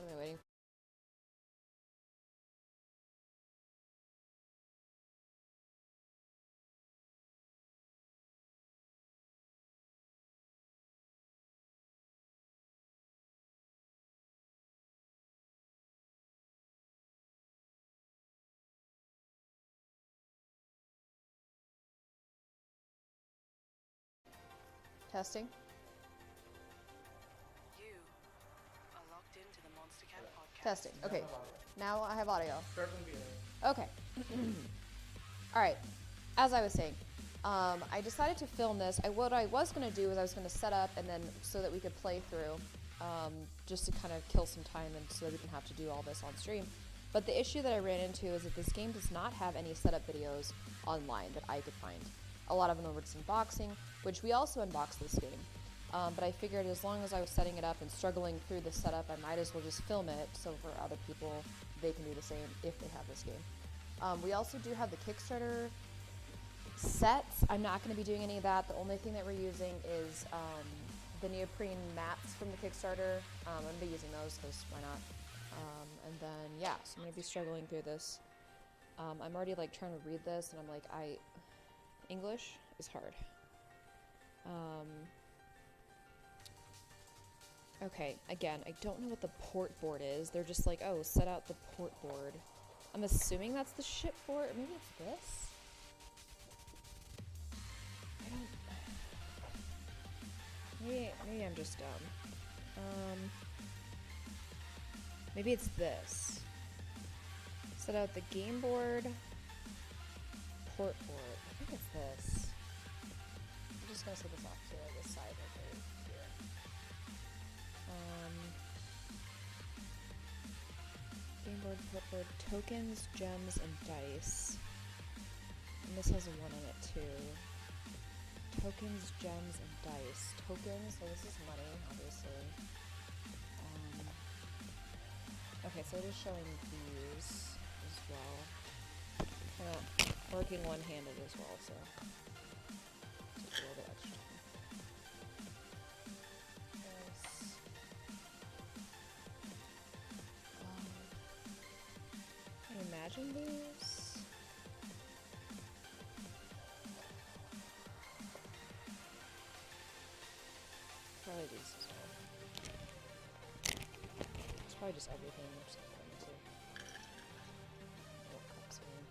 What am I waiting? Testing. You are locked into the Monster Cat podcast. Testing. Okay. Now I have audio. Start from the beginning. Okay. All right. As I was saying, I decided to film this. What I was going to do is I was going to set up and then so that we could play through, just to kind of kill some time and so that we can have to do all this on stream. But the issue that I ran into is that this game does not have any setup videos online that I could find. A lot of them were just unboxing, which we also unboxed this game. But I figured as long as I was setting it up and struggling through the setup, I might as well just film it so for other people, they can do the same if they have this game. We also do have the Kickstarter sets. I'm not going to be doing any of that. The only thing that we're using is the neoprene mats from the Kickstarter. I'm going to be using those because why not? And then, yeah, so I'm going to be struggling through this. I'm already like trying to read this and I'm like, English is hard. Okay, again, I don't know what the port board is. They're just like, oh, set out the port board. I'm assuming that's the ship board. Maybe it's this? I don't... Maybe I'm just dumb. Maybe it's this. Set out the game board. Port board. I think it's this. I'm just gonna set this off to this side right here. Game board, port board, tokens, gems, and dice. And this has a 1 on it too. Tokens, gems, and dice. Tokens, so this is money, obviously. Okay, so it is showing these as well. Kind of working one-handed as well, so take a little bit extra time. This. Can you imagine these? Probably these as well. It's probably just everything. Just little cups here.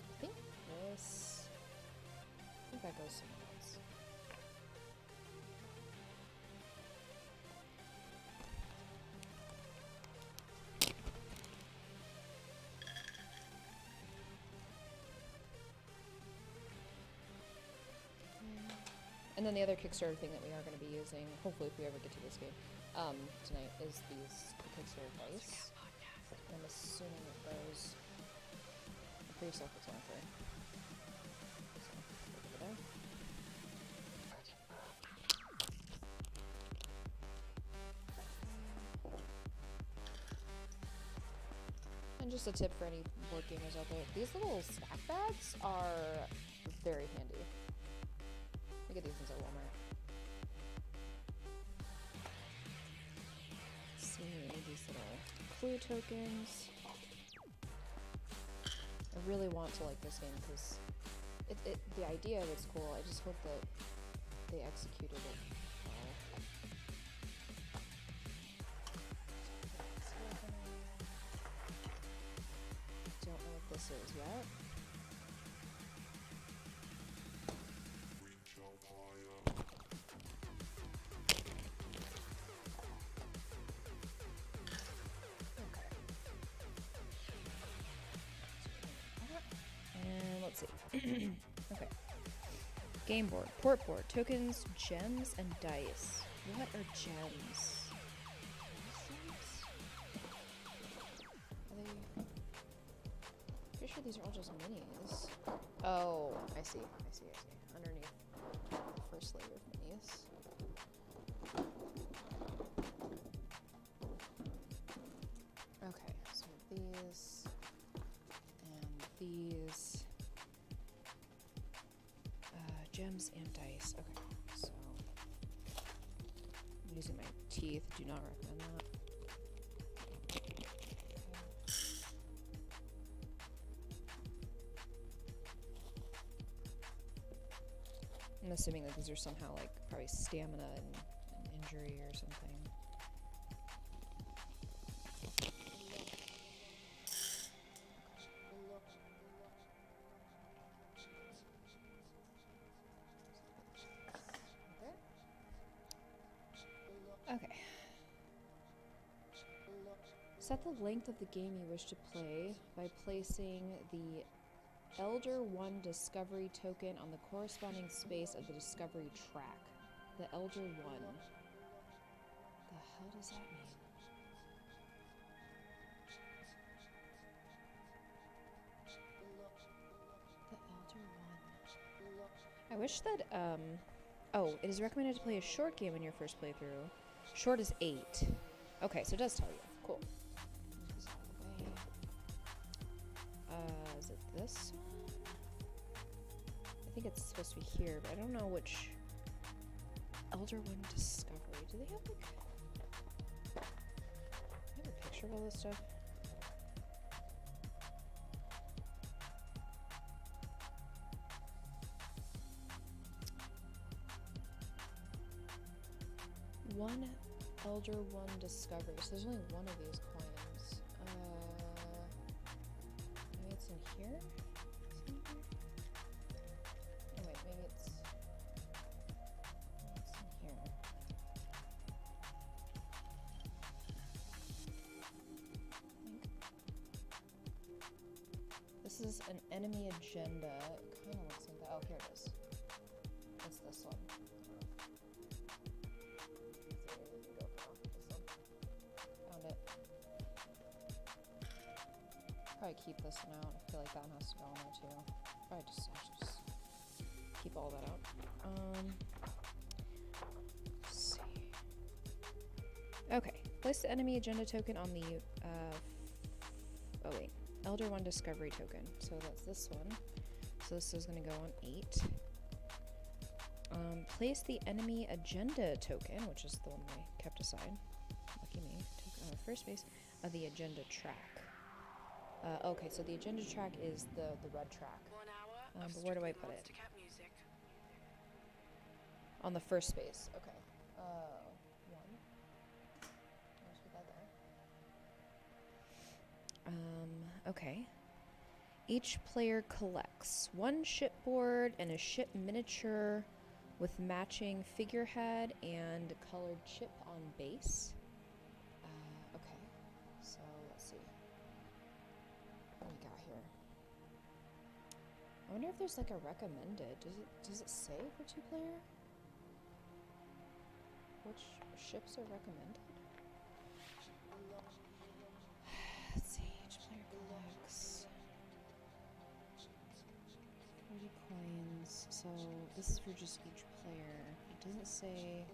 I think this. I think that goes somewhere else. And then the other Kickstarter thing that we are going to be using, hopefully if we ever get to this game, tonight, is the Kickstarter dice. I'm assuming that those... I'm pretty self-explanatory. So, over there. And just a tip for any board gamers out there, these little snack bags are very handy. You get these things at Walmart. See, these little clue tokens. I really want to like this game because the idea of it's cool. I just hope that they executed it well. Don't know what this is yet. Let's see. Okay. Game board, port board, tokens, gems, and dice. What are gems? Are they... Pretty sure these are all just minis. Oh, I see. Underneath the first layer of minis. Okay, so these and these. Gems and dice. Okay, so I'm using my teeth. Do not recommend that. I'm assuming that these are somehow like probably stamina and injury or something. Okay. Set the length of the game you wish to play by placing the Elder 1 Discovery token on the corresponding space of the Discovery track. The Elder 1. The hell does that mean? The Elder 1. I wish that, oh, it is recommended to play a short game in your first playthrough. Short is 8. Okay, so it does tell you. Cool. This out of the way. Is it this one? I think it's supposed to be here, but I don't know which. Elder 1 Discovery. Do they have like... I have a picture of all this stuff. One Elder 1 Discovery. So there's only one of these coins. Maybe it's in here? Somewhere? Oh wait, maybe it's in here. This is an enemy agenda. It kind of looks like that. Oh, here it is. It's this one. Found it. Probably keep this one out. I feel like that one has to go in there too. Probably just keep all that out. Let's see. Okay. Place the enemy agenda token on the oh wait. Elder 1 Discovery token. So that's this one. So this is going to go on 8. Place the enemy agenda token, which is the one I kept aside. Lucky me. Took on the first base of the agenda track. Okay, so the agenda track is the red track. 1 hour of But where do I put it? Monster Cat music. On the first space. Okay. 1. Let's put that there. Okay. Each player collects 1 shipboard and a ship miniature with matching figurehead and colored chip on base. Okay, so let's see. What do we got here? I wonder if there's like a recommended. Does it say for 2-player? Which ships are recommended? Let's see, each player collects 40 coins, so this is for just each player. It doesn't say...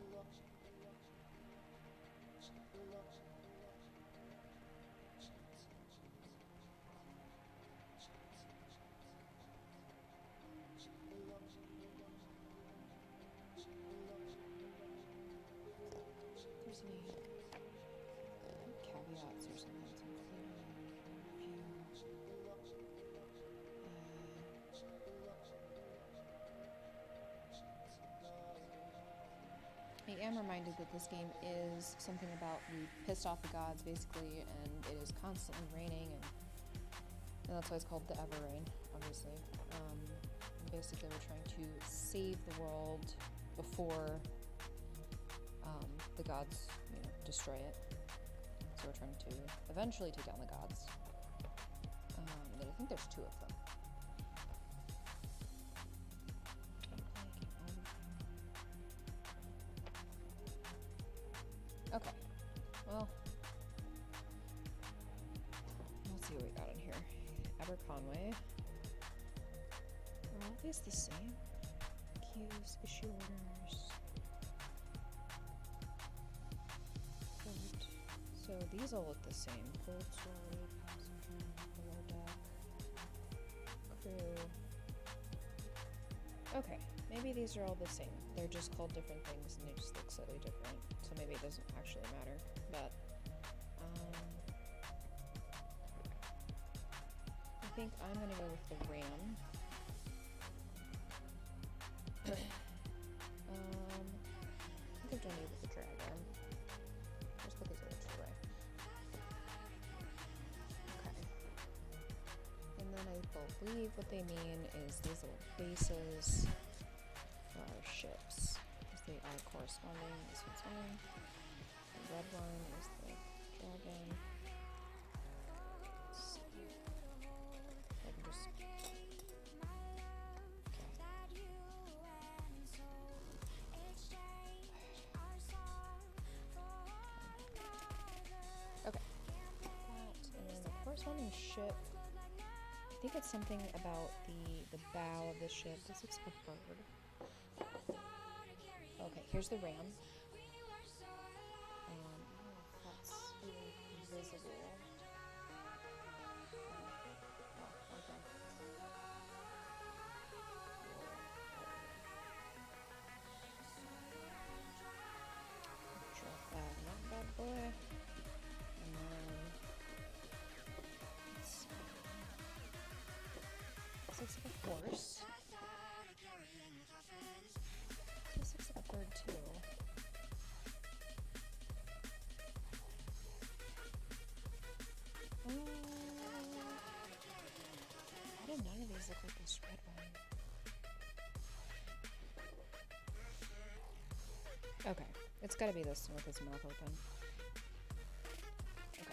There's any caveats or something to include. I am reminded that this game is something about we pissed off the gods, basically, and it is constantly raining, and that's why it's called the Everrain, obviously. And basically, we're trying to save the world before the gods, destroy it. So we're trying to eventually take down the gods. And I think there's 2 of them. Okay, well, let's see what we got in here. Aberconway. Are all these the same? Queues, issue orders. Port. So these all look the same. Cold sword, passenger, below deck, crew. Okay, maybe these are all the same. They're just called different things and they just look slightly different. So maybe it doesn't actually matter, but I think I'm gonna go with the ram. don't need the dragon. Just put these other two away. Okay. And then I believe what they mean is these little bases for our ships. Because they are corresponding. This one's mine. The red one is the dragon. Let's see. I can just... Okay. That, and then the corresponding ship. I think it's something about the bow of the ship. This looks like a bird. Okay, here's the ram. I don't know if that's even visible. Oh, okay. Drop that bad boy. And then let's see. This looks like a horse. This looks like a bird too. Why do none of these look like this red one? Okay, it's gotta be this one with its mouth open. Okay.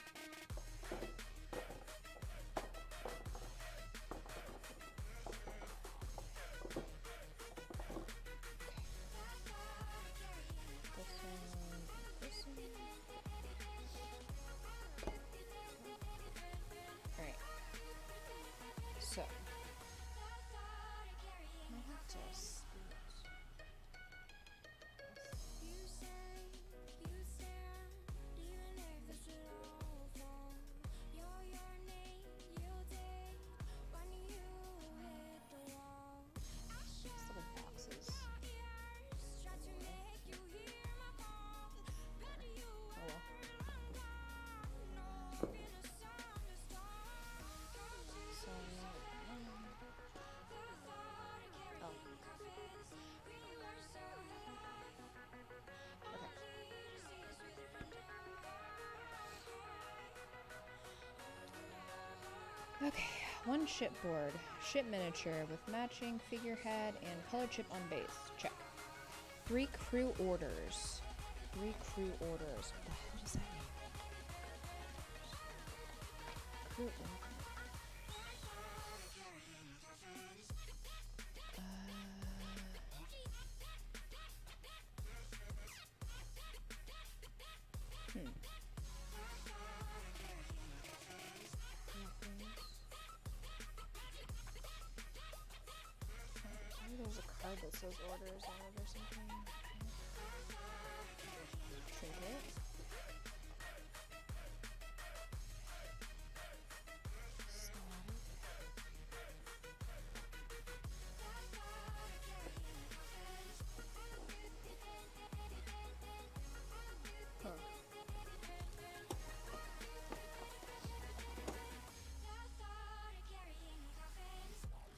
This one. Alright. So. I have to speak. These little boxes. Oh well. So, oh. Okay, one shipboard, ship miniature with matching figurehead and color chip on base. Check. 3 crew orders. 3 crew orders. What the hell does that mean? Crew orders. Maybe there's a card that says orders on it or something. Trinket. Huh.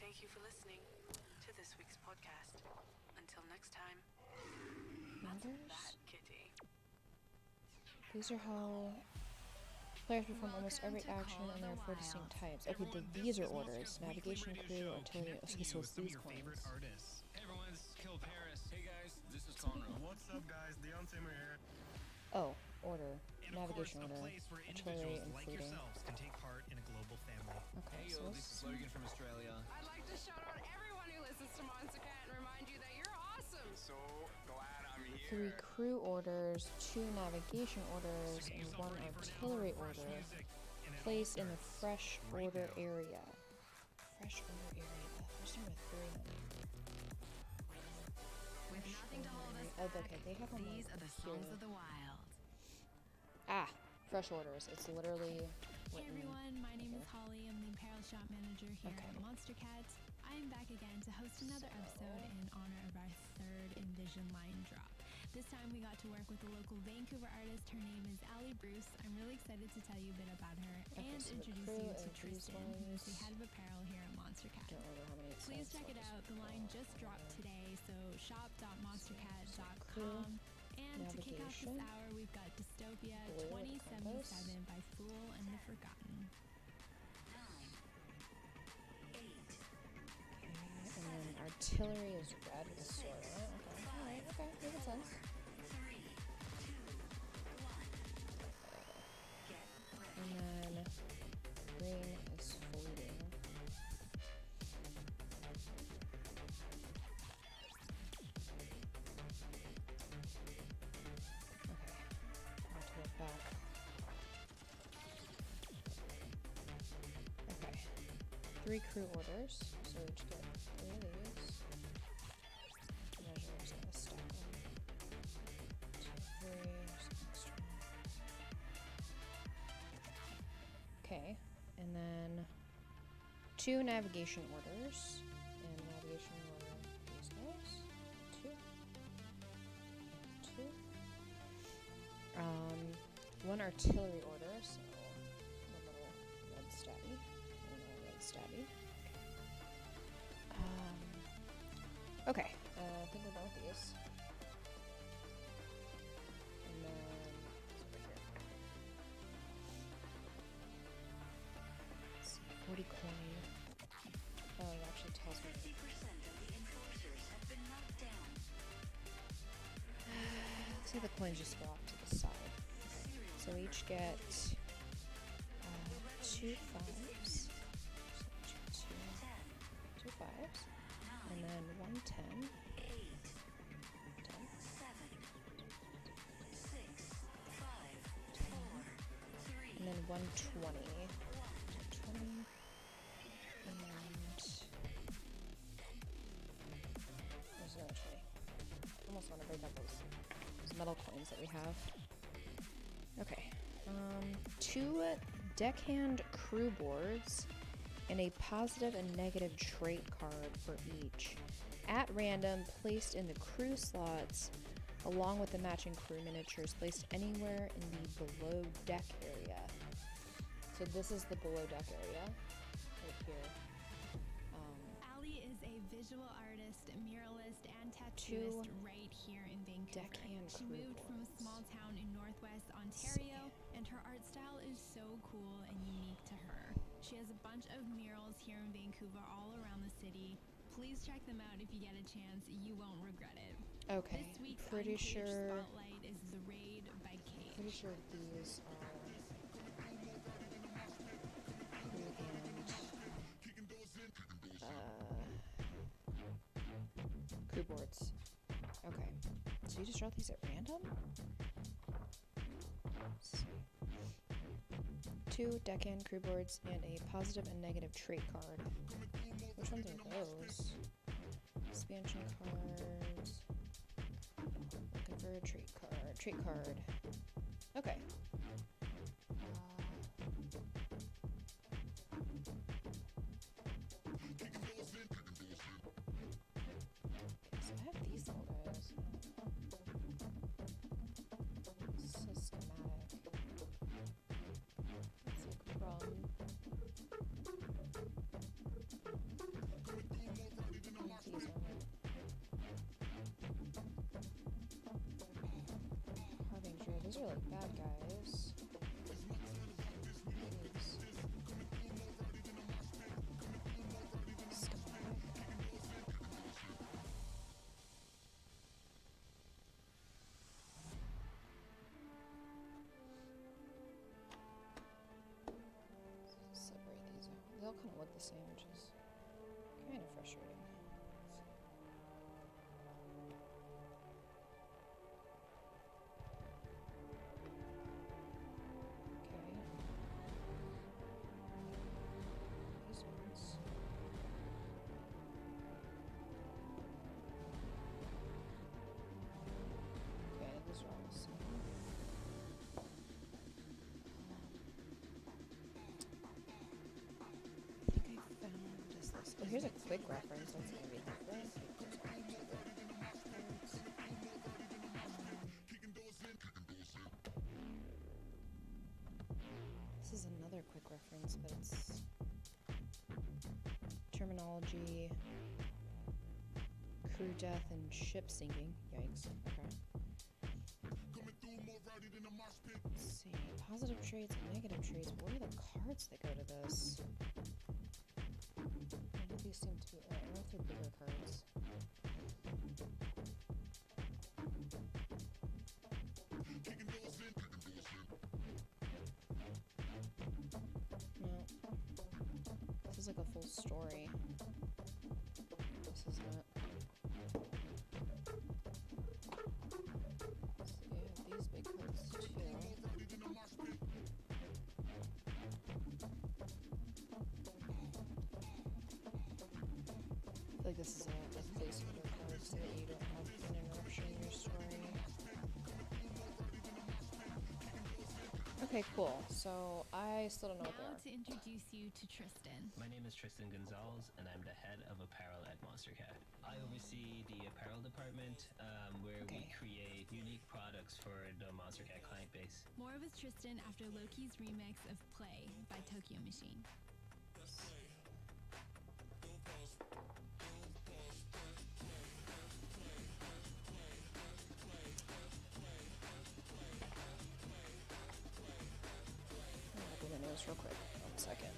Thank you for listening to this week's podcast. Until next time. Matters? That kitty. These are how players perform almost every action and there are 4 distinct types. Okay, these are orders. Navigation, crew, artillery. Okay, so it's these ones. Hey everyone, this is Kill Paris. Hey guys, this is Conroe. What's up, guys? Deontay here. Oh, order. And of course, Navigation a order. place where Artillery individuals and like fleeting. yourselves can take part in a global family. Okay, Hey so yo, this is Logan from Australia. I'd like to shout out everyone who listens to Monster Cat and remind you that you're awesome. So glad I'm 3 here. crew orders, 2 navigation orders, So get and yourself 1 ready for an hour artillery of fresh order. music, and it all Placed in the starts fresh right order now. area. Fresh order area. There's number 3 on it. With nothing to hold us Oh, back, okay, they have them these like are the here. songs of the wild. Ah, fresh orders. It's literally Hey written. everyone, my name is here. Holly. I'm the apparel shop manager here Okay. at Monster Cat. I am back again to host another episode in honor of our 3rd Envision line drop. This time we got to work with a local Vancouver artist. Her name is Allie Bruce. I'm really excited to tell you a bit about her Okay, and so the introduce crew you to and these Tristan, who's the ones. head of apparel here at Monster Cat. Don't remember how many it Please says, check so it I'll out. just The line put just dropped that. today, so Crew. shop.monstercat.com. And And to kick off this Navigation. hour, we've got Dystopia Blue with the 2077 by Fool and the Forgotten. 9, 8, Okay, and then artillery is red with a sword on it. Okay, alright, okay, makes sense. 3, 2, 1. Get ready. And then green is floating. Okay, I have to look back. Okay, 3 crew orders, so we each get 3 of these. Measure, just gonna stack them. 2, 3, just an extra one. Okay, and then 2 navigation orders, and navigation order these guys, 2, and 2. 1 artillery order, so a little red stabby, and a red stabby. Okay, I think we're done with these. And then it's over here. Let's see, 40 coin. Oh, it actually tells me. 50% of the enforcers have been knocked down. Looks like the coins just go off to the side. So we each get 2 5s. So 2 5s. And then 1 10. 8, 10. 7, 6, 5, 4, 3, And then 1 20. 20. And there's another 20. Almost want to break up those metal coins that we have. Okay. 2 deckhand crew boards and a positive and negative trait card for each. At random, placed in the crew slots, along with the matching crew miniatures placed anywhere in the below deck area. So this is the below deck area, right here. Allie is a visual artist, muralist, and tattooist right here in Vancouver. deckhand She crew moved from a boards. small town in northwest Ontario, and her art style is so cool and unique to her. She has a bunch of murals here in Vancouver all around the city. Please check them out if you get a chance. You won't regret it. Okay, This week's pretty Uncaged sure. Spotlight is The Raid by Cage. Pretty sure these are crew boards. Okay, so you just draw these at random? Let's see. 2 deckhand crew boards and a positive and negative trait card. Which ones are those? Expansion cards. Looking for a trait card. Trait card. Okay. So I have these little guys. This is schematic. It's like from. These are Harbinger. These are like bad guys. These. Schematic. Separate these out. They all kind of look the same, which is kind of frustrating. Okay. These ones. Okay, these are all the same. I think I found just this. Oh, here's a quick reference. That's gonna be helpful. This is another quick reference, but it's terminology, crew death, and ship sinking. Yikes. Okay. Let's see. Positive traits and negative traits. What are the cards that go to this? None of these seem to be. I don't know if they're bigger cards. No. This is like a full story. This isn't it. So you have these big cards too. I feel like this is a placeholder card so that you don't have an interruption in your story. Okay, cool. So I still don't know what they Now are. to introduce you to Tristan. My name is Tristan Gonzalez, and I'm the head of apparel at Monster Cat. I oversee the apparel department, where we Okay. create unique products for the Monster Cat client base. More with Tristan after Loki's remix of Play by Tokyo Machine. I'll open the news real quick. 1 second.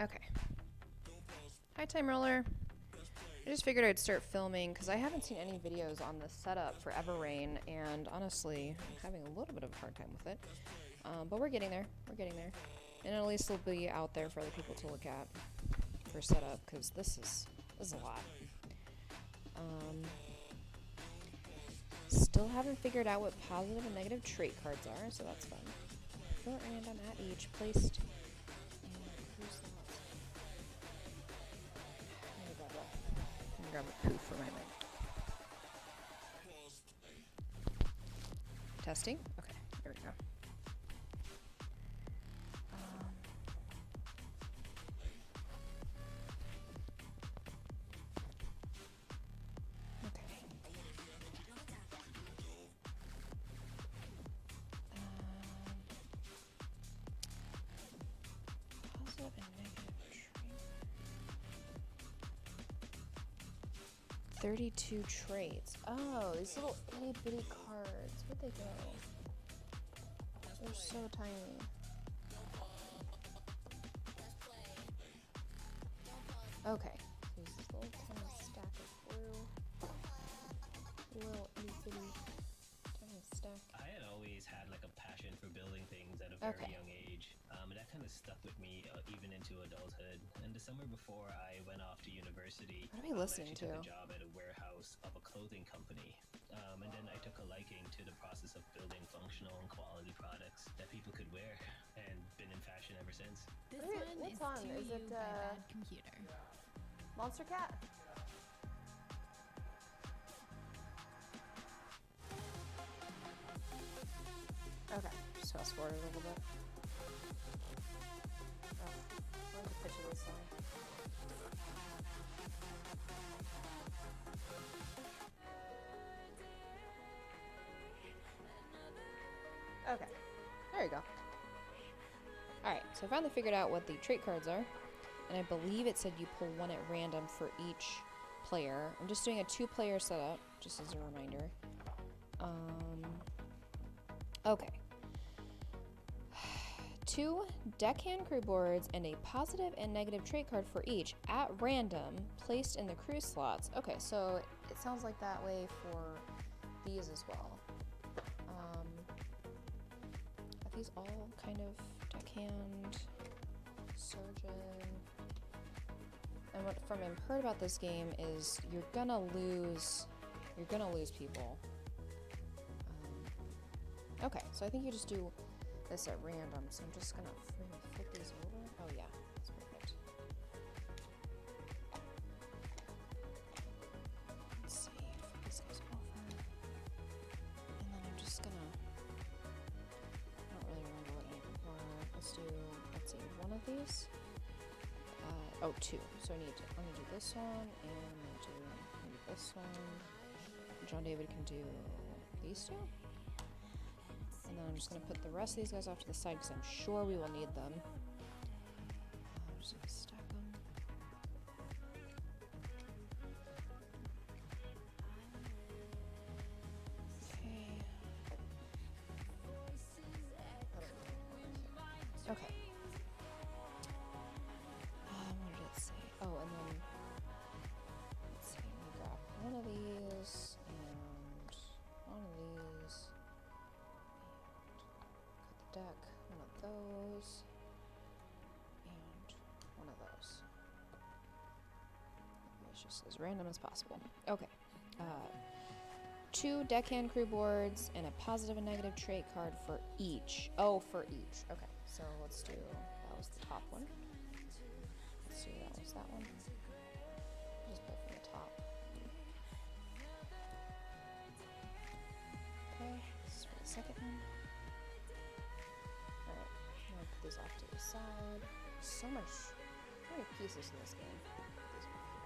Okay. Hi, Time Roller. I just figured I'd start filming because I haven't seen any videos on the setup for Everrain, and honestly, I'm having a little bit of a hard time with it. But we're getting there. We're getting there. And at least it'll be out there for other people to look at for setup because this is a lot. Still haven't figured out what positive and negative trait cards are, so that's fun. Fill at random at each placed. Let me grab a poof for my mic. Testing? Okay, there we go. Okay. Positive and negative trait. 32 traits. Oh, these little itty bitty cards. Where'd they go? They're so tiny. Okay. There's this little tiny stack of blue. Little itty bitty tiny stack. I had always had like a passion for building things at a very Okay. young age, and that kind of stuck with me even into adulthood. And the summer before I went off to university, What are we listening I actually to? took a job at a warehouse of a clothing company. And then I took a liking to the process of building functional and quality products that people could wear, and been in fashion ever since. This Wait, one what's is on? To Is You it, by Bad Computer. Monster Cat? Okay, just fast forward a little bit. Oh, where's the pitch of this song? Okay, there you go. Alright, so I finally figured out what the trait cards are. And I believe it said you pull one at random for each player. I'm just doing a 2-player setup, just as a reminder. Okay. 2 deckhand crew boards and a positive and negative trait card for each at random placed in the crew slots. Okay, so it sounds like that way for these as well. Are these all kind of deckhand, surgeon? And what from I've heard about this game is you're gonna lose people. Okay, so I think you just do this at random, so I'm just gonna flip these over. Oh yeah, that's perfect. Let's see, flip these guys over. And then I'm just gonna, I don't really remember what any of them were. Let's see, one of these. Oh, two. So I'm gonna do this one, and I'm gonna do maybe this one. John David can do these two. And then I'm just gonna put the rest of these guys off to the side because I'm sure we will need them. I'm just gonna stack them. Okay. Okay. What did it say? Oh, and then let's see. I'm gonna grab one of these and one of these. Cut the deck. One of those and one of those. It's just as random as possible. Okay. 2 deckhand crew boards and a positive and negative trait card for each. Oh, for each. Okay, so let's do, that was the top one. Let's do that was that one. Just put from the top. Okay, this is for the second one. Alright, I'm gonna put these off to the side. So many pieces in this game. Put these over here.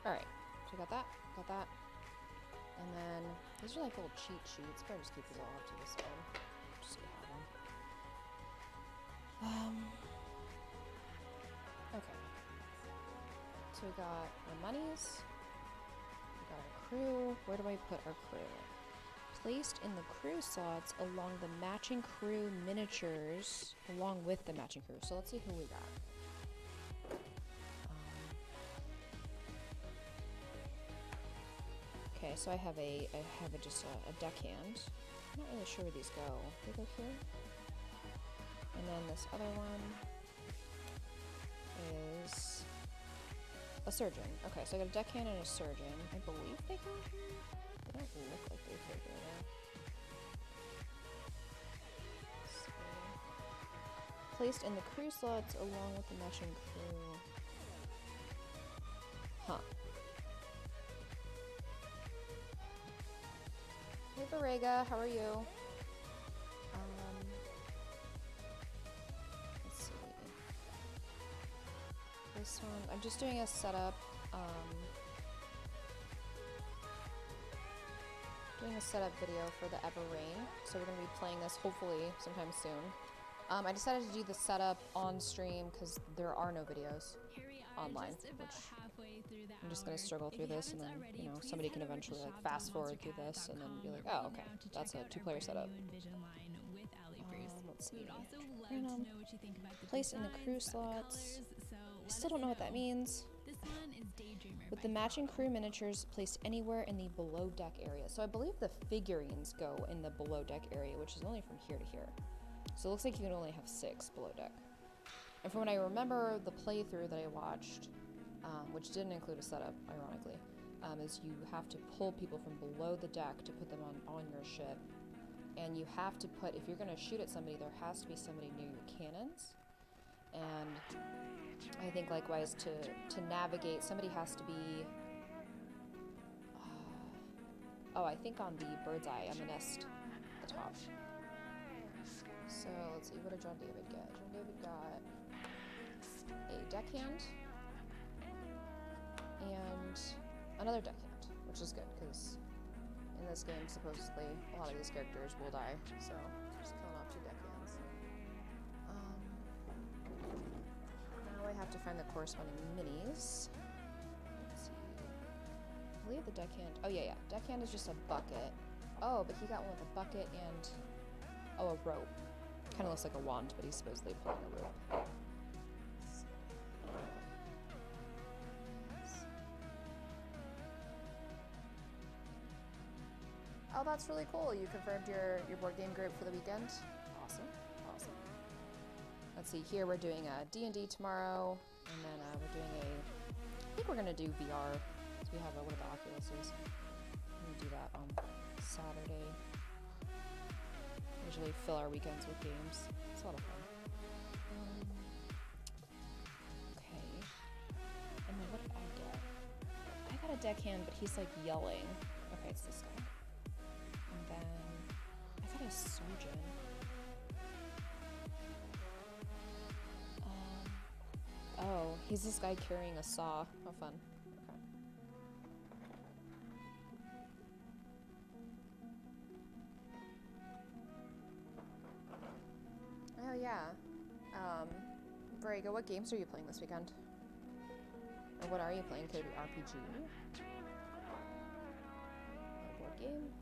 Alright, so got that, and then these are like little cheat sheets. Probably just keep these all up to the side. Just gonna have them. Okay. So we got our monies. We got our crew. Where do I put our crew? Placed in the crew slots along the matching crew miniatures, along with the matching crew. So let's see who we got. Okay, so I have just a deckhand. I'm not really sure where these go. They go here. And then this other one is a surgeon. Okay, so I got a deckhand and a surgeon. I believe they go here. They don't look like they fit here though. Placed in the crew slots along with the matching crew. Huh. Hey Barrega, how are you? Let's see. This one, I'm just doing a setup. Doing a setup video for the Everrain, so we're gonna be playing this hopefully sometime soon. I decided to do the setup on stream because there are no videos online, which I'm just gonna struggle through this, and then somebody can eventually like fast forward through this and then be like, oh okay, that's a 2-player setup. Let's see. Random. Place in the crew slots. I still don't know what that means. With the matching crew miniatures placed anywhere in the below deck area. So I believe the figurines go in the below deck area, which is only from here to here. So it looks like you can only have 6 below deck. And from what I remember, the playthrough that I watched, which didn't include a setup, ironically, is you have to pull people from below the deck to put them on your ship. And you have to put, if you're going to shoot at somebody, there has to be somebody near your cannons. And I think likewise to navigate, somebody has to be, I think on the bird's eye, on the nest at the top. So let's see, what did John David get? John David got a deckhand and another deckhand, which is good because in this game supposedly a lot of these characters will die, so just killing off 2 deckhands. Now I have to find the corresponding minis. Let's see. I believe the deckhand. Oh yeah, deckhand is just a bucket. Oh, but he got one with a bucket and a rope. Kind of looks like a wand, but he's supposedly pulling a rope. Oh, that's really cool. You confirmed your board game group for the weekend. Awesome, awesome. Let's see, here we're doing a D&D tomorrow, and then we're doing I think we're gonna do VR We have one of the Oculuses. We do that on Saturday. Usually fill our weekends with games. It's a lot of fun. Okay. And then what did I get? I got a deckhand, but he's like yelling. Okay, it's this guy. And then I got a surgeon. Oh, he's this guy carrying a saw. How fun. Okay. Oh yeah. Variga, what games are you playing this weekend? Or what are you playing? Could it be RPG? A board game?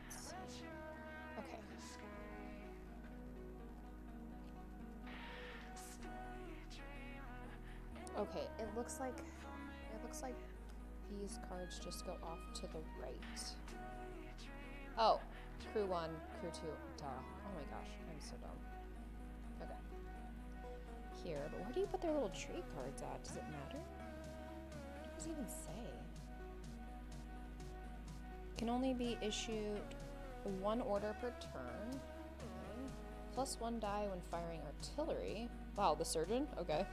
Let's see. Okay. Okay, it looks like these cards just go off to the right. Oh, crew 1, crew 2. Duh. Oh my gosh, I'm so dumb. Okay. Here, but where do you put their little trade cards at? Does it matter? What does it even say? Can only be issued 1 order per turn. Okay. Plus 1 die when firing artillery. Wow, the surgeon? Okay.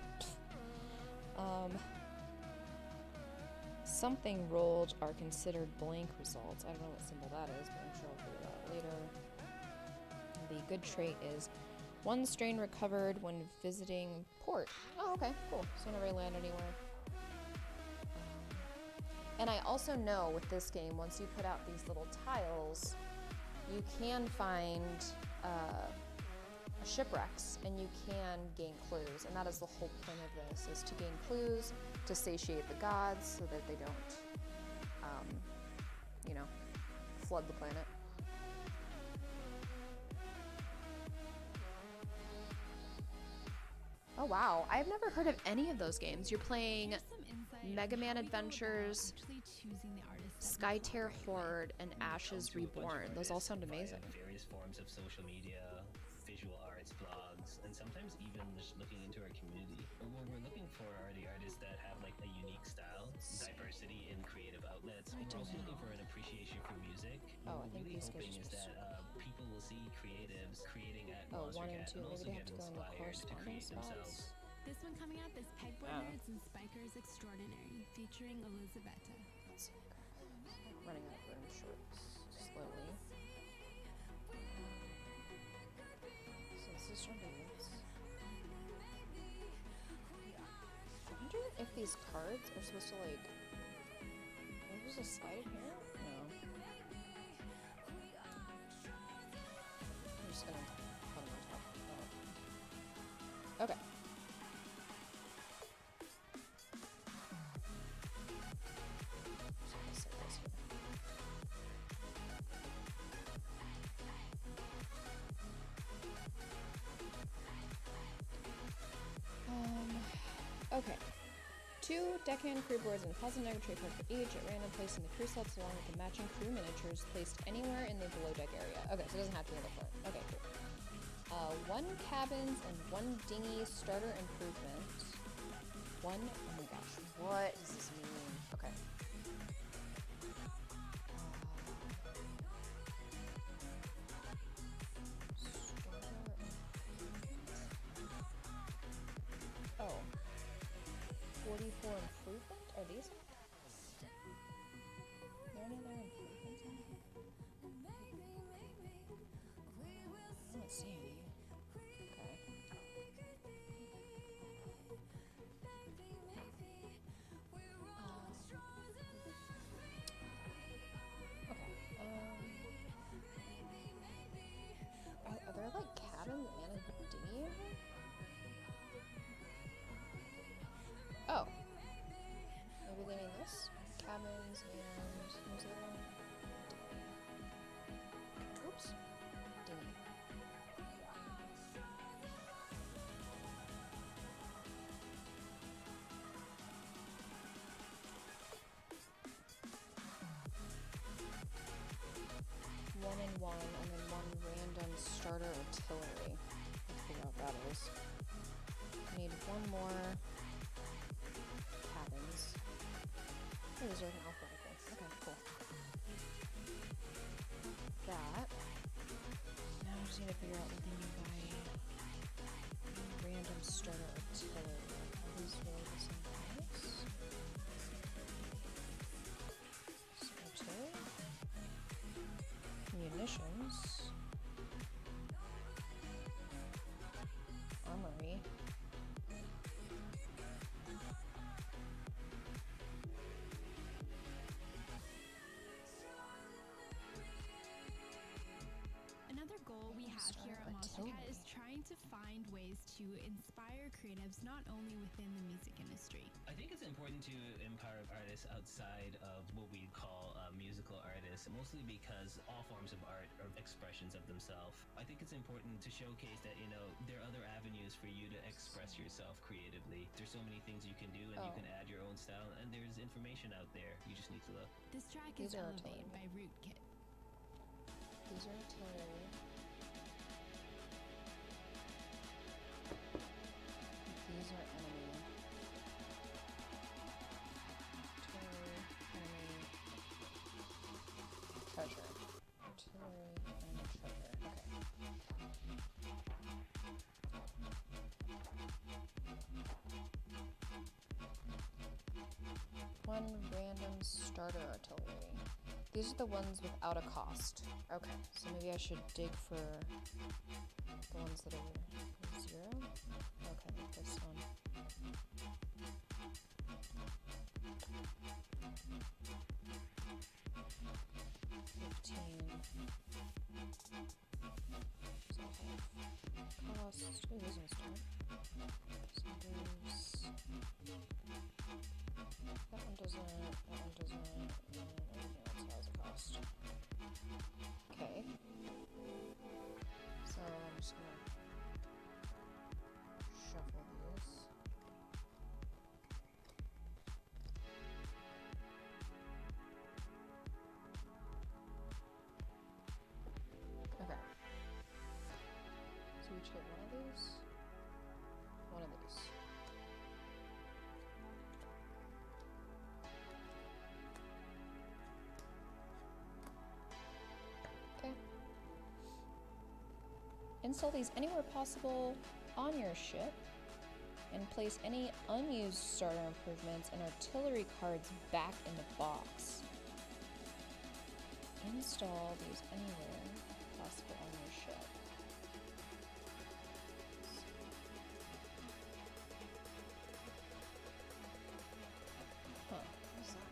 Something rolled are considered blank results. I don't know what symbol that is, but I'm sure I'll figure that out later. The good trait is 1 strain recovered when visiting port. Oh, okay, cool. So never land anywhere. And I also know with this game, once you put out these little tiles, you can find shipwrecks and you can gain clues, and that is the whole point of this, is to gain clues to satiate the gods so that they don't you know, flood the planet. Oh wow, I've never heard of any of those games. You're playing Mega Man Adventures, Skytear Horde, and Ashes Reborn. Those all sound amazing. Various forms of social media, visual arts, blogs, and sometimes even just looking into our community. But what we're looking for are the artists that have like a unique style, diversity in creative outlets. We're also looking for an appreciation for music. Oh, What I think we're really these guys hoping is just- that people will see creatives creating at Oh, Monster 1 and Cat 2. and Maybe also they get have to go into inspired to create correspondence themselves. spots. This one coming up is Pegboard Oh. Nerds and Spikers Extraordinary, featuring Elizabetta. Let's see. Running out of room slowly. So this is from David's. I wonder if these cards are supposed to like. Are they supposed to slide in here? No. I'm just gonna put them on top. Oh. Okay. Just gonna set this here. Okay. 2 deckhand crew boards and a positive negative trait card for each at random placed in the crew slots along with the matching crew miniatures placed anywhere in the below deck area. Okay, so it doesn't have to be in the front. Okay, cool. 1 cabins and 1 dinghy starter improvement. 1, oh my gosh, what does this mean? Okay. Oh. 44 improvement? Are these? Are there any other improvements on here? I don't see any. Okay. Are there like cabins and a dinghy in here? Oh. Maybe they mean this? Cabins and what's the other one? Oops. Dinghy. One and one, and then 1 random starter artillery. Let's figure out what that is. I need 1 more Oh, these are like an alphabetical. Okay, cool. That. Now I just need to figure out what they mean by random starter artillery. Are these really the same price? So artillery? Munitions. Armory. Another goal we have here at Monstercat is trying to find ways to inspire creatives not only within the music industry. I think it's important to empower artists outside of what we call musical artists, mostly because all forms of art are expressions of themselves. I think it's important to showcase that, you know, there are other avenues for you to express yourself creatively. There's so many things you can do, and you can add your own style, and there's information out there. You just need to look. This track These is are Elevate artillery. by Rootkit. These are artillery. These are enemy. Artillery, enemy, treasure. Artillery, enemy, treasure. Okay. One random starter artillery. These are the ones without a cost. Okay, so maybe I should dig for the ones that are 0. Okay, like this one. Cost. Ooh, these ones don't. So there's that one doesn't, and everything else has a cost. Okay. So I'm just gonna shuffle these. Okay. So we each get one of these. One of these. Okay. Install these anywhere possible on your ship and place any unused starter improvements and artillery cards back in the box. Install these anywhere possible on your ship. Huh, what is that?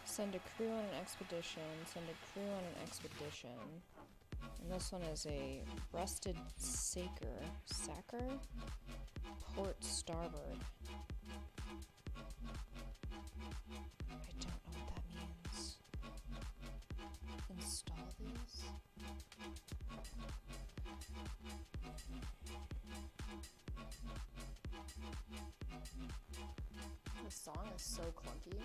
Send a crew on an expedition. Send a crew on an expedition. And this one is a rusted saker. Port starboard. I don't know what that means. Install these? The song is so clunky.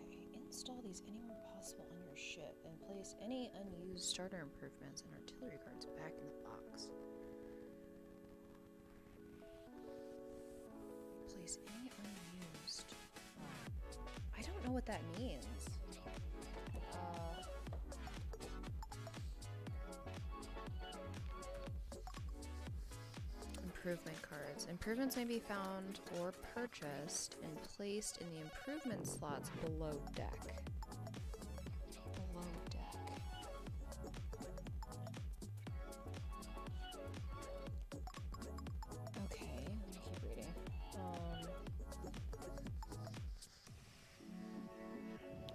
Okay, install these anywhere possible on your ship and place any unused starter improvements and artillery cards back in the box. Place any unused. I don't know what that means. Improvement cards. Improvements may be found or purchased and placed in the improvement slots below deck. Below deck. Okay, let me keep reading.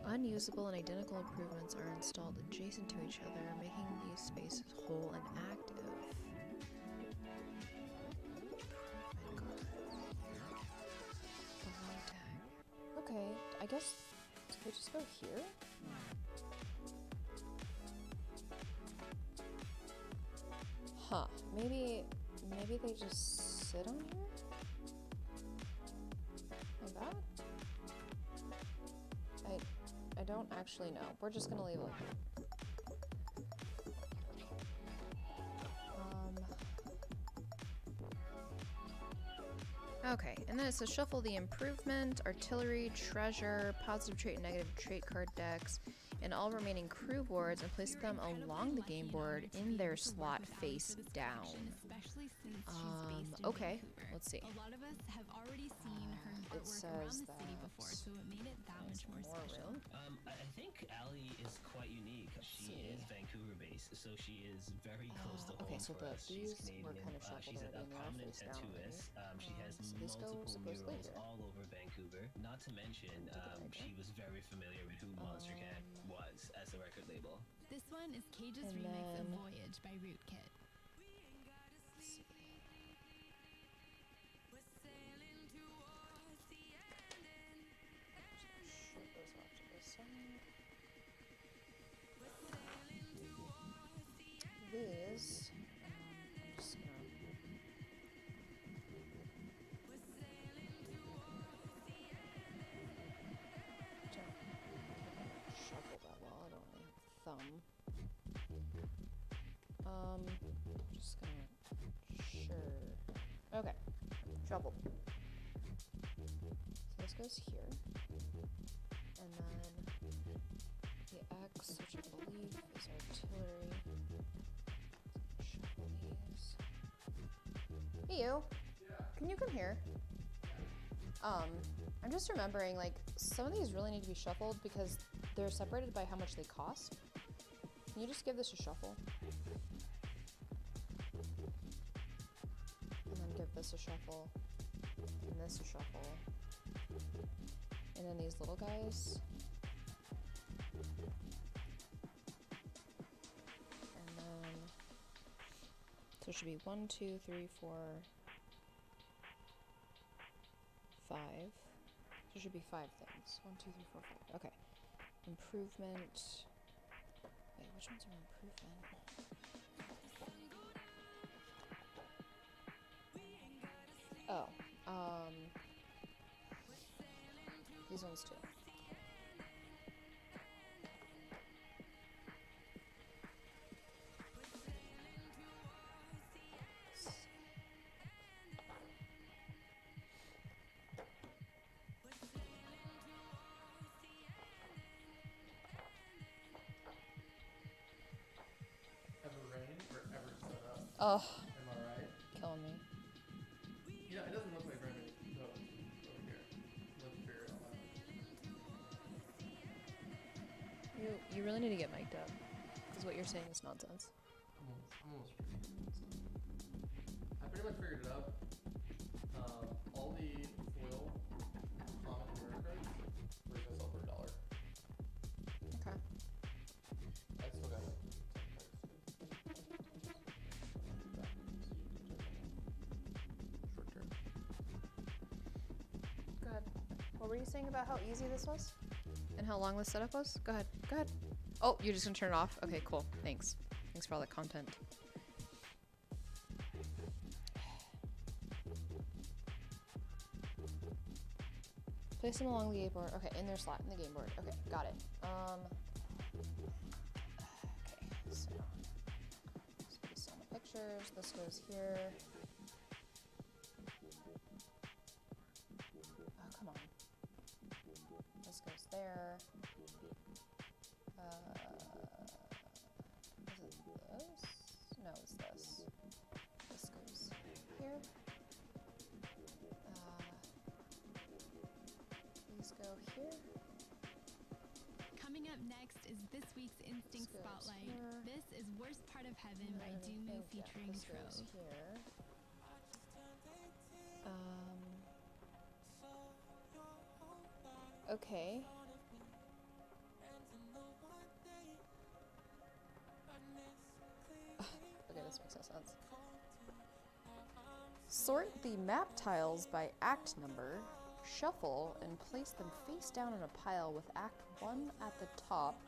Unusable and identical improvements are installed adjacent to each other, making these spaces whole and active. Okay, I guess we just go here. Huh. Maybe they just sit on here? Like that? I don't actually know. We're just gonna leave it like that. Okay, and then it says shuffle the improvement, artillery, treasure, positive trait and negative trait card decks, and all remaining crew boards and place them along the game board in their slot face down. Okay, let's see. A lot of us have already seen her It artwork around says the city before, so it made it that much more special. I think Allie is quite unique. She is Vancouver-based, so she is very close to home okay, so for us. She's these were Canadian. kind of shuffled She's a already and they are prominent face down tattooist. She has so these go multiple supposedly murals here. all over Vancouver. Not to mention, she was very familiar with who Monster Cat was as a record label. This one is Cage's And remix of then- Voyage by Rootkit. Let's see. Shove those off to the side. These, I'm just gonna. Don't shuffle that well. I don't really have a thumb. Just gonna. Sure. Okay. Shuffled. So this goes here. And then the X, which I believe is artillery. Shuffle these. Hey you! Can you come here? I'm just remembering, like, some of these really need to be shuffled because they're separated by how much they cost. Can you just give this a shuffle? And then give this a shuffle. And this a shuffle. And then these little guys. And then, so it should be 1, 2, 3, 4, 5. There should be 5 things. 1, 2, 3, 4, 5. Okay. Improvement. Wait, which ones are improvement? Oh, these ones too. Everrain or ever set up. Oh, Am I right? killing me. You know, it doesn't look like very many notes over here. Let's figure it all out. You really need to get mic'd up, because what you're saying is nonsense. I'm almost ready. I pretty much figured it out. All the foil common rare cards were gonna sell for $1. Okay. I still got like 10 cards. Short term. Go ahead. What were you saying about how easy this was? And how long this setup was? Go ahead. Go ahead. Oh, you're just gonna turn it off? Okay, cool. Thanks. Thanks for all that content. Place them along the game board. Okay, in their slot in the game board. Okay, got it. Okay, so based on the pictures, this goes here. Oh, come on. This goes there. Is it this? No, it's this. This goes here. These go here. Coming up next is this week's Instinct This goes Spotlight. here. This is Worst Part of Heaven And by then I Dumu think, yeah, featuring this goes Trove. here. Okay. Okay, this makes no sense. Sort the map tiles by act number, shuffle, and place them face down in a pile with Act 1 at the top,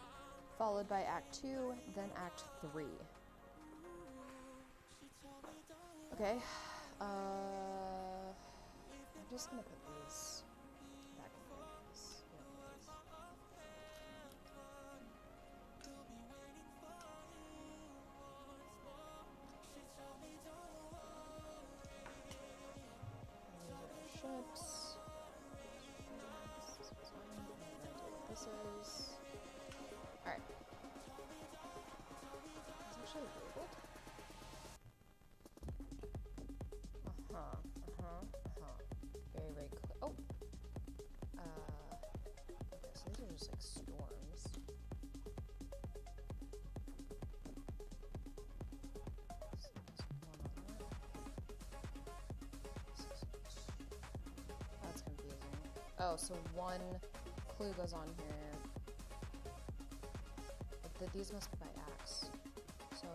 followed by Act 2, then Act 3. Okay, I'm just gonna put these back in there. Ships. This is. Alright. It's actually labeled. Very, very clear. Oh! Okay, so these are just like storms. That's confusing. Oh, so one clue goes on here. But these must be by acts. So,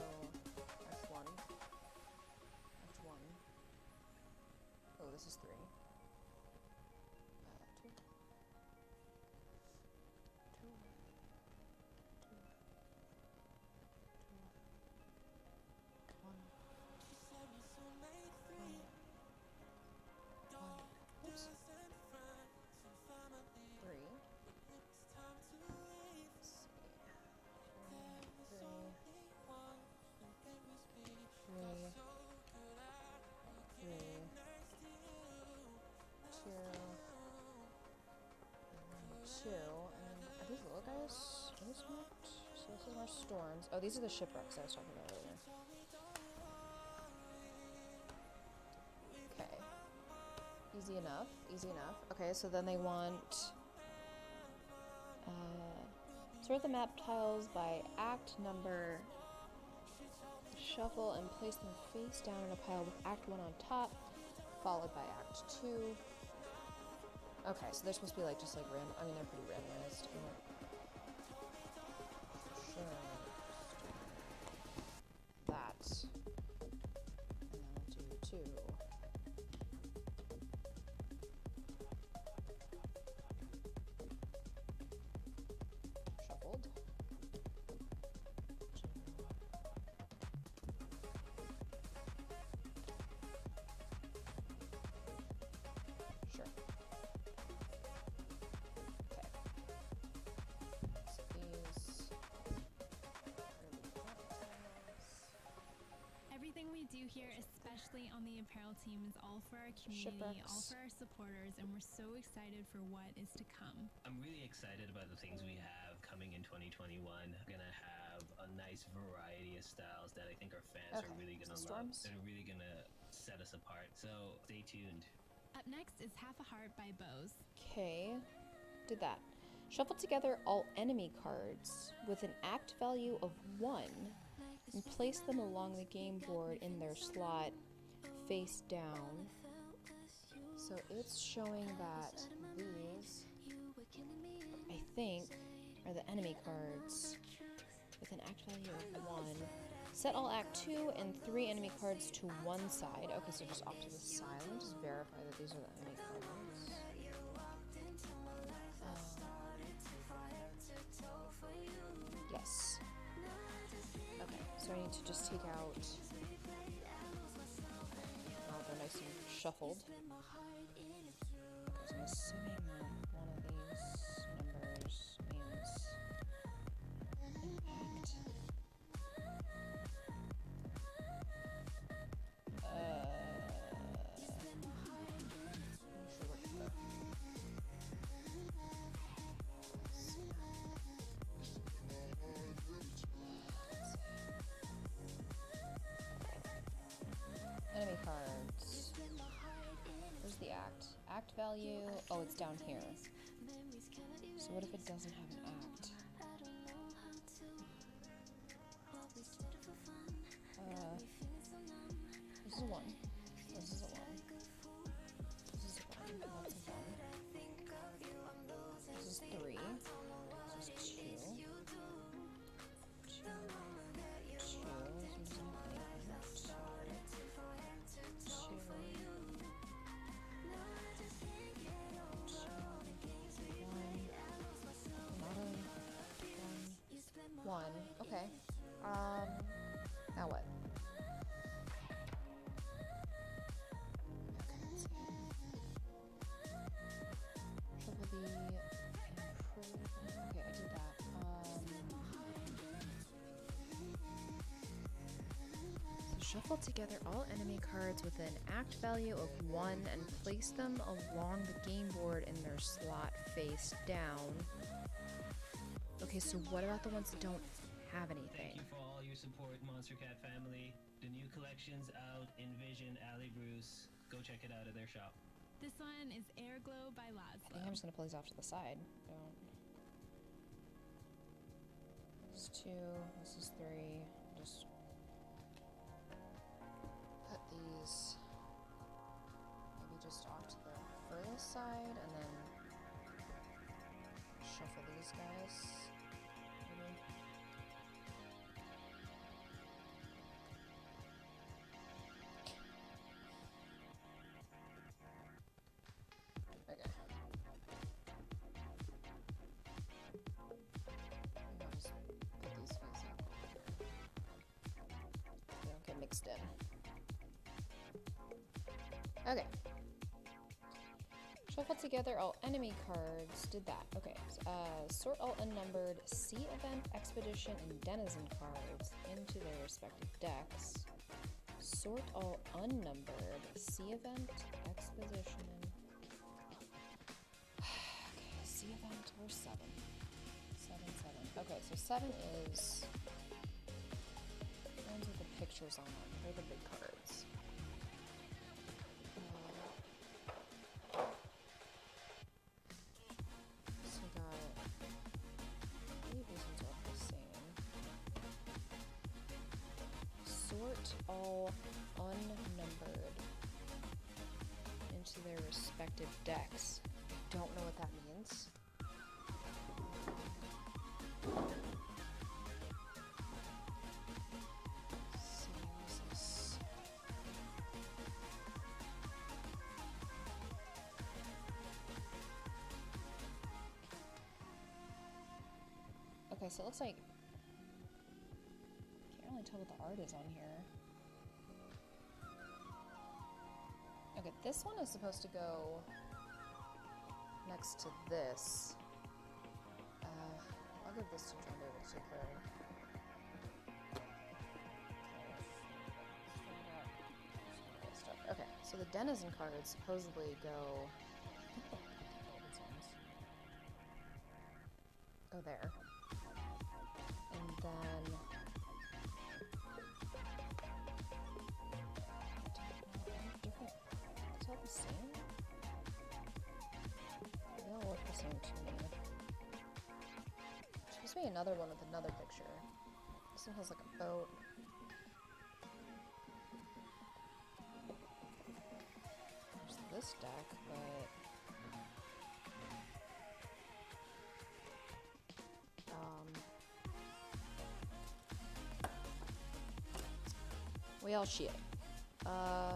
Act 1. Act 1. Oh, this is 3. 2. 2. 2. 2. 1. 1. 1. Oops. 3. Two, and are these little guys? Are these marked? So this is more storms. Oh, these are the shipwrecks I was talking about earlier. Okay. Easy enough, easy enough. Okay, so then they want sort the map tiles by act number. Shuffle and place them face down in a pile with Act 1 on top, followed by Act 2. Okay, so they're supposed to be like just like random. I mean, they're pretty randomized. Sure. That. And then we'll do 2. Shuffled. Sure. Okay. So these Everything we do here, especially on the apparel team, is all for our community, Shipwrecks. all for our supporters, and we're so excited for what is to come. I'm really excited about the things we have coming in 2021. We're gonna have a nice variety of styles that I think our fans are really gonna love. Storms. They're really gonna set us apart. So stay tuned. Up next is Half a Heart by Bose. Okay, did that. Shuffle together all enemy cards with an act value of 1 and place them along the game board in their slot face down. So it's showing that these, I think, are the enemy cards with an act value of 1. Set all Act 2 and 3 enemy cards to one side. Okay, so just off to the side. Let me just verify that these are the enemy cards. Yes. Okay, so I need to just take out. Oh, they're nice and shuffled. Okay, so I'm assuming that one of these numbers means impact. Enemy cards. Where's the act? Act value. Oh, it's down here. So what if it doesn't have an act? This is a 1. This is a 1. This is a 1. That's a 1. This is 3. This is 2. 2. 2. This one's not anything. 2. 2. 1. 1. Shuffle together all enemy cards with an act value of 1 and place them along the game board in their slot face down. Okay, so what about the ones that don't have Thank anything? you for all your support, Monster Cat family. The new collection's out. Envision Alley Bruce. Go check it out at their shop. This one is Airglow by I Laszlo. think I'm just gonna pull these off to the side. Don't. This is 2, this is 3. Just put these maybe just off to the furthest side and then shuffle these guys. Maybe. Okay. Maybe I'll just put these facing here. They don't get mixed in. Okay. Shuffle together all enemy cards. Did that. Okay. Sort all unnumbered Sea Event, Expedition, and Denizen cards into their respective decks. Sort all unnumbered Sea Event, Expedition. Okay, Sea Event or 7. 7, 7. Okay, so 7 is ones with the pictures on them. They're the big cards. So we got, I believe these ones are all the same. Sort all unnumbered into their respective decks. I don't know what that means. So what is this? Okay, so it looks like can't really tell what the art is on here. Okay, this one is supposed to go next to this. I'll give this to John David to clear. Okay, so the Denizen cards supposedly go there. And then different. Is that the same? They all look the same to me. There's supposed to be another one with another picture. This one has like a boat. There's this deck, but we all shit. I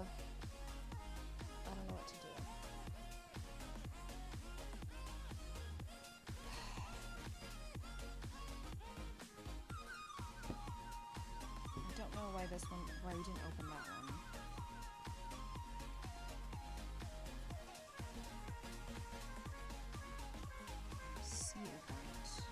don't know what to do. I don't know why why we didn't open that one. Sea Event.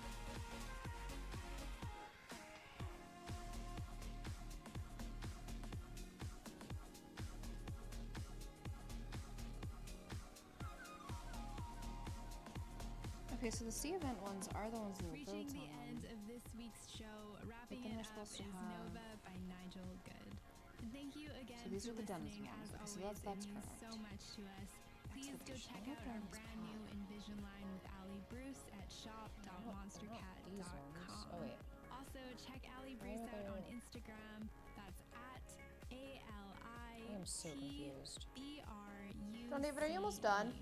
Okay, so the Sea Event ones are the ones with the Reaching birds the on them. end of this week's show, wrapping then it we're up supposed is to have- Nova by Nigel Good. And thank you again So these for are the Denizen listening. ones. As Okay, so always, that's it means correct. so much to us. Please go Expedition. check I out hope our that one's brand new pop. Envision line with Ali Bruce at These ones. shop.monstercat.com. Oh wait. Also, check Ali Why Bruce are out on they- Instagram. That's at I am so confused. ALITBRUCE. John David, are you almost done?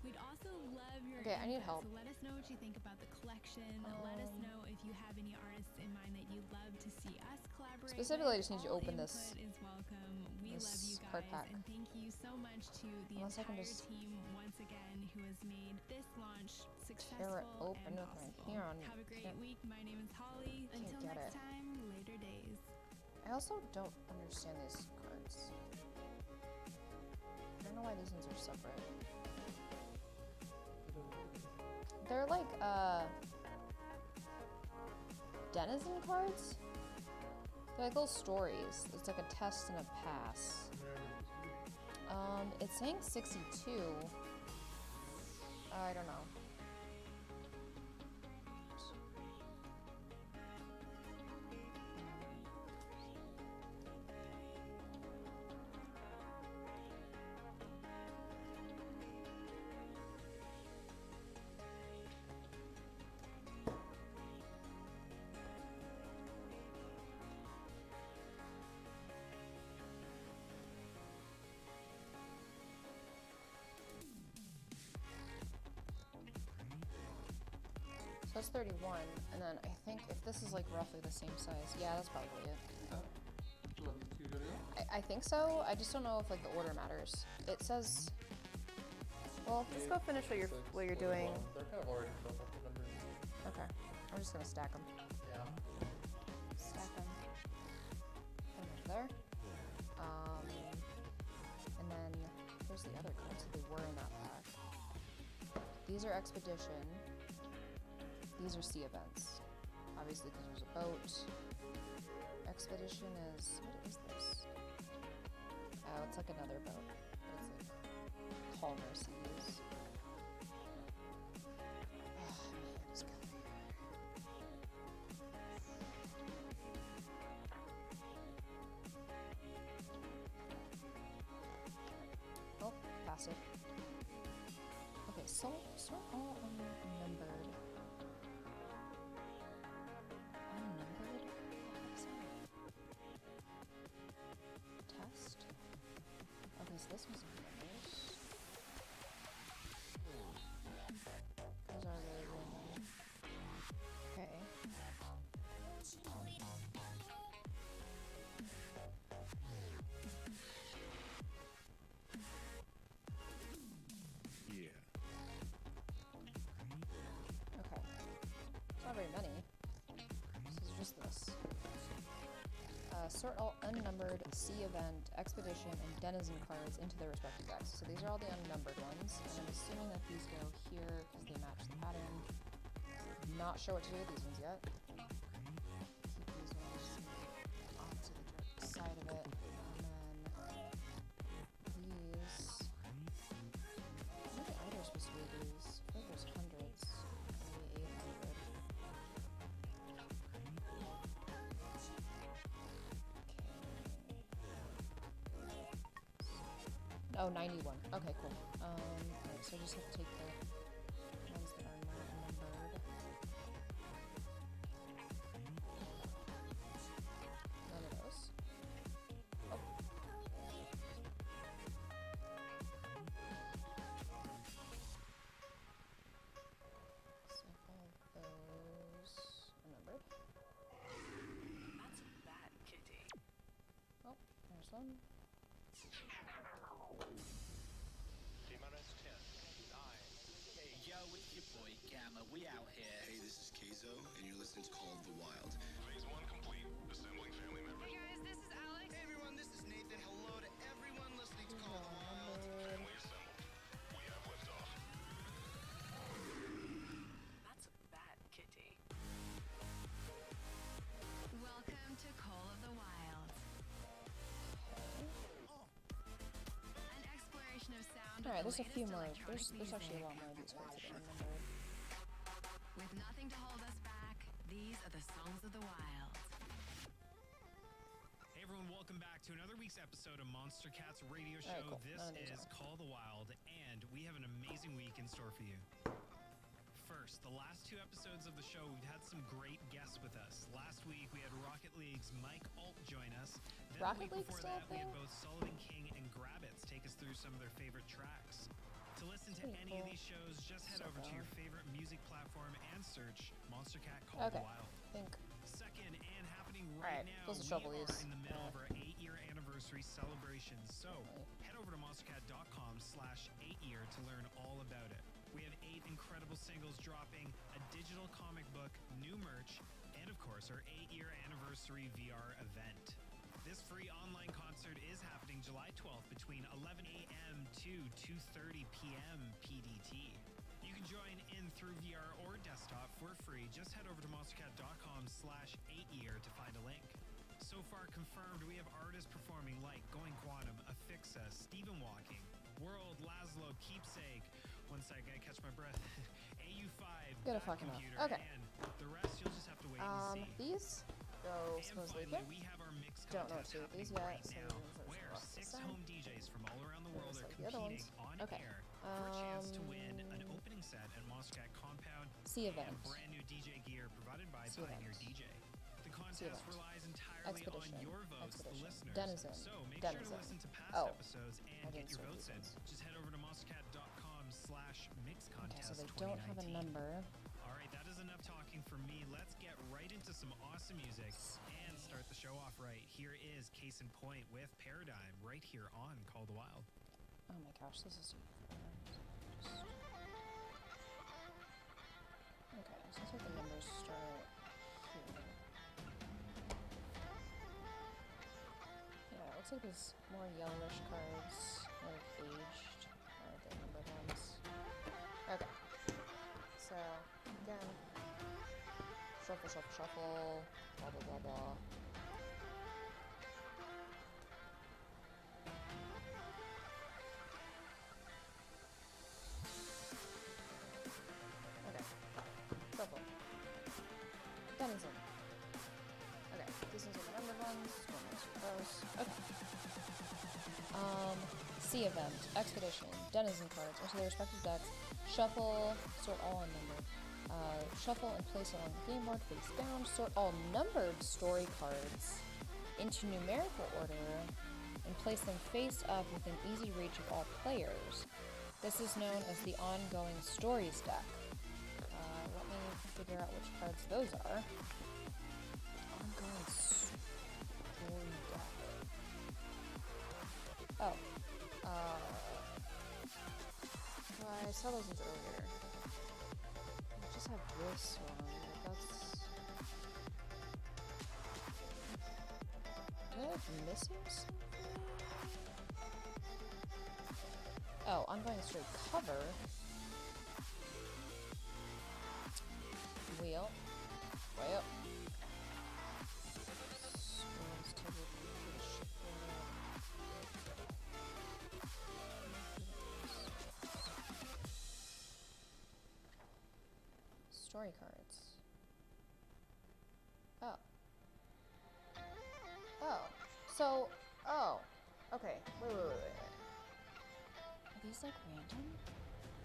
We'd also love your Okay, I need input, help. So let us know what you think about the collection. Let us know if you have any artists in mind that you'd love to see us collaborate Specifically, I with. just need you to All open input this- is welcome. We this love you card guys, pack. and thank you so much to the Unless I can entire just team once again who has made this launch successful tear it open and with my possible. hair on. Have a great Can't- week. My name is Holly. Can't Until get next it. time, later days. I also don't understand these cards. I don't know why these ones are separate. They're like Denizen cards. They're like little stories. It's like a test and a pass. It's saying 62. I don't know. So that's 31, and then I think if this is like roughly the same size, yeah, that's probably it. I think so. I just don't know if like the order matters. It says. Well, just go finish what you're doing. They're kind of already built up the numbers. Okay, I'm just gonna stack them. Yeah. Stack them. There. And then here's the other cards that they were in that pack. These are expedition. These are sea events. Obviously, because there's a boat. Expedition is. What is this? Oh, it's like another boat. But it's like calmer seas. Oh, man, it's killing me. Oh, pass it. Okay, so sort all unnumbered. Unnumbered? What is that? Test? Okay, so this one's numbers. Those are really random. Okay. Yeah. Okay. It's not very many. This is just this. Sort all unnumbered sea event, expedition, and denizen cards into their respective decks. So these are all the unnumbered ones, and I'm assuming that these go here because they match the pattern. Not sure what to do with these ones yet. Keep these ones off to the dark side of it, and then these. What are they supposed to be these? I think there's hundreds, maybe 800. Oh, 91. Okay, cool. Alright, so I just have to take the ones that are not numbered. None of those. Oh. So all those are numbered. That's bad, kitty. Oh, there's one. T-minus 10, 9, 8. Yo, it's your boy Gamma. We out here. Hey, this is Keizo, and you're listening to Call of the Wild. Phase 1 complete. Assembling family members. Hey guys, this is Alex. Hey everyone, this is Nathan. Hello to everyone listening to Call of the Wild. Family assembled. We have liftoff. That's bad, kitty. Welcome to Call of the Wild. An exploration of sound. with Alright, the there's a few latest more. electronic There's actually a music. lot more of these cards that are unnumbered. With nothing to hold us back, these are the songs of the wild. Hey everyone, welcome back to another week's episode of Monster Cat's radio show. Alright, cool. This None of these is are. Call the Wild, and we have an amazing week in store for you. First, the last two episodes of the show, we've had some great guests with us. Last week, we had Rocket League's Mike Alt join us. Then Rocket the week League before still a that, we had thing? both Sullivan King and Grabbits take us through some of their favorite tracks. To listen to Pretty any of cool. these shows, just head So over to your fun. favorite music platform and search Monster Cat Call the Okay. Wild. Think. Second, and happening right Alright, now, let's we shovel are these. in the middle of our 8-year anniversary celebrations. So head over to monstercat.com/8year to learn all about it. We have 8 incredible singles dropping, a digital comic book, new merch, and of course our 8-year anniversary VR event. This free online concert is happening July 12th between 11 a.m. to 2:30 p.m. PDT. You can join in through VR or desktop for free. Just head over to monstercat.com/8year to find a link. So far confirmed, we have artists performing like Going Quantum, Afixa, Stephen Walking, World, Laszlo, Keepsake. One sec, I catch my breath. AU5, Get a Bad fucking Computer, mouth. Okay. and the rest you'll just have to wait and see. These go And supposedly finally, here. we have our mix Don't know what contest to do with these happening yet, right so now, we're where gonna put this 6 aside. home DJs from all around the world Just are like the other competing ones. on Okay. air for a chance to win an opening set at Moscat Compound Sea and event. brand new DJ gear provided by Sea Pioneer event. DJ. The Sea contest event. relies entirely Expedition. on your votes, the Expedition. listeners. Denizen. So make Denizen. sure to listen to past Oh. episodes I and didn't get your start votes these in. ones. Just head over to moscat.com/mixcontest Okay, so they don't have a number. All right, that is enough talking for me. Let's get right into some awesome music and start the show off right. Here is Case in Point with Paradigm right here on Call the Wild. Oh my gosh, this is. Okay, so let's let the numbers start here. Yeah, it looks like there's more yellowish cards, like aged, or the numbered ones. Okay. So, again, shuffle, shuffle, shuffle, blah, blah, blah, blah. Okay. Shuffle. Denizen. Okay, these ones are the numbered ones. One of those. Okay. Sea Event, Expedition, Denizen cards into their respective decks. Shuffle, sort all unnumbered. Shuffle and place it on the game board face down. Sort all numbered story cards into numerical order and place them face up within easy reach of all players. This is known as the Ongoing Stories deck. Let me figure out which cards those are. Ongoing Story deck. Oh. Well, I saw those ones earlier. I just have this one. Like that's. Am I like missing something? Oh, Ongoing Story cover. Wheel. Wheel. Scrolls, table, computer, shipboard. Story cards. Oh. Oh. So, oh. Okay. Wait. Are these like random?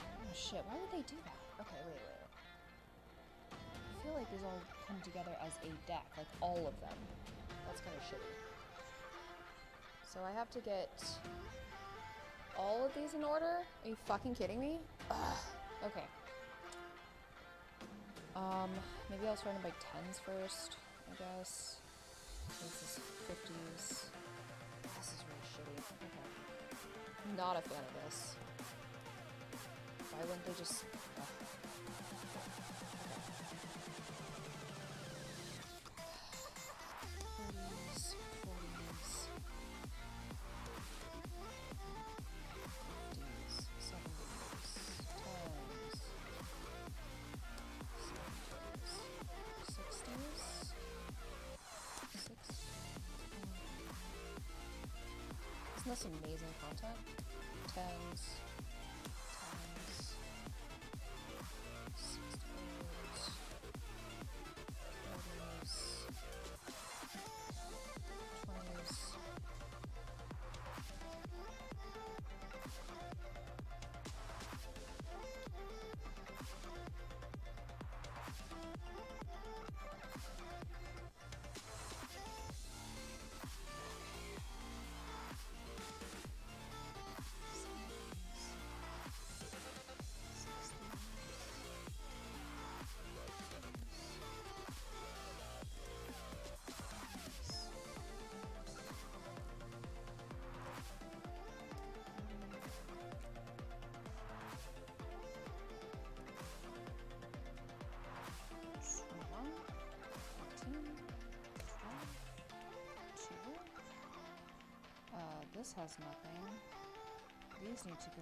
Oh shit, why would they do that? Okay, wait. I feel like these all come together as a deck, like all of them. That's kind of shitty. So I have to get all of these in order? Are you fucking kidding me? Ugh. Okay. Maybe I'll start them by 10s first, I guess. This is 50s. This is really shitty. Okay. Not a fan of this. Why wouldn't they just... Okay. 30s, 40s, 50s, 70s, 10s, 60s, 60s. Isn't this amazing content? 10s, 10s, 60s, 30s, 20s. This has nothing. These need to go.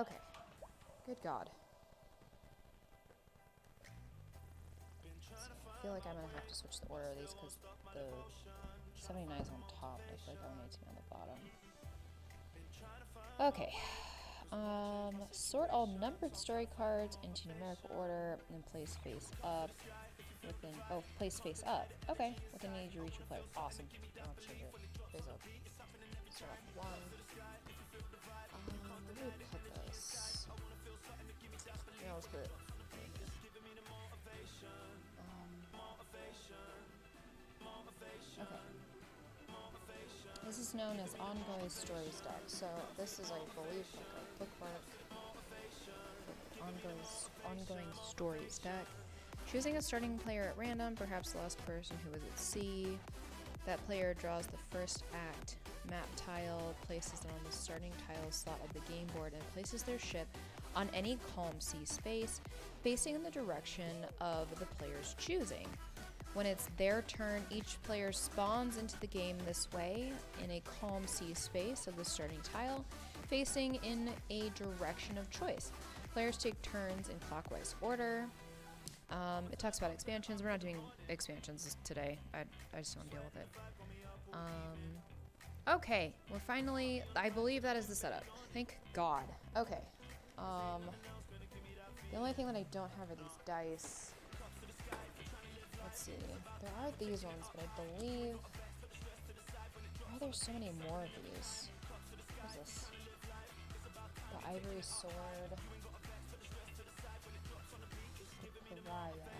Okay. Good God. I feel like I'm gonna have to switch the order of these because the 79 is on top. I feel like I need to be on the bottom. Okay. Sort all numbered story cards into numerical order and place face up within. Oh, place face up. Okay. Within each reach your player. Awesome. I'll have to change it. Face up. Start off with 1. Where do we put this? Yeah, let's put it. Okay. This is known as ongoing stories deck. So this is, I believe, like a bookmark. Ongoing stories deck. Choosing a starting player at random, perhaps the last person who was at sea. That player draws the first act map tile, places them on the starting tile slot of the game board, and places their ship on any calm sea space, facing in the direction of the player's choosing. When it's their turn, each player spawns into the game this way, in a calm sea space of the starting tile, facing in a direction of choice. Players take turns in clockwise order. It talks about expansions. We're not doing expansions today. I just don't deal with it. Okay, we're finally, I believe that is the setup. Thank God. Okay. The only thing that I don't have are these dice. Let's see. There are these ones, but I believe... Why are there so many more of these? What is this? The ivory sword. The pariah.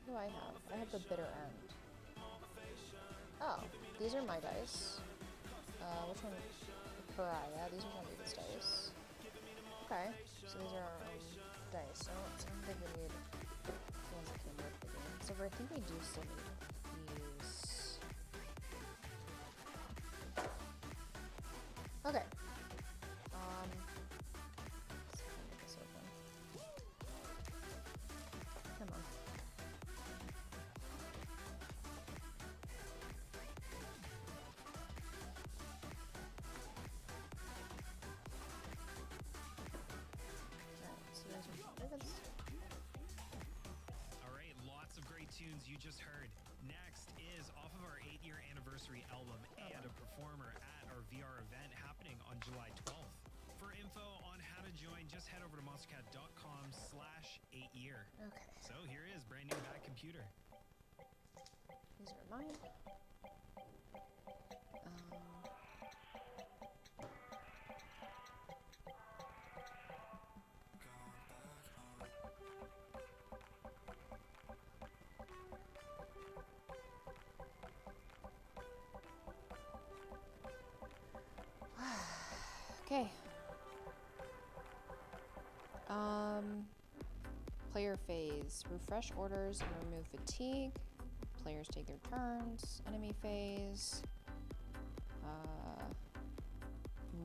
What do I have? I have the bitter end. Oh, these are my dice. Which one? The pariah. These are Jonathan's dice. Okay, so these are our own dice. So I don't think we need the ones that came with the game. So I think we do still need these. Okay. Let's get this open. Come on. Alright, lots of great tunes you just heard. Next is off of our 8-year anniversary album and a performer at our VR event happening on July 12th. For info on how to join, just head over to monstercat.com/8year. Okay. So here is brand new Bad Computer. These are mine. Okay. Player phase. Refresh orders and remove fatigue. Players take their turns. Enemy phase.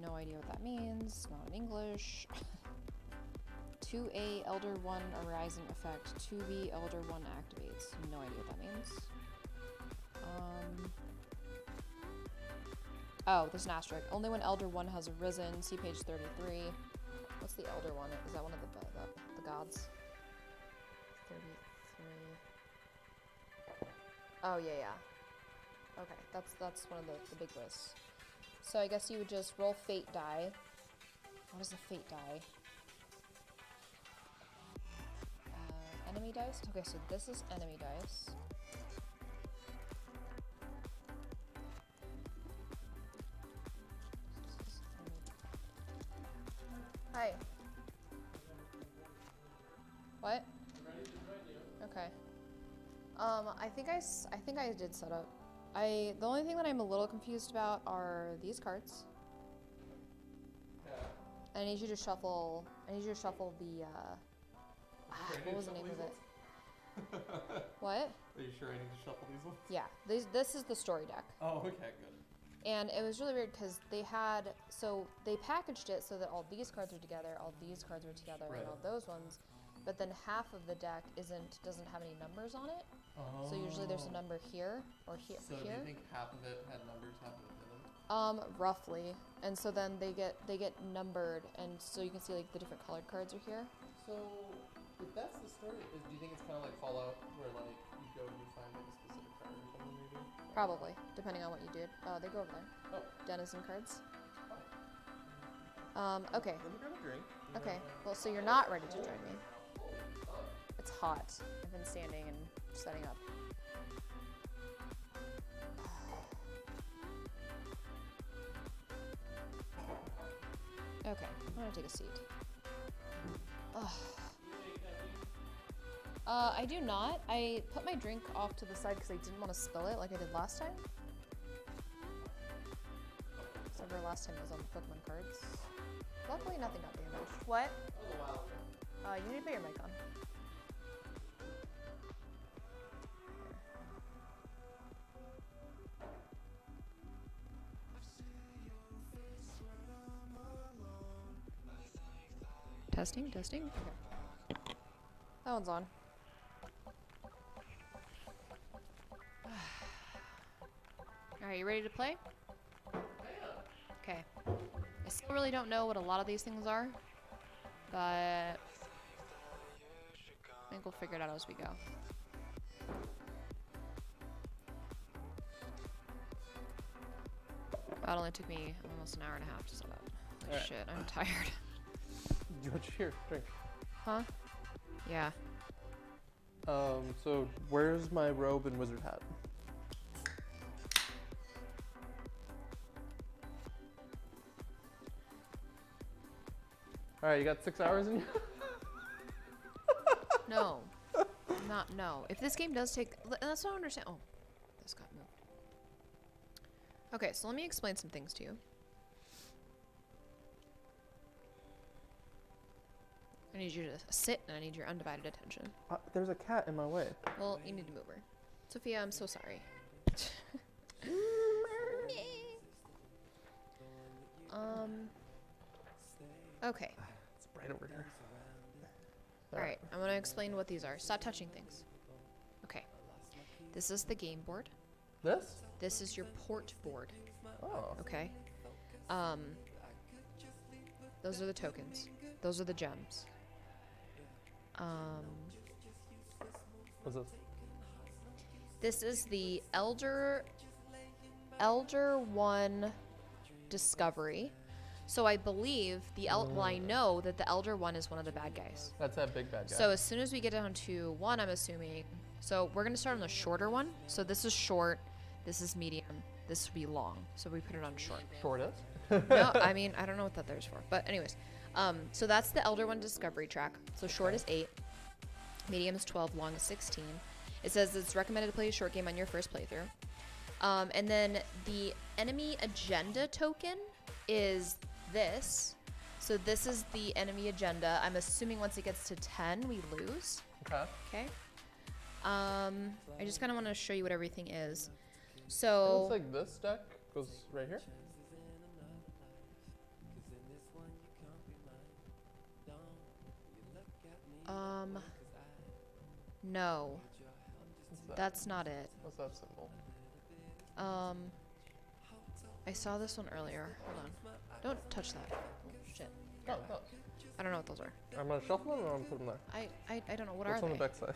No idea what that means. Not in English. 2A Elder 1 Horizon effect. 2B Elder 1 activates. No idea what that means. Oh, there's an asterisk. Only when Elder 1 has arisen. See page 33. What's the Elder 1? Is that one of the gods? 33. Oh, yeah. Okay, that's one of the big lists. So I guess you would just roll fate die. What is a fate die? Enemy dice? Okay, so this is enemy dice. Hi. What? Okay. I think I did set up. The only thing that I'm a little confused about are these cards. I need you to shuffle the what was the name of it? What? Are you sure I need to shuffle these ones? Yeah, this is the story deck. Oh, okay, good. And it was really weird because they packaged it so that all these cards are together, all these cards are together, Right. and all those ones. But then half of the deck doesn't have any numbers on it. Oh. So usually there's a number here or here. So do you think half of it had numbers, half of it didn't? Roughly. And so then they get numbered, and so you can see like the different colored cards are here. So, if that's the story, do you think it's kind of like Fallout, where like you go and you find like a specific card or something, maybe? Probably, depending on what you did. They go over there. Oh. Denizen cards. Oh. Okay. Let me grab a drink. Okay. Well, so you're not ready to join me. It's hot. I've been standing and setting up. Okay, I'm gonna take a seat. Ugh. I do not. I put my drink off to the side because I didn't want to spill it like I did last time. Except for last time it was on Pokemon cards. Luckily, nothing got damaged. What? You need to put your mic on. Testing, testing. Okay. That one's on. Alright, you ready to play? Okay. I still really don't know what a lot of these things are, but I think we'll figure it out as we go. That only took me almost an hour and a half to set up. Like Alright. shit, I'm tired. Here, drink. Huh? Yeah. So where's my robe and wizard hat? Alright, you got 6 hours in you? No. No. If this game does take... That's what I don't understand. Oh. This got moved. Okay, so let me explain some things to you. I need you to sit, and I need your undivided attention. There's a cat in my way. Well, you need to move her. Sophia, I'm so sorry. Okay. It's right over here. Alright, I'm gonna explain what these are. Stop touching things. Okay. This is the game board. This? This is your port board. Oh. Okay. Those are the tokens. Those are the gems. What's this? This is the Elder 1 discovery. So I believe well, I know that the Elder 1 is one of the bad guys. That's that big bad guy. So as soon as we get down to 1, I'm assuming. So we're gonna start on the shorter one. So this is short. This is medium. This would be long. So we put it on short. Shortest? No, I mean I don't know what that there's for. But anyways, so that's the Elder 1 discovery track. So short is 8, medium is 12, long is 16. It says it's recommended to play a short game on your first playthrough. And then the enemy agenda token is this. So this is the enemy agenda. I'm assuming once it gets to 10, we lose. Okay. Okay. I just kind of want to show you what everything is. It So looks like this deck goes right here. no, What's that? that's not it. What's that symbol? I saw this one earlier. Hold on. Don't touch that. Oh, shit. Oh, no. I don't know what those are. I'm gonna shuffle them or I'm gonna put them there? I don't know. What What's are on they? the back side?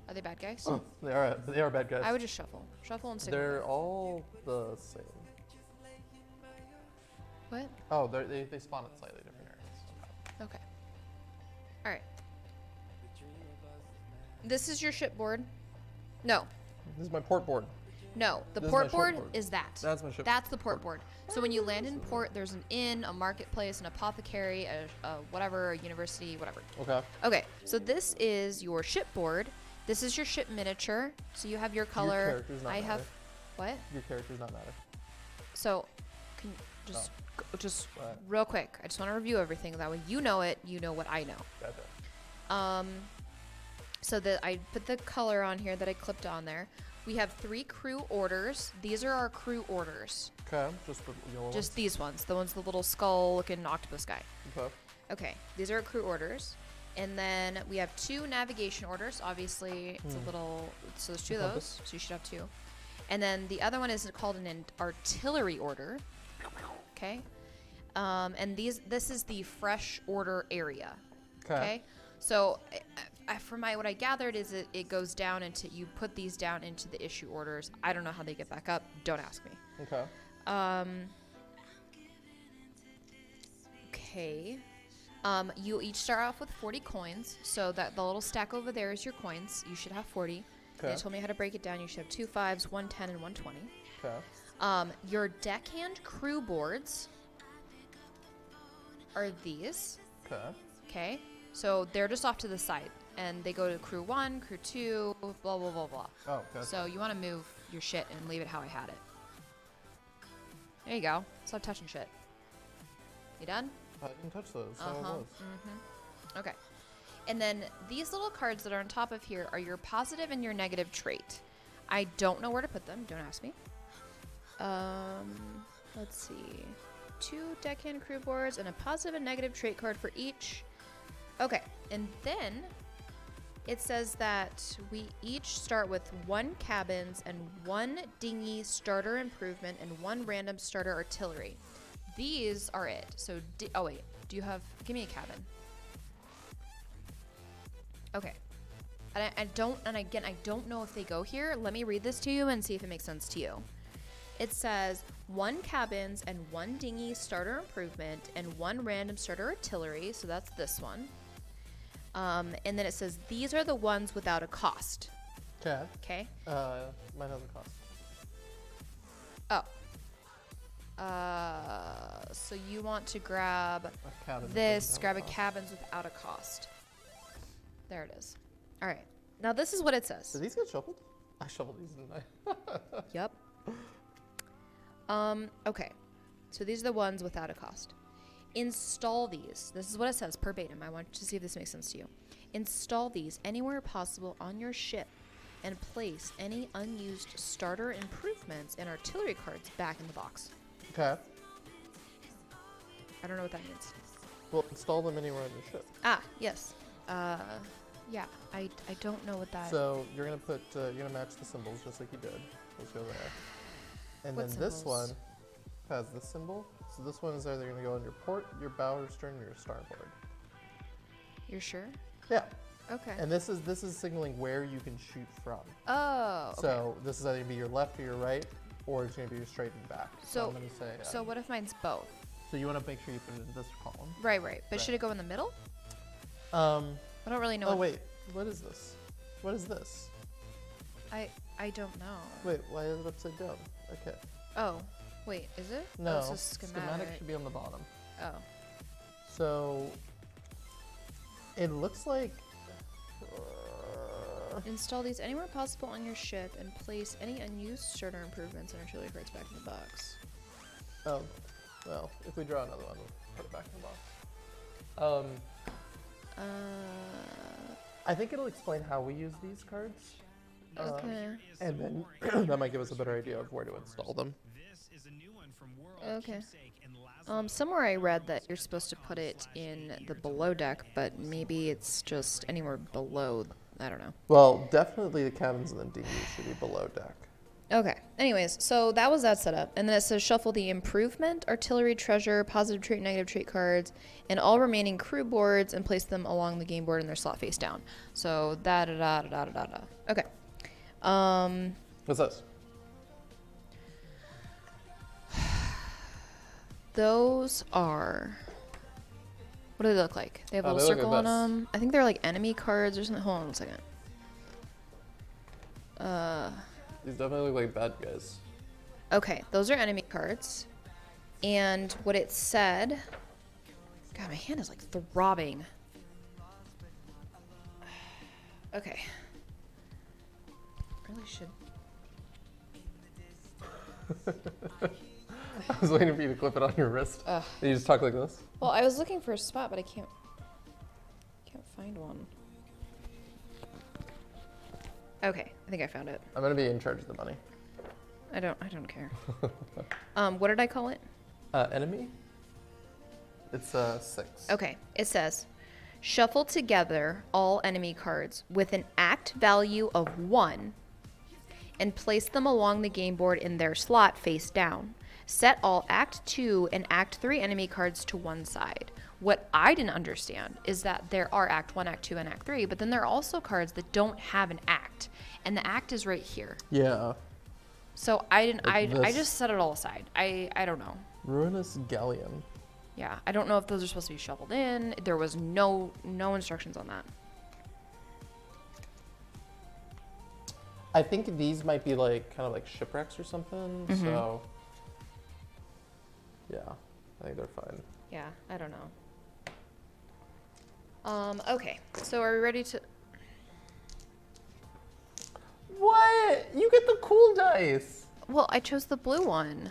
Are they bad guys? Oh, they are bad guys. I would just shuffle. Shuffle and stick with They're it. all the same. What? Oh, they spawn at slightly different areas. Okay. Alright. This is your shipboard. No. This is my port board. No. The This is port my board shipboard. is that. That's my ship. That's the port board. So when you land in port, there's an inn, a marketplace, an apothecary, a whatever, a university, whatever. Okay. Okay, so this is your shipboard. This is your ship miniature. So you have your color. Your character's not I have matter. what? Your character's not matter. So can just just What? real quick. I just want to review everything. That way you know it. You know what I know. Gotcha. So that I put the color on here that I clipped on there. We have 3 crew orders. These are our crew orders. Okay. Just the yellow Just these ones. The ones with the little skull-looking octopus guy. ones. Okay. Okay, these are our crew orders. And then we have 2 navigation orders. Obviously, it's a little... So there's 2 of those. Compass. So you should have 2. And then the other one is called an artillery order. Okay. And this is the fresh order area. Okay. So from what I gathered is it goes down into, you put these down into the issue orders. I don't know how they get back up. Don't ask me. Okay. Okay. You each start off with 40 coins. So that the little stack over there is your coins. You should have 40. Okay. They told me how to break it down. You should have 2 5s, 1 10, and 1 20. Okay. Your deckhand crew boards are these. Okay. Okay. So they're just off to the side. And they go to crew 1, crew 2, blah, blah, blah, blah. Oh, okay. So you want to move your shit and leave it how I had it. There you go. Stop touching shit. You done? I didn't touch those. That's how it was. Okay. And then these little cards that are on top of here are your positive and your negative trait. I don't know where to put them. Don't ask me. Let's see. 2 deckhand crew boards and a positive and negative trait card for each. Okay. And then it says that we each start with 1 cabins and 1 dinghy starter improvement and 1 random starter artillery. These are it. So, oh wait, do you have, give me a cabin. Okay. And I don't know if they go here. Let me read this to you and see if it makes sense to you. It says 1 cabins and 1 dinghy starter improvement and 1 random starter artillery. So that's this one. And then it says these are the ones without a cost. Okay. Okay. Mine has a cost. Oh. So you want to grab A cabin this, without grab a cost. cabins without a cost. There it is. All right. Now this is what it says. Did these get shuffled? I shuffled these, didn't I? Yep. Okay. So these are the ones without a cost. Install these. This is what it says verbatim. I want to see if this makes sense to you. Install these anywhere possible on your ship and place any unused starter improvements and artillery cards back in the box. Okay. I don't know what that means. Well, install them anywhere on your ship. Ah, yes. Yeah, I don't know what that... So you're gonna put you're gonna match the symbols just like you did. Let's go there. And What then this symbols? one has this symbol. So this one is either gonna go on your port, your bow, or stern, or your starboard. You're sure? Yeah. Okay. And this is signaling where you can shoot from. Oh, okay. So this is either gonna be your left or your right, or it's gonna be your straight and back. So, I'm gonna say. so what if mine's both? So you want to make sure you put it in this column. Right. But Right. should it go in the middle? I don't really know. Oh wait, what is this? What is this? I don't know. Wait, why is it upside down? Okay. Oh, wait, is it? No, Oh, it's a schematic. should be on the bottom. Oh. So it looks like. Install these anywhere possible on your ship and place any unused starter improvements and artillery cards back in the box. Oh, well, if we draw another one, we'll put it back in the box. I think it'll explain how we use these cards. Okay. And then that might give us a better idea of where to install them. Okay. Somewhere I read that you're supposed to put it in the below deck, but maybe it's just anywhere below. I don't know. Well, definitely the cabins and the dinghies should be below deck. Okay. Anyways, so that was that setup. And then it says shuffle the improvement, artillery, treasure, positive trait, negative trait cards, and all remaining crew boards and place them along the game board in their slot face down. So da-da-da-da-da-da-da. Okay. What's this? Those are... What do they look like? They have a Oh, little they look circle like on this. them. I think they're like enemy cards or something. Hold on one second. These definitely look like bad guys. Okay, those are enemy cards. And what it said... God, my hand is like throbbing. Okay. Really should... I was waiting for you to clip it on your wrist. Ugh. And you just talk like this? Well, I was looking for a spot, but I can't find one. Okay, I think I found it. I'm gonna be in charge of the money. I don't care. What did I call it? Enemy? It's 6. Okay, it says, shuffle together all enemy cards with an act value of 1 and place them along the game board in their slot face down. Set all Act 2 and Act 3 enemy cards to one side. What I didn't understand is that there are Act 1, Act 2, and Act 3, but then there are also cards that don't have an act, and the act is right here. Yeah. So I didn't. Like I this. just set it all aside. I don't know. Ruinous Galleon. Yeah, I don't know if those are supposed to be shuffled in. There was no instructions on that. I think these might be like kind of like shipwrecks or something. Mhm. So yeah, I think they're fine. Yeah, I don't know. Okay, so are we ready to? What? You get the cool dice. Well, I chose the blue one.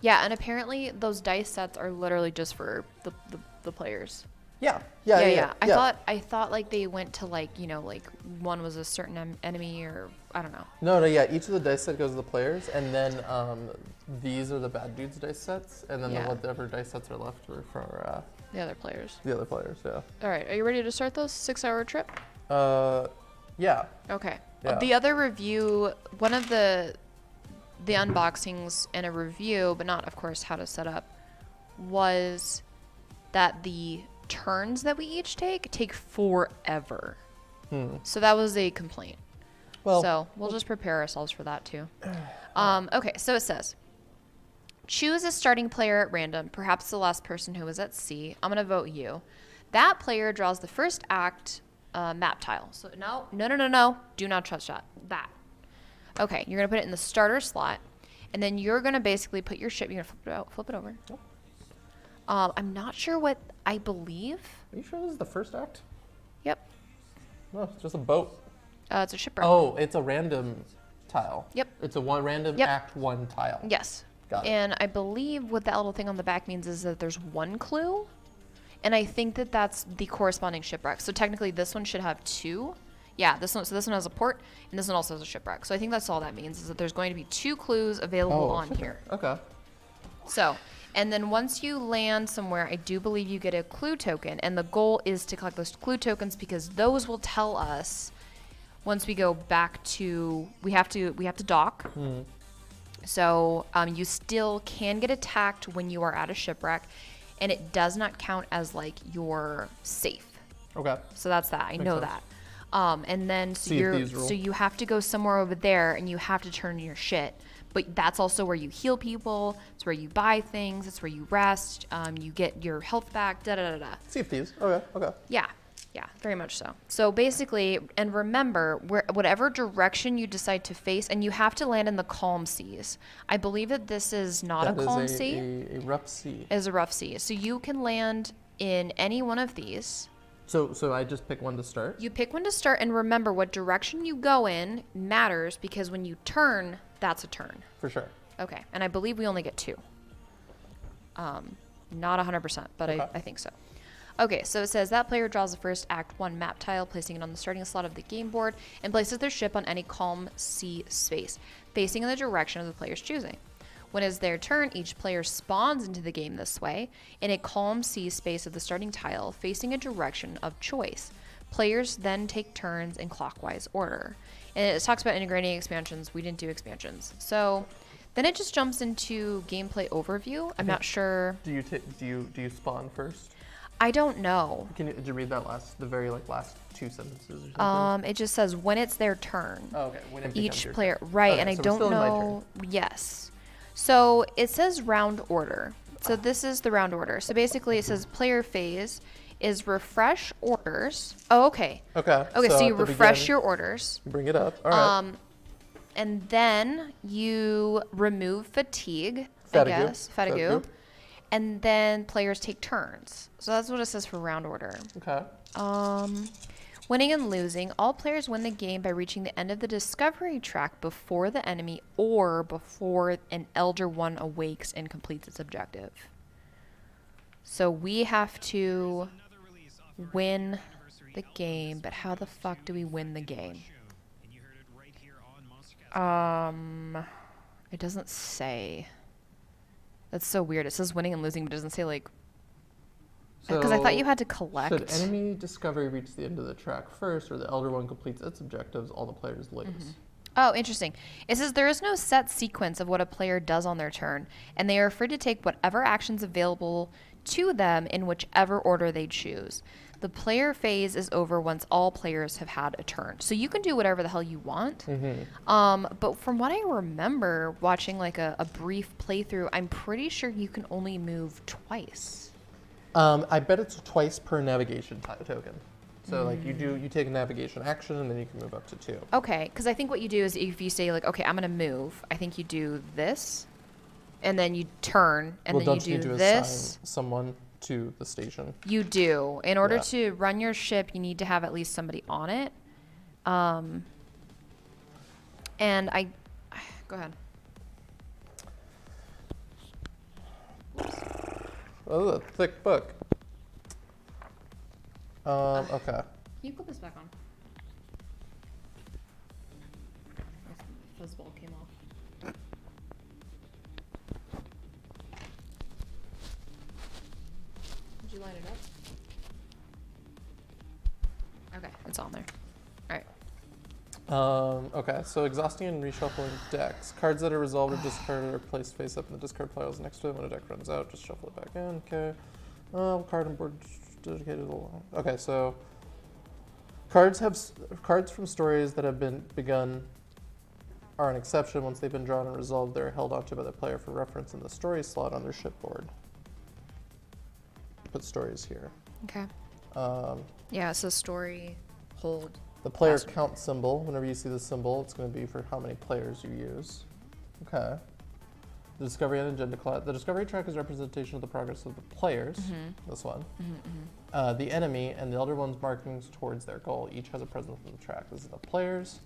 Yeah, and apparently those dice sets are literally just for the players. Yeah. I thought like they went to like, you know, like one was a certain enemy or I don't know. No, yeah. Each of the dice set goes to the players, and then these are the bad dudes dice sets, and then Yeah. whatever dice sets are left are for The other players. the other players. Yeah. All right, are you ready to start this 6-hour trip? Yeah. Okay. Yeah. The other review, one of the unboxings and a review, but not of course how to set up, was that the turns that we each take forever. So that was a complaint. Well, so we'll just prepare ourselves for that too. Okay, so it says, choose a starting player at random, perhaps the last person who was at sea. I'm going to vote you. That player draws the first act map tile. So no. Do not touch that. Okay, you're going to put it in the starter slot, and then you're going to basically put your ship, you're going to flip it over. Yep. I'm not sure what I believe. Are you sure this is the first act? Yep. No, it's just a boat. It's a shipwreck. Oh, it's a random tile. Yep. It's a random Yep. Act 1 tile. Yes. Got it. And I believe what that little thing on the back means is that there's one clue. And I think that that's the corresponding shipwreck. So technically this one should have two. Yeah, this one has a port, and this one also has a shipwreck. So I think that's all that means, is that there's going to be 2 clues available on here. Okay. So, and then once you land somewhere, I do believe you get a clue token, and the goal is to collect those clue tokens because those will tell us once we go back to, we have to dock. So you still can get attacked when you are at a shipwreck, and it does not count as like your safe. Okay. So that's that. I know sense. that. And then so See if these rule. so you have to go somewhere over there, and you have to turn your shit. But that's also where you heal people. It's where you buy things. It's where you rest. You get your health back. Da da da da. See if these. Okay. Yeah, very much so. So basically, and remember, whatever direction you decide to face, and you have to land in the calm seas. I believe that this is not a calm sea. A rough sea. Is a rough sea. So you can land in any one of these. So I just pick one to start? You pick one to start, and remember, what direction you go in matters because when you turn, that's a turn. For sure. Okay, and I believe we only get 2. Not 100%, but Okay. I think so. Okay, so it says that player draws the first Act 1 map tile, placing it on the starting slot of the game board, and places their ship on any calm sea space, facing in the direction of the player's choosing. When it is their turn, each player spawns into the game this way, in a calm sea space of the starting tile, facing a direction of choice. Players then take turns in clockwise order. And it talks about integrating expansions. We didn't do expansions. So then it just jumps into gameplay overview. I'm not sure. Do you spawn first? I don't know. Did you read that the very last 2 sentences or something? It just says when it's their turn. Oh, okay. When it becomes Each your player, turn. right? Okay, And I so we're don't still in my know. Yes. So it says round order. So this is the round order. So basically, it says player phase is refresh orders. Oh, okay. Okay. Okay. So you at the refresh beginning, your orders. you bring it up. All right. And then you remove fatigue. Fatigue. I guess fatigue. Fatigue. And then players take turns. So that's what it says for round order. Okay. Winning and losing. All players win the game by reaching the end of the discovery track before the enemy or before an Elder One awakes and completes its objective. So we have to win the game, but how the fuck do we win the game? It doesn't say. That's so weird. It says winning and losing, but it doesn't say like. Because I thought you had to collect. Should enemy discovery reach the end of the track first, or the Elder One completes its objectives, all the players lose. Oh, interesting. It says there is no set sequence of what a player does on their turn, and they are free to take whatever actions available to them in whichever order they choose. The player phase is over once all players have had a turn. So you can do whatever the hell you want. But from what I remember watching like a brief playthrough, I'm pretty sure you can only move twice. I bet it's twice per navigation token. So like you take a navigation action and then you can move up to 2. Okay, because I think what you do is if you say like, okay, I'm gonna move, I think you do this, and then you turn, and then you do this. Assign someone to the station? You do. In order to run your ship, you need to have at least somebody on it. And I, go ahead. Oh, a thick book. Okay. Can you put this back on? Fuzzball came off. Did you line it up? Okay, it's on there. All right. Okay, so exhausting and reshuffling decks. Cards that are resolved or discarded are placed face up in the discard piles next to it. When a deck runs out, just shuffle it back in. Okay. Card and board dedicated. Okay, so cards from stories that have been begun are an exception. Once they've been drawn and resolved, they're held onto by the player for reference in the story slot on their shipboard. Put stories here. Okay. Yeah, so story, hold. The player count symbol, whenever you see the symbol, it's going to be for how many players you use. Okay. The discovery and agenda class. The discovery track is representation of the progress of the players. This one. The enemy and the elder one's markings towards their goal. Each has a presence in the track. This is the players.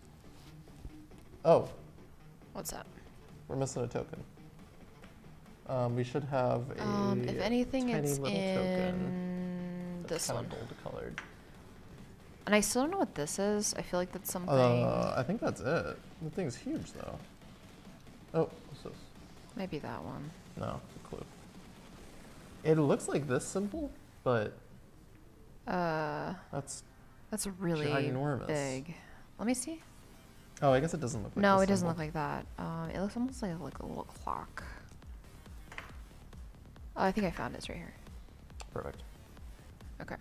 Oh. What's that? We're missing a token. We should have a if anything, tiny it's little in token. this kind one. of gold colored. And I still don't know what this is. I feel like that's something. I think that's it. The thing's huge though. Oh, what's this? Maybe that one. No, it's a clue. It looks like this symbol, but that's really ginormous. big. Let me see. Oh, I guess it doesn't look like No, this it doesn't symbol. look like that. It looks almost like a little clock. Oh, I think I found it. It's right here. Perfect. Okay.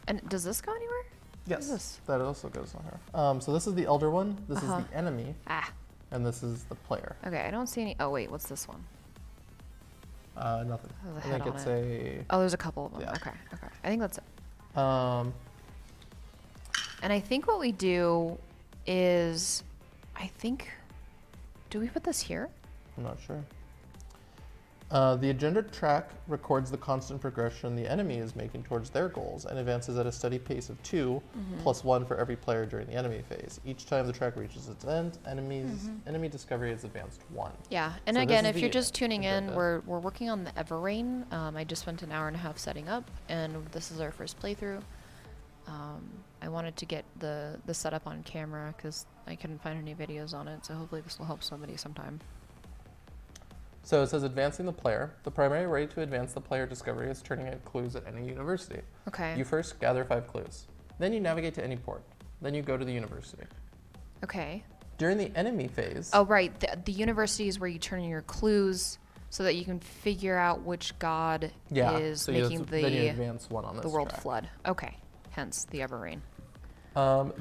And does this go anywhere? Yes, What is this? that also goes on here. So this is the elder one. This is the enemy, Ah. and this is the player. Okay, I don't see any. Oh wait, what's this one? Nothing. There's a I head think on it's it. Oh, there's a couple of them. Yeah. Okay. I think that's it. a. And I think what we do is, do we put this here? I'm not sure. The agenda track records the constant progression the enemy is making towards their goals and advances at a steady pace of 2 plus 1 for every player during the enemy phase. Each time the track reaches its end, enemy discovery is advanced 1. Yeah, and So again, this is if you're the just tuning in, agenda. we're working on the Everrain. I just spent an hour and a half setting up, and this is our first playthrough. I wanted to get the setup on camera because I couldn't find any videos on it, so hopefully this will help somebody sometime. So it says advancing the player. The primary way to advance the player discovery is turning in clues at any university. Okay. You first gather 5 clues. Then you navigate to any port. Then you go to the university. Okay. During the enemy phase, Oh, right. The university is where you turn in your clues so that you can figure out which god is so making then you advance 1 on this the world track. flood. Okay. Hence the Everrain.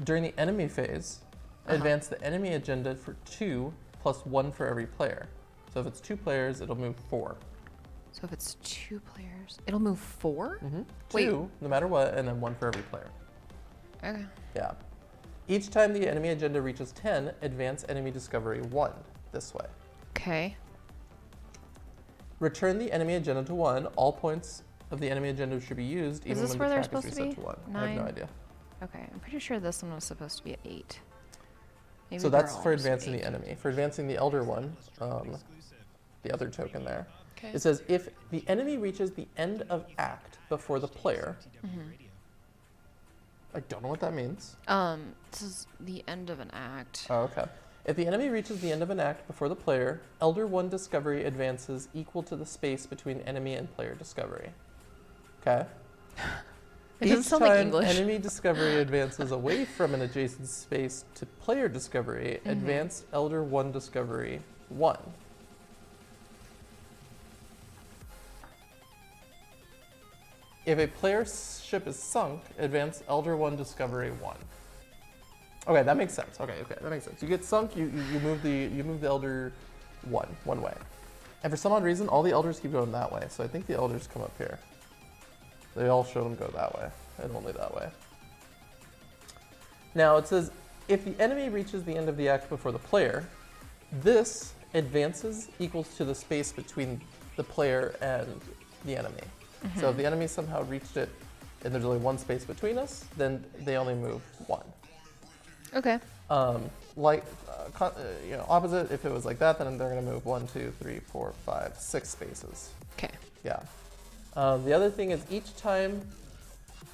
During the enemy phase, advance the enemy agenda for 2 plus 1 for every player. So if it's 2 players, it'll move 4. So if it's 2 players, it'll move 4? 2, no matter what, and then 1 for every player. Okay. Yeah. Each time the enemy agenda reaches 10, advance enemy discovery 1 this way. Okay. Return the enemy agenda to 1. All points of the enemy agenda should be used, Is even this when where the they're track is supposed to reset be? to 1. 9? I have no idea. Okay. I'm pretty sure this one was supposed to be at 8. Maybe So they're that's all for supposed to be advancing the 8. enemy. For advancing the elder one, the other token there. Okay. It says if the enemy reaches the end of act before the player. I don't know what that means. This is the end of an act. Oh, okay. If the enemy reaches the end of an act before the player, Elder 1 discovery advances equal to the space between enemy and player discovery. Okay? It doesn't Each sound like time English. enemy discovery advances away from an adjacent space to player discovery, advance Elder 1 discovery 1. If a player's ship is sunk, advance Elder 1 discovery 1. Okay, that makes sense. Okay, that makes sense. You get sunk, you move the Elder one way. And for some odd reason, all the Elders keep going that way, so I think the Elders come up here. They all show them go that way, and only that way. Now it says, if the enemy reaches the end of the act before the player, this advances equals to the space between the player and the enemy. So if the enemy somehow reached it and there's only one space between us, then they only move 1. Okay. Opposite, if it was like that, then they're going to move 1, 2, 3, 4, 5, 6 spaces. Okay. Yeah. The other thing is each time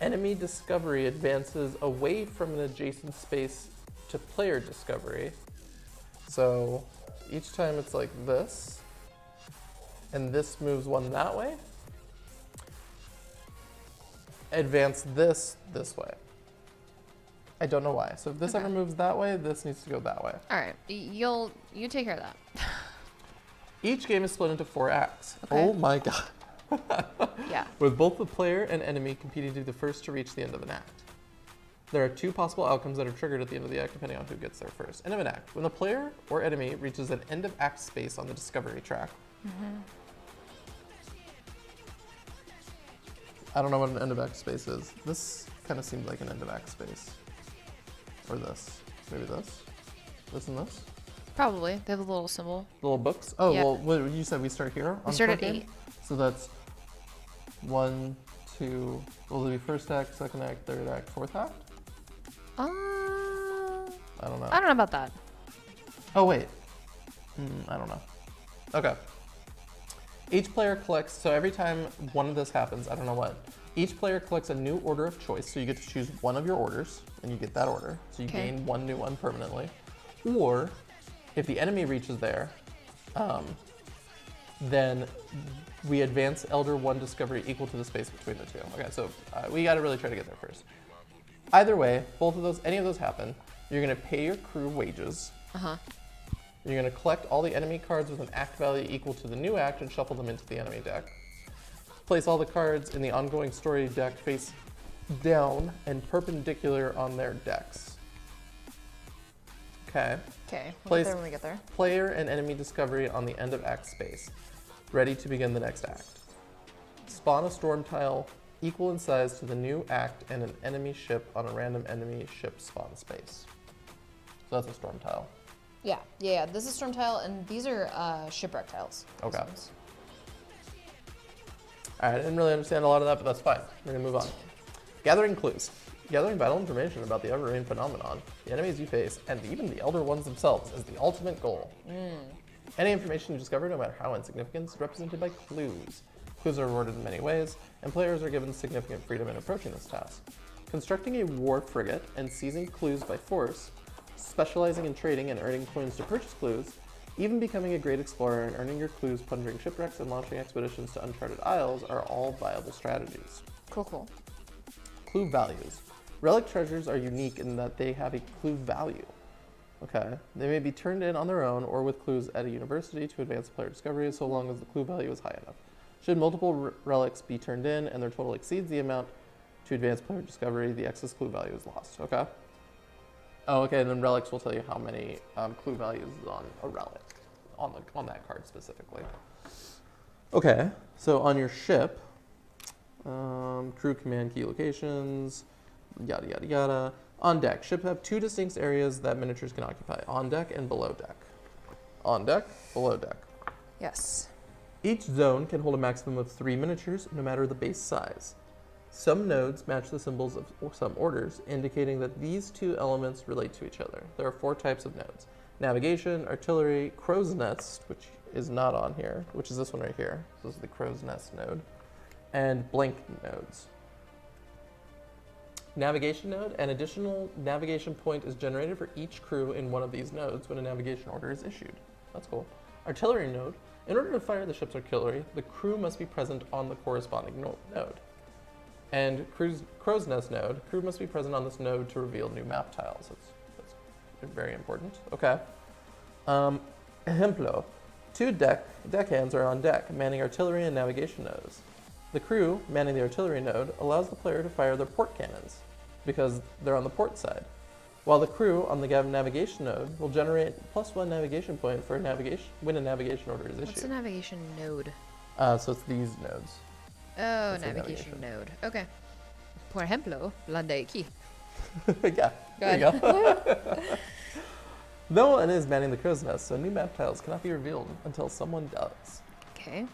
enemy discovery advances away from an adjacent space to player discovery. So each time it's like this, and this moves 1 that way, advance this way. I don't know why. So if this ever moves that way, this needs to go that way. All right. You take care of that. Each game is split into 4 acts. Okay. Oh my god. Yeah. With both the player and enemy competing to be the first to reach the end of an act. There are 2 possible outcomes that are triggered at the end of the act depending on who gets there first. End of an act. When the player or enemy reaches an end of act space on the discovery track. I don't know what an end of act space is. This kind of seemed like an end of act space. Or this. Maybe this? This and this? Probably. They have a little symbol. The little books? Oh, Yeah. well, you said we start here? We start at game? 8. So that's 1, 2, will it be first act, second act, third act, fourth act? I don't know. I don't know about that. Oh, wait. I don't know. Okay. Each player collects, so every time one of this happens, I don't know what, each player collects a new order of choice, so you get to choose one of your orders, and you get that order. So you gain one new one permanently. Or, if the enemy reaches there, then we advance Elder 1 discovery equal to the space between the 2. Okay, so we gotta really try to get there first. Either way, any of those happen, you're gonna pay your crew wages. You're gonna collect all the enemy cards with an act value equal to the new act and shuffle them into the enemy deck. Place all the cards in the ongoing story deck face down and perpendicular on their decks. Okay. Okay. We'll Place get there when we get there. player and enemy discovery on the end of act space. Ready to begin the next act. Spawn a storm tile equal in size to the new act and an enemy ship on a random enemy ship spawn space. So that's a storm tile. Yeah. This is storm tile, and these are shipwreck tiles. Okay. All right, I didn't really understand a lot of that, but that's fine. We're gonna move on. Gathering clues. Gathering vital information about the Everrain phenomenon, the enemies you face, and even the Elder Ones themselves is the ultimate goal. Any information you discover, no matter how insignificant, is represented by clues. Clues are rewarded in many ways, and players are given significant freedom in approaching this task. Constructing a war frigate and seizing clues by force, specializing in trading and earning coins to purchase clues, even becoming a great explorer and earning your clues plundering shipwrecks and launching expeditions to uncharted isles are all viable strategies. Cool. Clue values. Relic treasures are unique in that they have a clue value. Okay, they may be turned in on their own or with clues at a university to advance player discovery so long as the clue value is high enough. Should multiple relics be turned in and their total exceeds the amount to advance player discovery, the excess clue value is lost. Okay. Oh, okay, and then relics will tell you how many clue values is on a relic, on that card specifically. Okay, so on your ship, crew command key locations, yada yada yada. On deck, ships have 2 distinct areas that miniatures can occupy: on deck and below deck. On deck, below deck. Yes. Each zone can hold a maximum of 3 miniatures, no matter the base size. Some nodes match the symbols of some orders, indicating that these 2 elements relate to each other. There are 4 types of nodes: navigation, artillery, crow's nest, which is not on here, which is this one right here. This is the crow's nest node, and blank nodes. Navigation node, an additional navigation point is generated for each crew in one of these nodes when a navigation order is issued. That's cool. Artillery node, in order to fire the ship's artillery, the crew must be present on the corresponding node. And Crow's Nest node. Crew must be present on this node to reveal new map tiles. That's very important. Okay. Ejemplo. 2 deckhands are on deck, manning artillery and navigation nodes. The crew, manning the artillery node, allows the player to fire their port cannons, because they're on the port side. While the crew on the navigation node will generate +1 navigation point for when a navigation order is issued. What's a navigation node? So it's these nodes. Oh, That's a navigation node. Okay. Por ejemplo, la de aquí. Yeah, there you go. No one is manning the crow's nest, so new map tiles cannot be revealed until someone does. Okay.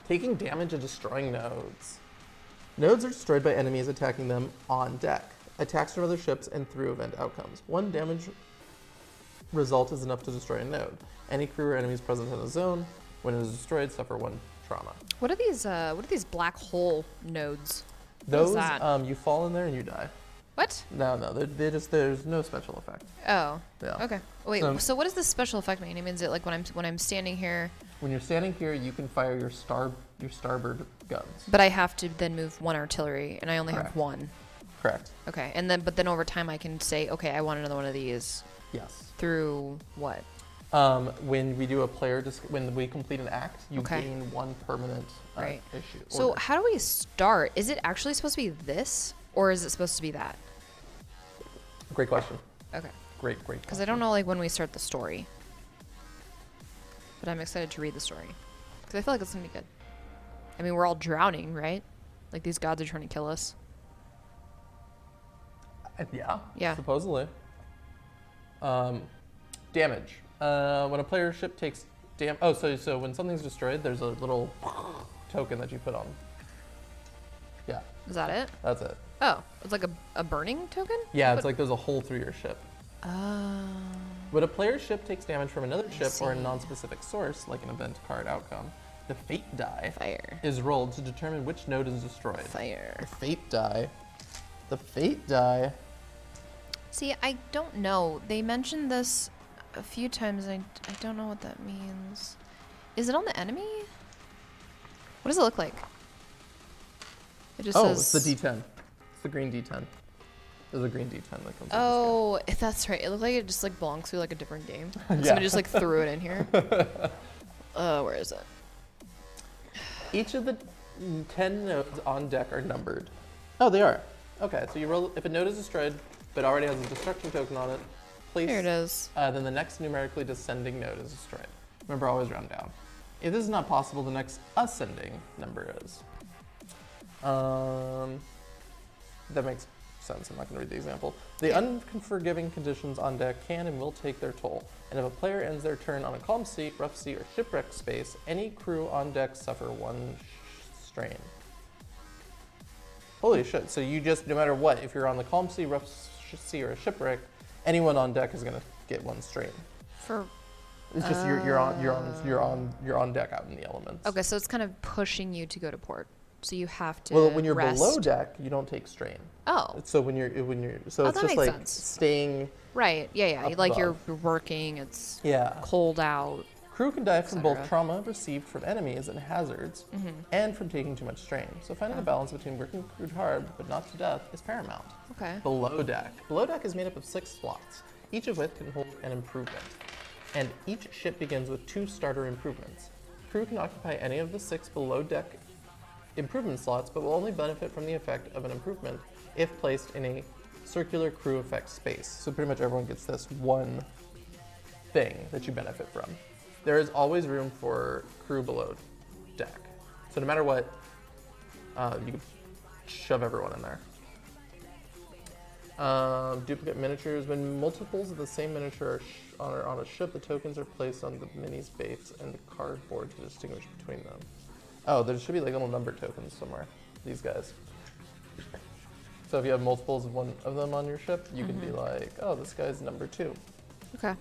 Taking damage and destroying nodes. Nodes are destroyed by enemies attacking them on deck. Attacks from other ships and through event outcomes. 1 damage result is enough to destroy a node. Any crew or enemies present in a zone, when it is destroyed, suffer 1 trauma. What are these black hole nodes? Those, What is that? you fall in there and you die. What? No, they just, there's no special effect. Oh. Yeah. Okay. Wait. So what does this special effect mean? It means it like when I'm standing here. When you're standing here, you can fire your starboard guns. But I have to then move 1 artillery, and I only Correct. have 1. Correct. Okay. But then over time I can say, okay, I want another one of these. Yes. Through what? When we do when we complete an act, you Okay. gain 1 permanent Right. issue. So order. how do we start? Is it actually supposed to be this, or is it supposed to be that? Great question. Okay. Great. Because I don't know like when we start the story. But I'm excited to read the story. Because I feel like it's going to be good. I mean, we're all drowning, right? Like these gods are trying to kill us. Yeah. Yeah. Supposedly. Damage. When a player's ship takes so when something's destroyed, there's a little token that you put on. Yeah. Is that it? That's it. Oh, it's like a burning token? Yeah, it's like there's a hole through your ship. Oh. When a player's ship takes damage from another ship or a see. non-specific source, like an event card outcome, the fate die Fire. is rolled to determine which node is destroyed. Fire. The fate die. See, I don't know. They mentioned this a few times, and I don't know what that means. Is it on the enemy? What does it look like? It just says... it's the D10. It's the green D10. There's a green D10 that comes with this Oh, that's right. It looked like it just like belongs to like a different game. Like Yeah. Somebody just like threw it in here. Where is it? game. Each of the 10 nodes on deck are numbered. Oh, they are. Okay, so you roll if a node is destroyed but already has a destruction token on it, place. Here it is. Then the next numerically descending node is destroyed. Remember, always round down. If this is not possible, the next ascending number is. That makes sense. I'm not going to read the example. The unforgiving conditions on deck can and will take their toll. And if a player ends their turn on a calm sea, rough sea, or shipwreck space, any crew on deck suffer 1 strain. Holy shit. So you just, no matter what, if you're on the calm sea, rough sea, or a shipwreck, anyone on deck is going to get 1 strain. For It's just you're on deck out in the elements. okay, so it's kind of pushing you to go to port. So you have to. Well, when you're rest. below deck, you don't take strain. Oh. So when you're so Oh, it's that just makes like sense. staying. Right. Yeah. up Like you're above. working. It's Yeah. cold out. Crew can die from both cetera. trauma received from enemies and hazards, and from taking too much strain. So finding a balance between working crewed hard but not to death is paramount. Okay. Below deck. Below deck is made up of 6 slots, each of which can hold an improvement. And each ship begins with 2 starter improvements. Crew can occupy any of the 6 below deck improvement slots, but will only benefit from the effect of an improvement if placed in a circular crew effect space. So pretty much everyone gets this one thing that you benefit from. There is always room for crew below deck. So no matter what, you can shove everyone in there. Duplicate miniatures. When multiples of the same miniature are on a ship, the tokens are placed on the mini's base and the cardboard to distinguish between them. Oh, there should be like little number tokens somewhere. These guys. So if you have multiples of one of them on your ship, you can be like, oh, this guy's number 2. Okay.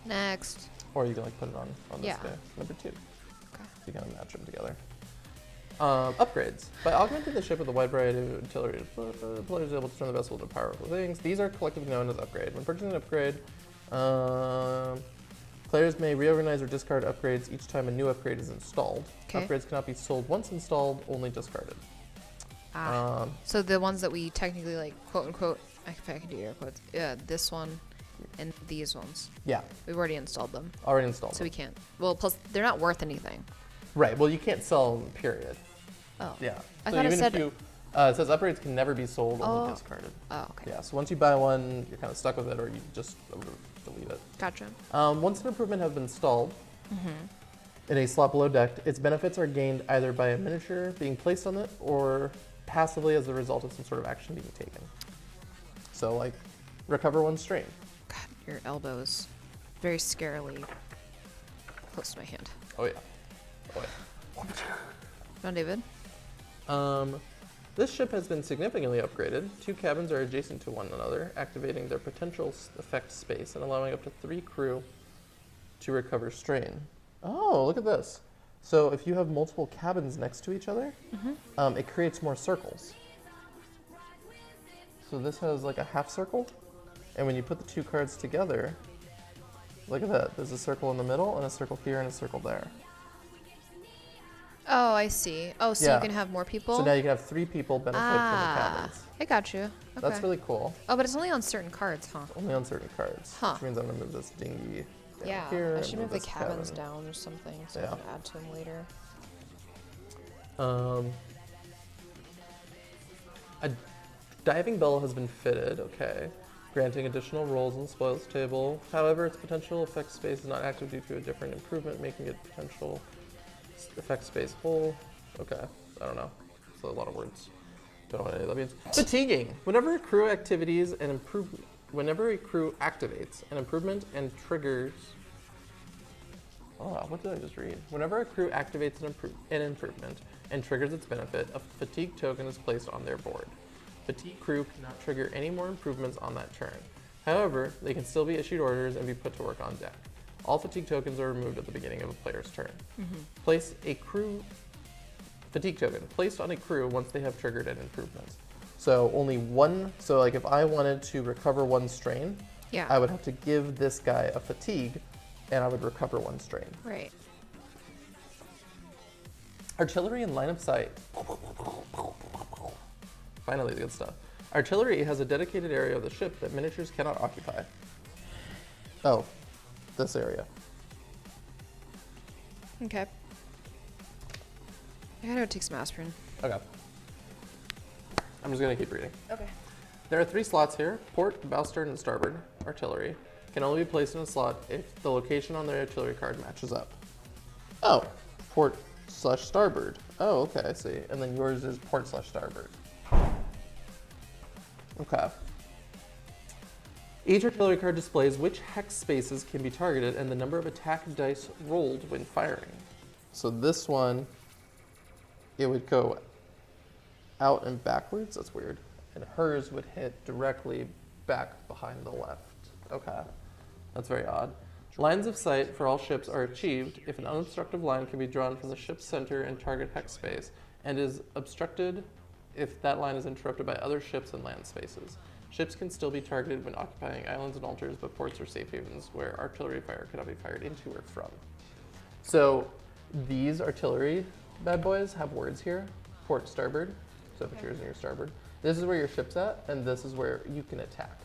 Next. Or you can like put it on this Yeah. guy, number 2. Okay. So you kind of match them together. Upgrades. By augmenting the ship with a wide variety of artillery, the player is able to turn the vessel into powerful things. These are collectively known as upgrade. When purchasing an upgrade, Players may reorganize or discard upgrades each time a new upgrade is installed. 'Kay. Upgrades cannot be sold once installed, only discarded. So the ones that we technically like, quote unquote, if I can do air quotes, this one and these ones. Yeah, We've already installed them. already installed. So them. we can't. Well, plus they're not worth anything. Right. Well, you can't sell them, period. Oh. Yeah. I so thought it even said. if you, it says upgrades can never be sold, only Oh. discarded. Oh, okay. Yeah. So once you buy one, you're kind of stuck with it, or you just delete it. Gotcha. Once an improvement has been installed in a slot below deck, its benefits are gained either by a miniature being placed on it or passively as a result of some sort of action being taken. So, like, recover one strain. God, your elbow is very scarily close to my hand. Oh yeah. Oh yeah. John David. This ship has been significantly upgraded. 2 cabins are adjacent to one another, activating their potential effect space and allowing up to 3 crew to recover strain. Oh, look at this. So if you have multiple cabins next to each other, it creates more circles. So this has like a half circle, and when you put the 2 cards together, look at that. There's a circle in the middle, and a circle here, and a circle there. Oh, I see. Oh, so Yeah. you can have more people? So now you can have 3 people benefit from the cabins. I got you. Okay. That's really cool. Oh, but it's only on certain cards, huh? Only on certain cards. Huh. Which means I'm gonna move this dinghy down Yeah, here. I and should move the this cabins cabin. down or something so I Yeah. can add to them later. A diving bell has been fitted, okay, granting additional rolls in the spoils table. However, its potential effect space is not active due to a different improvement, making it potential effect space whole. Okay, I don't know. It's a lot of words. Don't know what any of that means. Fatiguing. Whenever a crew activities and whenever a crew activates an improvement and triggers. Oh, what did I just read? Whenever a crew activates an improvement and triggers its benefit, a fatigue token is placed on their board. Fatigue crew cannot trigger any more improvements on that turn. However, they can still be issued orders and be put to work on deck. All fatigue tokens are removed at the beginning of a player's turn. Place a crew fatigue token placed on a crew once they have triggered an improvement. So only one. So like if I wanted to recover 1 strain, Yeah. I would have to give this guy a fatigue, and I would recover 1 strain. Right. Artillery and line of sight. Finally, the good stuff. Artillery has a dedicated area of the ship that miniatures cannot occupy. Oh, this area. Okay. I gotta go take some aspirin. Okay. I'm just gonna keep reading. Okay. There are 3 slots here: port, bow stern, and starboard. Artillery can only be placed in a slot if the location on their artillery card matches up. Oh, port/starboard. Oh, okay, I see. And then yours is port/starboard. Okay. Each artillery card displays which hex spaces can be targeted and the number of attack dice rolled when firing. So this one, it would go out and backwards. That's weird. And hers would hit directly back behind the left. Okay. That's very odd. Lines of sight for all ships are achieved if an unobstructed line can be drawn from the ship's center and target hex space, and is obstructed if that line is interrupted by other ships and land spaces. Ships can still be targeted when occupying islands and altars, but ports are safe havens where artillery fire cannot be fired into or from. So these artillery bad boys have words here: port, starboard. So put yours in your starboard. This is where your ship's at, and this is where you can attack.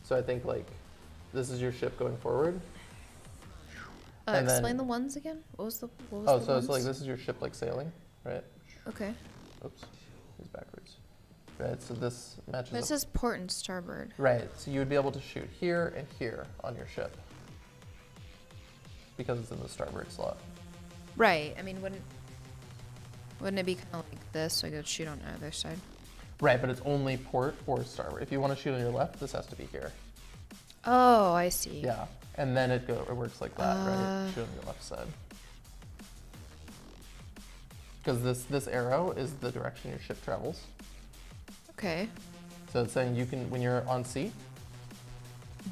So I think like this is your ship going forward. And Explain then- the ones again. What was the Oh, the so it's like ones? this is your ship like sailing, right? Okay. Oops, he's backwards. Right, so this matches This up. is port and starboard. Right, so you would be able to shoot here and here on your ship because it's in the starboard slot. Right. I mean, wouldn't it be kind of like this, so I could shoot on either side? Right, but it's only port or starboard. If you want to shoot on your left, this has to be here. Oh, I see. Yeah, and then it works like that, right? Shoot on your left side. Because this arrow is the direction your ship travels. Okay. So it's saying you can, when you're on sea,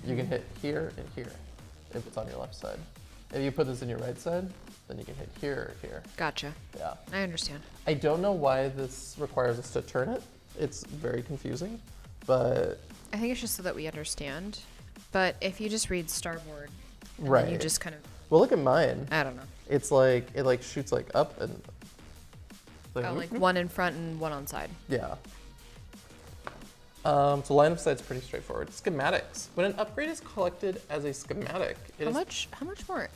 you can hit here and here if it's on your left side. If you put this in your right side, then you can hit here or here. Gotcha. Yeah. I understand. I don't know why this requires us to turn it. It's very confusing, but I think it's just so that we understand. But if you just read starboard, and then Right. you just kind of, Well, look at mine. I don't know. It's like it like shoots like up and. Oh, like one in front and one on side. Yeah. So line of sight's pretty straightforward. Schematics. When an upgrade is collected as a schematic, it How is much more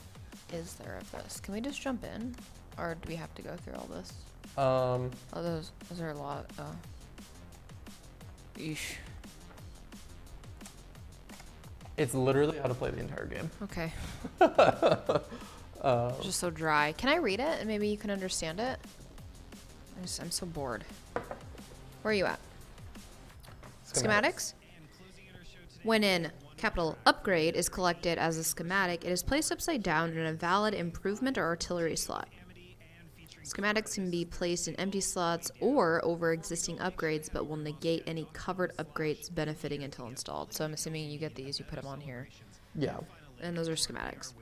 is there of this? Can we just jump in, or do we have to go through all this? um Oh, is there a lot? Eesh. it's literally how to play the entire game. Okay. It's just so dry. Can I read it and maybe you can understand it? I'm so bored. Where are you at? Schematics? When an capital upgrade is collected as a schematic, it is placed upside down in a valid improvement or artillery slot. Schematics can be placed in empty slots or over existing upgrades, but will negate any covered upgrades benefiting until installed. So I'm assuming you get these, you put them on here. Yeah. And those are schematics.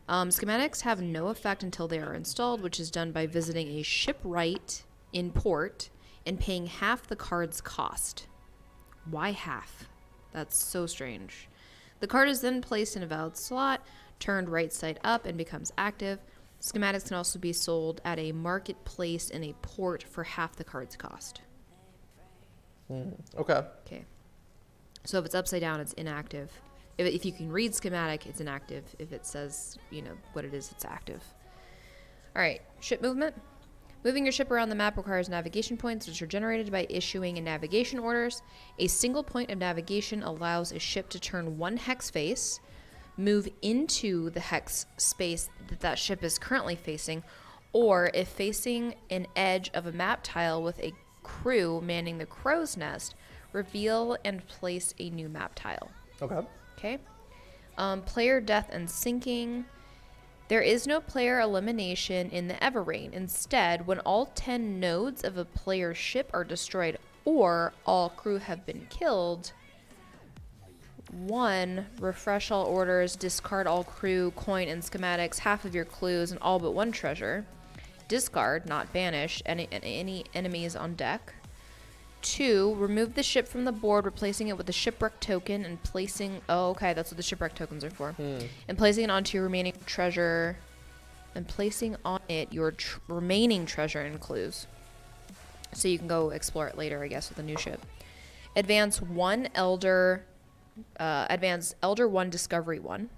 Schematics have no effect until they are installed, which is done by visiting a shipwright in port and paying half the card's cost. Why half? That's so strange. The card is then placed in a valid slot, turned right side up, and becomes active. Schematics can also be sold at a marketplace in a port for half the card's cost. Okay. Okay. So if it's upside down, it's inactive. If you can read schematic, it's inactive. If it says, what it is, it's active. All right, ship movement. Moving your ship around the map requires navigation points, which are generated by issuing in navigation orders. A single point of navigation allows a ship to turn one hex face, move into the hex space that ship is currently facing, or if facing an edge of a map tile with a crew manning the crow's nest, reveal and place a new map tile. Okay. Okay. Player death and sinking. There is no player elimination in the Everrain. Instead, when all 10 nodes of a player's ship are destroyed or all crew have been killed, 1. Refresh all orders, discard all crew, coin, and schematics, half of your clues, and all but 1 treasure. Discard, not banish, any enemies on deck. 2. Remove the ship from the board, replacing it with a shipwreck token and placing... Oh, okay, that's what the shipwreck tokens are for. And placing it onto your remaining treasure... And placing on it your remaining treasure and clues. So you can go explore it later, I guess, with a new ship. Advance Elder 1, Discovery 1.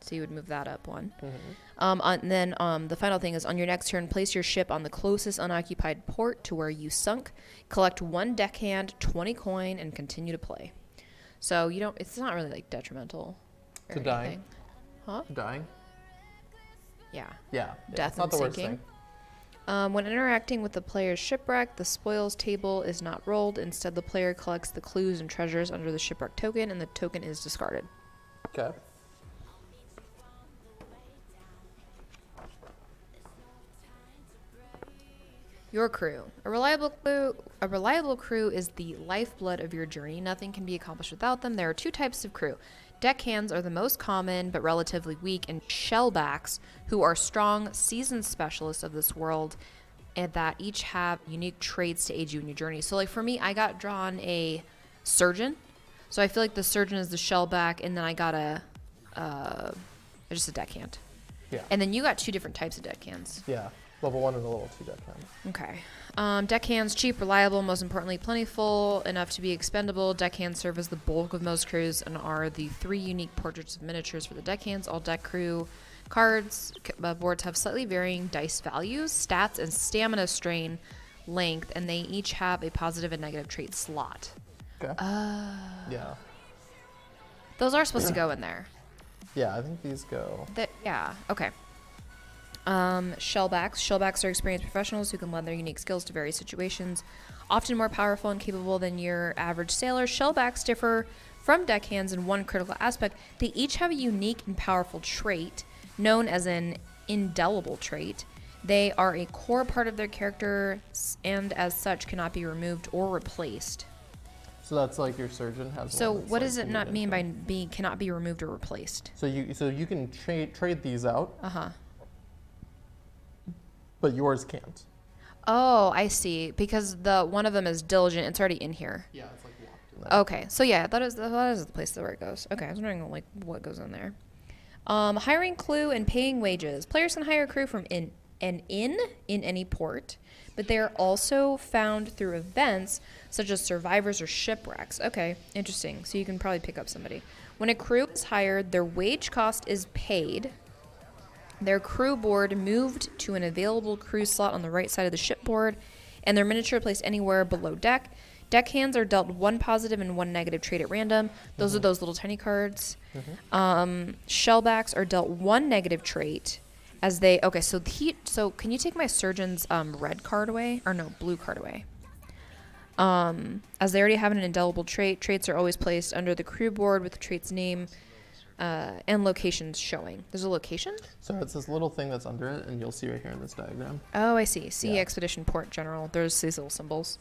So you would move that up 1. And then the final thing is, on your next turn, place your ship on the closest unoccupied port to where you sunk. Collect 1 deckhand, 20 coin, and continue to play. So it's not really like detrimental. To dying. Huh? Dying. Yeah. Yeah. Death it's not and the worst sinking. thing. When interacting with the player's shipwreck, the spoils table is not rolled. Instead, the player collects the clues and treasures under the shipwreck token, and the token is discarded. Okay. Your crew. A reliable crew is the lifeblood of your journey. Nothing can be accomplished without them. There are 2 types of crew. Deckhands are the most common but relatively weak, and shellbacks, who are strong, seasoned specialists of this world, and that each have unique traits to aid you in your journey. So, like for me, I got drawn a surgeon. So I feel like the surgeon is the shellback, and then I got just a deckhand. Yeah. And then you got 2 different types of deckhands. Yeah. Level 1 and a level 2 deckhand. Okay. Deckhands, cheap, reliable, most importantly, plentiful, enough to be expendable. Deckhands serve as the bulk of most crews and are the 3 unique portraits of miniatures for the deckhands. All deck crew cards boards have slightly varying dice values, stats, and stamina strain length, and they each have a positive and negative trait slot. Okay. Yeah. Those are supposed to go in there. Yeah, I think these go. Yeah, okay. Shellbacks. Shellbacks are experienced professionals who can lend their unique skills to various situations. Often more powerful and capable than your average sailor, shellbacks differ from deckhands in one critical aspect. They each have a unique and powerful trait, known as an indelible trait. They are a core part of their character and as such cannot be removed or replaced. So that's like your surgeon has. So one that's what like does it not mean by cannot be removed or replaced? So you can trade these out. Uh-huh. But yours can't. Oh, I see. Because the one of them is diligent. It's already in here. Yeah, it's like locked there. Okay, so yeah, that is the place where it goes. Okay, I was wondering like what goes in there. Hiring crew and paying wages. Players can hire a crew from in any port, but they are also found through events such as survivors or shipwrecks. Okay, interesting. So you can probably pick up somebody. When a crew is hired, their wage cost is paid. Their crew board moved to an available crew slot on the right side of the shipboard, and their miniature placed anywhere below deck. Deckhands are dealt 1 positive and 1 negative trait at random. Those are those little tiny cards. Shellbacks are dealt 1 negative trait as they. Okay, so so can you take my surgeon's red card away, or no, blue card away? As they already have an indelible trait, traits are always placed under the crew board with the trait's name and locations showing. There's a location? So it's this little thing that's under it, and you'll see right here in this diagram. Oh, I see. See Yeah. Expedition Port General. There's these little symbols.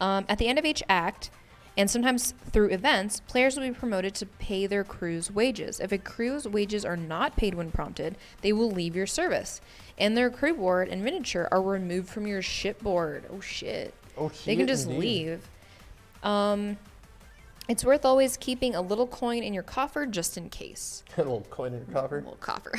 At the end of each act, and sometimes through events, players will be promoted to pay their crew's wages. If a crew's wages are not paid when prompted, they will leave your service. And their crew board and miniature are removed from your shipboard. Oh, shit. Oh, They can just indeed. leave. It's worth always keeping a little coin in your coffer just in case. A little coin in your coffer. Little coffer.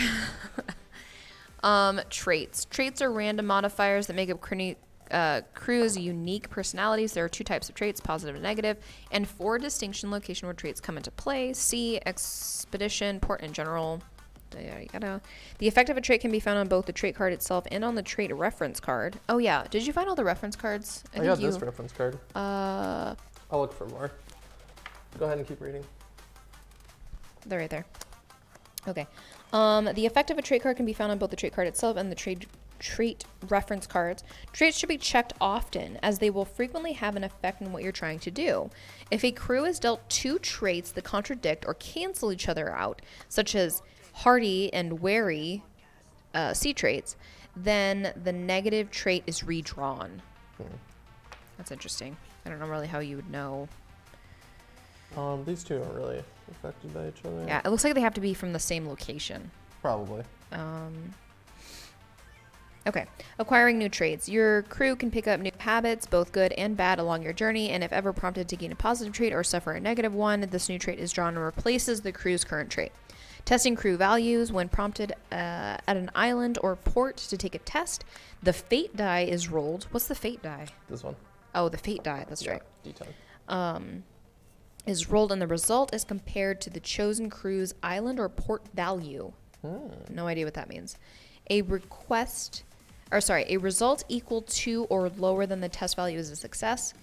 Traits. Traits are random modifiers that make up crew's unique personalities. There are 2 types of traits, positive and negative, and 4 distinction location where traits come into play. Sea, expedition, port in general. Yada, yada. The effect of a trait can be found on both the trait card itself and on the trait reference card. Oh yeah, did you find all the reference cards? I got this reference card. I'll I'll look for more. Go ahead and keep reading. They're right there. Okay. The effect of a trait card can be found on both the trait card itself and the trait reference cards. Traits should be checked often, as they will frequently have an effect on what you're trying to do. If a crew is dealt 2 traits that contradict or cancel each other out, such as hardy and wary sea traits, then the negative trait is redrawn. That's interesting. I don't know really how you would know. These 2 aren't really affected by each other. Yeah, it looks like they have to be from the same location. Probably. Okay. Acquiring new traits. Your crew can pick up new habits, both good and bad, along your journey, and if ever prompted to gain a positive trait or suffer a negative one, this new trait is drawn and replaces the crew's current trait. Testing crew values. When prompted at an island or port to take a test, the fate die is rolled. What's the fate die? This one. Oh, the fate die. That's right. D10. Is rolled, and the result is compared to the chosen crew's island or port value. No idea what that means. A result equal to or lower than the test value is a success.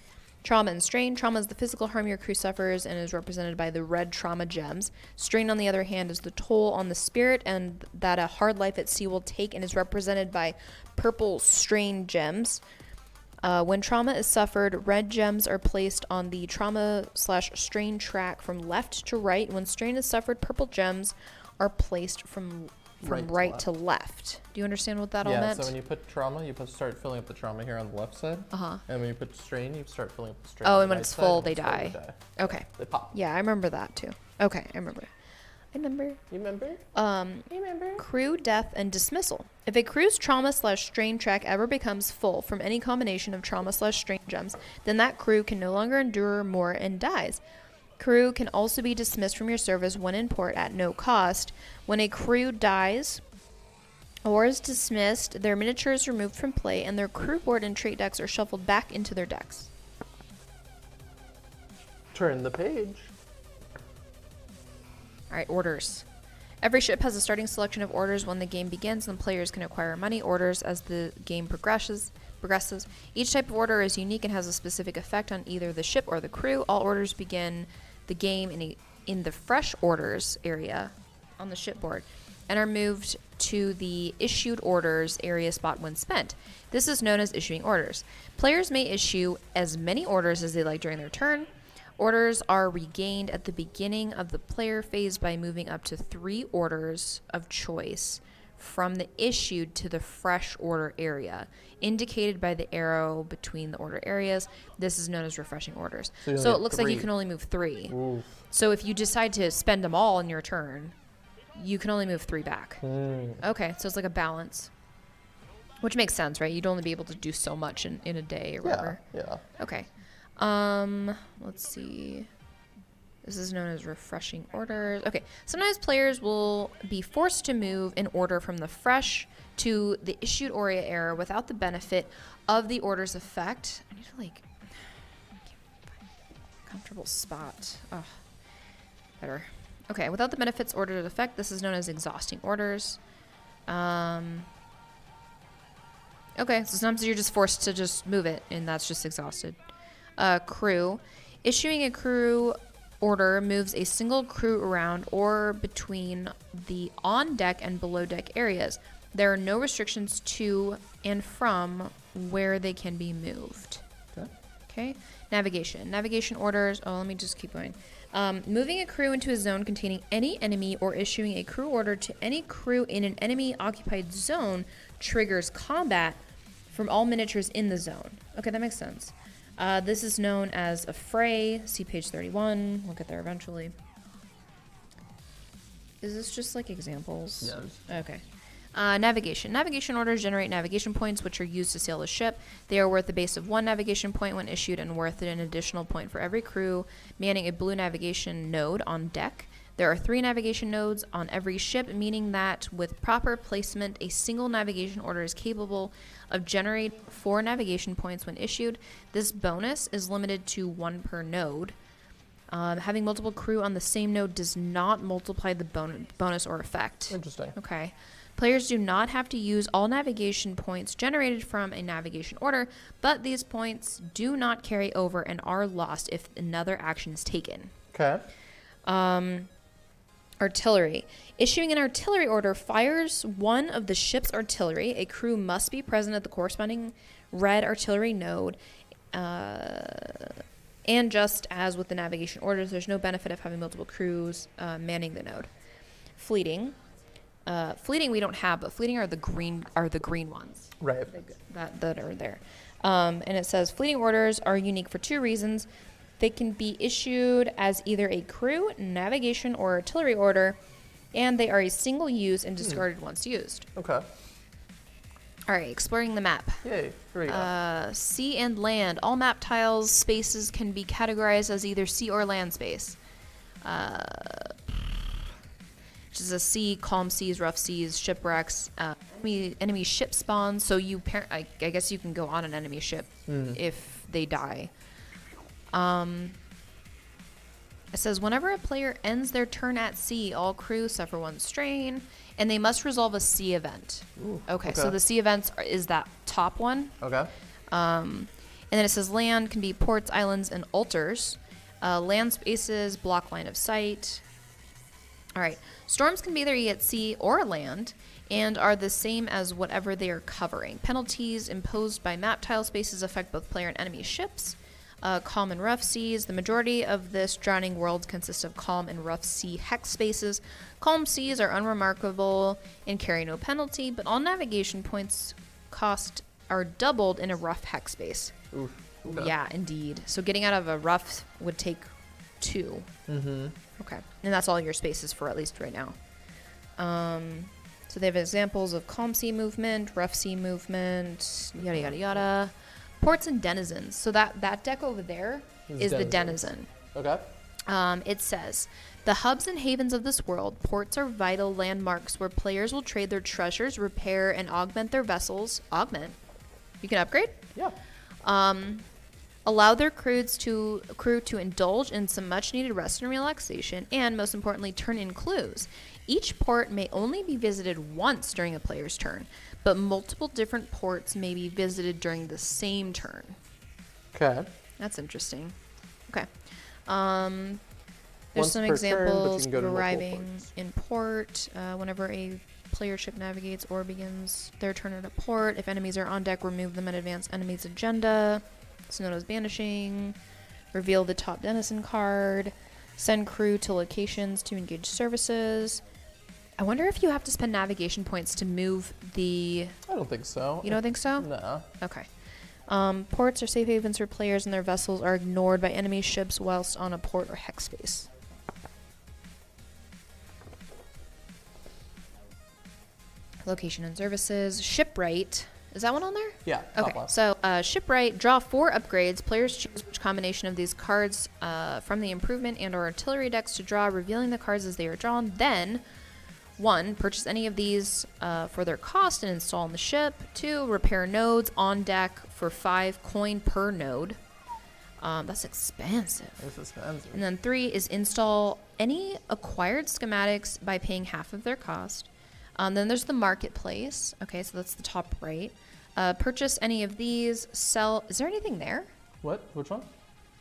Trauma and strain. Trauma is the physical harm your crew suffers and is represented by the red trauma gems. Strain, on the other hand, is the toll on the spirit and that a hard life at sea will take and is represented by purple strain gems. When trauma is suffered, red gems are placed on the trauma/strain track from left to right. When strain is suffered, purple gems are placed from right to left. Do you understand what that all meant? Yeah, so when you put trauma, you start filling up the trauma here on the left side. And when you put strain, you start filling up the strain. Oh, on and the when right it's side, full, and they when it's die. full, Okay. They pop. Yeah, I remember that too. Okay, I remember. You remember? Crew death and dismissal. If a crew's trauma/strain track ever becomes full from any combination of trauma/strain gems, then that crew can no longer endure more and dies. Crew can also be dismissed from your service when in port at no cost. When a crew dies or is dismissed, their miniature is removed from play and their crew board and trait decks are shuffled back into their decks. Turn the page. All right, orders. Every ship has a starting selection of orders when the game begins, and players can acquire money orders as the game progresses. Each type of order is unique and has a specific effect on either the ship or the crew. All orders begin the game in the fresh orders area on the shipboard and are moved to the issued orders area spot when spent. This is known as issuing orders. Players may issue as many orders as they like during their turn. Orders are regained at the beginning of the player phase by moving up to 3 orders of choice from the issued to the fresh order area, indicated by the arrow between the order areas. This is known as refreshing orders. So it looks like you can only move 3. Oof. So if you decide to spend them all in your turn, you can only move 3 back. Okay, so it's like a balance. Which makes sense, right? You'd only be able to do so much in a day or whatever. Yeah. Okay. Let's see. This is known as refreshing orders. Okay, sometimes players will be forced to move an order from the fresh to the issued Aurea era without the benefit of the order's effect. I need to like comfortable spot. Oh, better. Okay, without the benefits order's effect, this is known as exhausting orders. Okay, so sometimes you're just forced to just move it, and that's just exhausted. Crew. Issuing a crew order moves a single crew around or between the on-deck and below-deck areas. There are no restrictions to and from where they can be moved. Okay. Navigation. Navigation orders. Oh, let me just keep going. Moving a crew into a zone containing any enemy or issuing a crew order to any crew in an enemy-occupied zone triggers combat from all miniatures in the zone. Okay, that makes sense. This is known as a fray. See page 31. We'll get there eventually. Is this just like examples? Yeah. Okay. Navigation. Navigation orders generate navigation points, which are used to sail the ship. They are worth the base of 1 navigation point when issued and worth an additional point for every crew manning a blue navigation node on deck. There are 3 navigation nodes on every ship, meaning that with proper placement, a single navigation order is capable of generating 4 navigation points when issued. This bonus is limited to 1 per node. Having multiple crew on the same node does not multiply the bonus or effect. Interesting. Okay. Players do not have to use all navigation points generated from a navigation order, but these points do not carry over and are lost if another action is taken. Okay. Artillery. Issuing an artillery order fires one of the ship's artillery. A crew must be present at the corresponding red artillery node. And just as with the navigation orders, there's no benefit of having multiple crews manning the node. Fleeting. Fleeting we don't have, but fleeting are the green ones. Right. That are there. And it says fleeting orders are unique for 2 reasons. They can be issued as either a crew, navigation, or artillery order, and they are a single use and discarded once used. Okay. All right, exploring the map. Yay. Here we go. Sea and land. All map tiles spaces can be categorized as either sea or land space. Which is a sea, calm seas, rough seas, shipwrecks, enemy ship spawns. So I guess you can go on an enemy ship if they die. It says whenever a player ends their turn at sea, all crew suffer 1 strain, and they must resolve a sea event. Ooh, okay, so the sea events is that top one. Okay. And then it says land can be ports, islands, and altars. Land spaces block line of sight. All right. Storms can be either at sea or land and are the same as whatever they are covering. Penalties imposed by map tile spaces affect both player and enemy ships. Calm and rough seas. The majority of this drowning world consists of calm and rough sea hex spaces. Calm seas are unremarkable and carry no penalty, but all navigation points cost are doubled in a rough hex space. Oof. Okay. Yeah, indeed. So getting out of a rough would take 2. Mm-hmm. Okay. And that's all your spaces for at least right now. So they have examples of calm sea movement, rough sea movement, yada, yada, yada. Ports and denizens. So that deck over there is the denizen. Okay. It says, the hubs and havens of this world, ports are vital landmarks where players will trade their treasures, repair, and augment their vessels. Augment? You can upgrade? Yeah. Allow their crew to indulge in some much-needed rest and relaxation, and most importantly, turn in clues. Each port may only be visited once during a player's turn, but multiple different ports may be visited during the same turn. Okay. That's interesting. Okay. Once There's some per turn, but you examples can go of to multiple arriving ports. in port whenever a player ship navigates or begins their turn at a port. If enemies are on deck, remove them and advance enemy's agenda. It's known as banishing. Reveal the top denizen card. Send crew to locations to engage services. I wonder if you have to spend navigation points to move the... I don't think so. You don't think so? No. Okay. Ports are safe havens for players and their vessels are ignored by enemy ships whilst on a port or hex space. Location and services. Shipwright. Is that one on there? Yeah. Top Okay, left. so shipwright, draw 4 upgrades. Players choose which combination of these cards from the improvement and or artillery decks to draw, revealing the cards as they are drawn. Then, 1, purchase any of these for their cost and install on the ship. 2, repair nodes on deck for 5 coin per node. That's expensive. It's expensive. And then 3 is install any acquired schematics by paying half of their cost. Then there's the marketplace. Okay, so that's the top right. Purchase any of these. Sell. Is there anything there? What? Which one?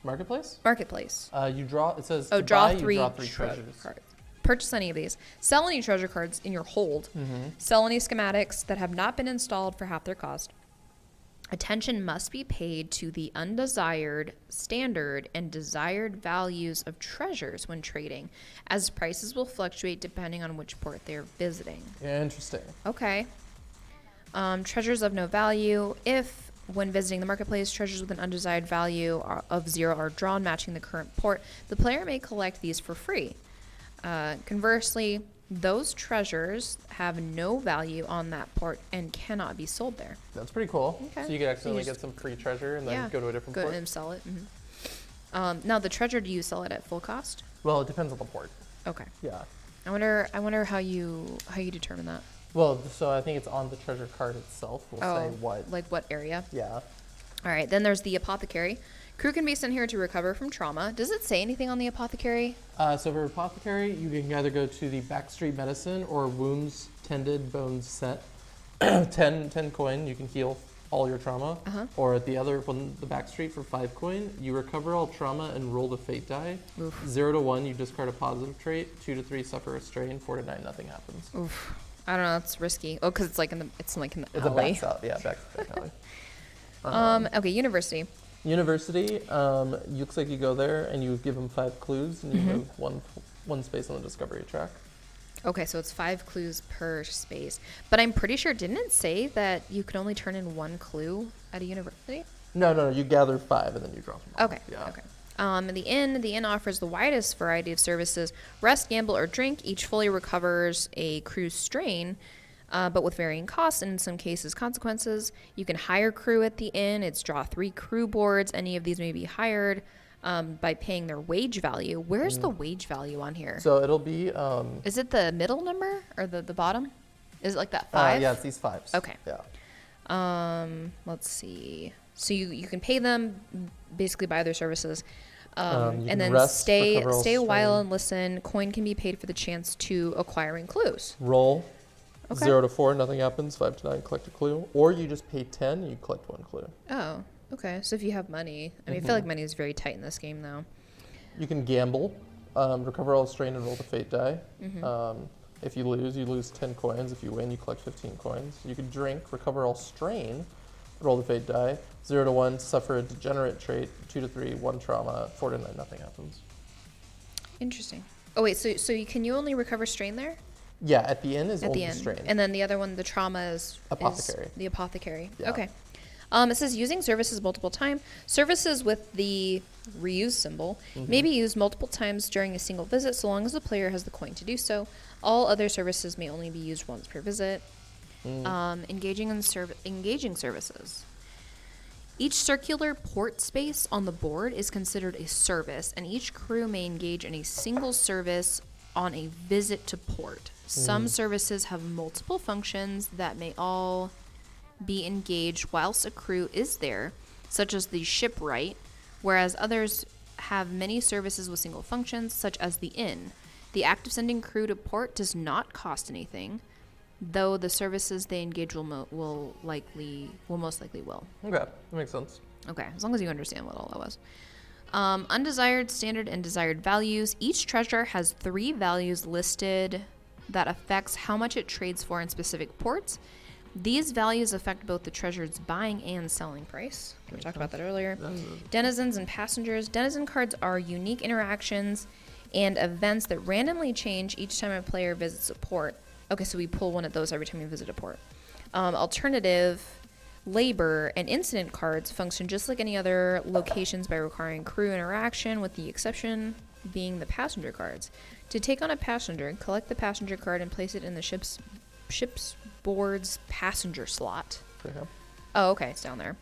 Marketplace? Marketplace. You draw. It says. Oh, to draw buy, 3, You draw 3 treasure treasures. cards. Purchase any of these. Sell any treasure cards in your hold. Sell any schematics that have not been installed for half their cost. Attention must be paid to the undesired, standard, and desired values of treasures when trading, as prices will fluctuate depending on which port they are visiting. Interesting. Okay. Treasures of no value. If, when visiting the marketplace, treasures with an undesired value of 0 are drawn matching the current port, the player may collect these for free. Conversely, those treasures have no value on that port and cannot be sold there. That's pretty cool. Okay. So you could accidentally just- get some free treasure and then go to a different Go port. and sell it. Now, the treasure, do you sell it at full cost? Well, it depends on the port. Okay. Yeah. I wonder how you determine that. Well, so I think it's on the treasure card itself. We'll say what. Like what area? Yeah. All right. Then there's the apothecary. Crew can be sent here to recover from trauma. Does it say anything on the apothecary? So for apothecary, you can either go to the Backstreet Medicine or Wounds Tended Bones Set. 10 coin, you can heal all your trauma. Or at the other one, the Backstreet, for 5 coin, you recover all trauma and roll the fate die. Oof. 0 to 1, you discard a positive trait. 2 to 3, suffer a strain. 4 to 9, nothing happens. Oof. I don't know. It's risky. Oh, because it's like in the It's alley. a back out, yeah, back alley. Okay. University. University, looks like you go there and you give them 5 clues and you move one space on the discovery track. Okay, so it's 5 clues per space. But I'm pretty sure, didn't it say that you could only turn in 1 clue at a university? No, you gather 5 and then you drop them off. Okay. Yeah. Okay. And the inn offers the widest variety of services: rest, gamble, or drink. Each fully recovers a crew's strain, but with varying costs and in some cases consequences. You can hire crew at the inn. It's draw 3 crew boards. Any of these may be hired by paying their wage value. Where's the wage value on here? So it'll be. Is it the middle number or the bottom? Is it like that 5? Yeah, it's these 5s. Okay. Yeah. Let's see. So you can pay them basically by their services. You And can then rest, stay recover all a while strain. and listen. Coin can be paid for the chance to acquiring clues. Roll. Okay. 0 to 4, nothing happens. 5 to 9, collect a clue. Or you just pay 10 and you collect 1 clue. Oh, okay. So if you have money, I mean, I feel like money is very tight in this game, though. You can gamble, recover all strain and roll the fate die. If you lose 10 coins. If you win, you collect 15 coins. You can drink, recover all strain, roll the fate die. 0 to 1, suffer a degenerate trait. 2 to 3, 1 trauma. 4 to 9, nothing happens. Interesting. Oh wait, so can you only recover strain there? Yeah, at the end is At only the end, strain. and then the other one, the trauma is Apothecary. the apothecary. Yeah. Okay. It says using services multiple times. Services with the reuse symbol may be used multiple times during a single visit, so long as the player has the coin to do so. All other services may only be used once per visit. Engaging services. Each circular port space on the board is considered a service, and each crew may engage in a single service on a visit to port. Some services have multiple functions that may all be engaged whilst a crew is there, such as the shipwright, whereas others have many services with single functions, such as the inn. The act of sending crew to port does not cost anything, though the services they engage will most likely will. Okay, that makes sense. Okay, as long as you understand what all that was. Undesired, standard, and desired values. Each treasure has 3 values listed that affects how much it trades for in specific ports. These values affect both the treasure's buying and selling price. We talked about that earlier. Denizens and passengers. Denizen cards are unique interactions and events that randomly change each time a player visits a port. Okay, so we pull one of those every time we visit a port. Alternative, labor, and incident cards function just like any other locations by requiring crew interaction, with the exception being the passenger cards. To take on a passenger, collect the passenger card and place it in the ship's board's passenger slot. Okay. Oh, okay, it's down there.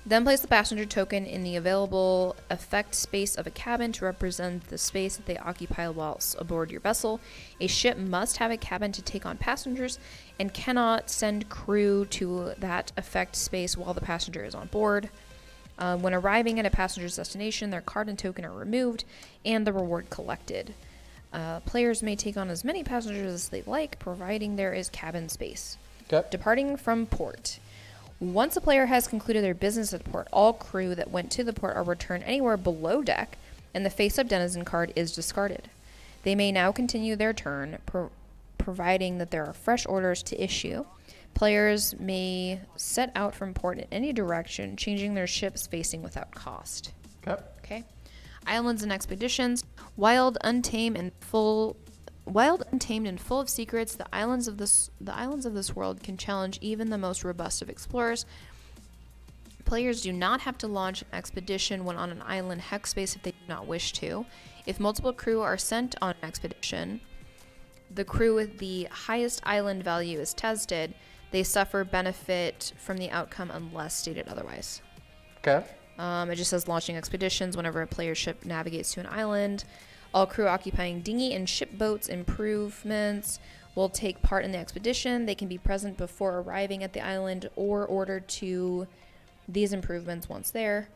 Then place the passenger token in the available effect space of a cabin to represent the space that they occupy whilst aboard your vessel. A ship must have a cabin to take on passengers and cannot send crew to that effect space while the passenger is on board. When arriving at a passenger's destination, their card and token are removed and the reward collected. Players may take on as many passengers as they like, providing there is cabin space. Okay. Departing from port. Once a player has concluded their business at the port, all crew that went to the port are returned anywhere below deck, and the face-up denizen card is discarded. They may now continue their turn, providing that there are fresh orders to issue. Players may set out from port in any direction, changing their ships facing without cost. Okay. Islands and expeditions. Wild, untamed, and full of secrets, the islands of this world can challenge even the most robust of explorers. Players do not have to launch an expedition when on an island hex space if they do not wish to. If multiple crew are sent on an expedition, the crew with the highest island value is tested. They suffer benefit from the outcome unless stated otherwise. Okay. It just says launching expeditions whenever a player's ship navigates to an island. All crew occupying dinghy and ship boats improvements will take part in the expedition. They can be present before arriving at the island or ordered to these improvements once there.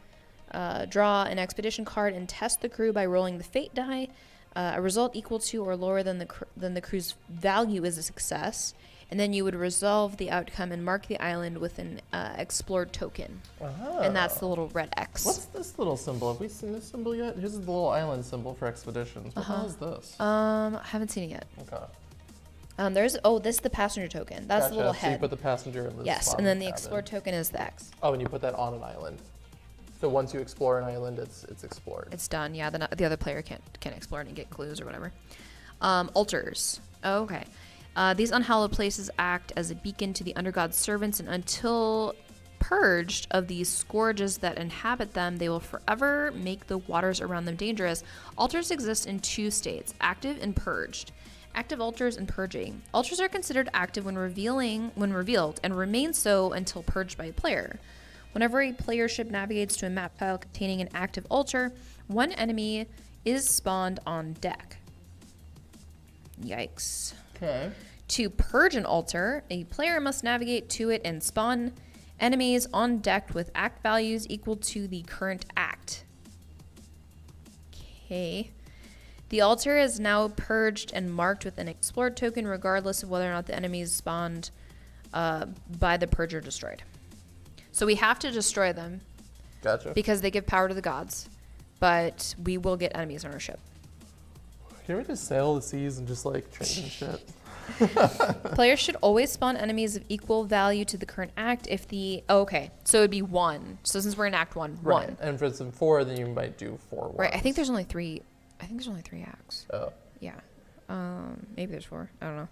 Draw an expedition card and test the crew by rolling the fate die. A result equal to or lower than the crew's value is a success. And then you would resolve the outcome and mark the island with an explored token. And that's the little red X. What's this little symbol? Have we seen this symbol yet? Here's the little island symbol for expeditions. What the hell is this? I haven't seen it yet. Okay. This is the passenger token. That's the little So head. you put the passenger in the Yes, spot and of then the cabin. explored token is the X. Oh, and you put that on an island. So once you explore an island, it's explored. It's done. Yeah, the other player can't explore it and get clues or whatever. Altars. Oh, okay. These unhallowed places act as a beacon to the undergod's servants, and until purged of these scourges that inhabit them, they will forever make the waters around them dangerous. Altars exist in two states, active and purged. Active altars and purging. Altars are considered active when revealed, and remain so until purged by a player. Whenever a player ship navigates to a map tile containing an active altar, one enemy is spawned on deck. Yikes. Okay. To purge an altar, a player must navigate to it and spawn enemies on deck with act values equal to the current act. Okay. The altar is now purged and marked with an explored token regardless of whether or not the enemies spawned by the purge or destroyed. So we have to destroy them. Gotcha. Because they give power to the gods. But we will get enemies on our ship. Can we just sail the seas and just like trade and shit? Players should always spawn enemies of equal value to the current act if the... Oh, okay. So it would be 1. So since we're in Act 1, Right. 1. And for some 4, then you might do 4 ones. Right. I think there's only 3 acts. Oh. Yeah. Maybe there's 4. I don't know.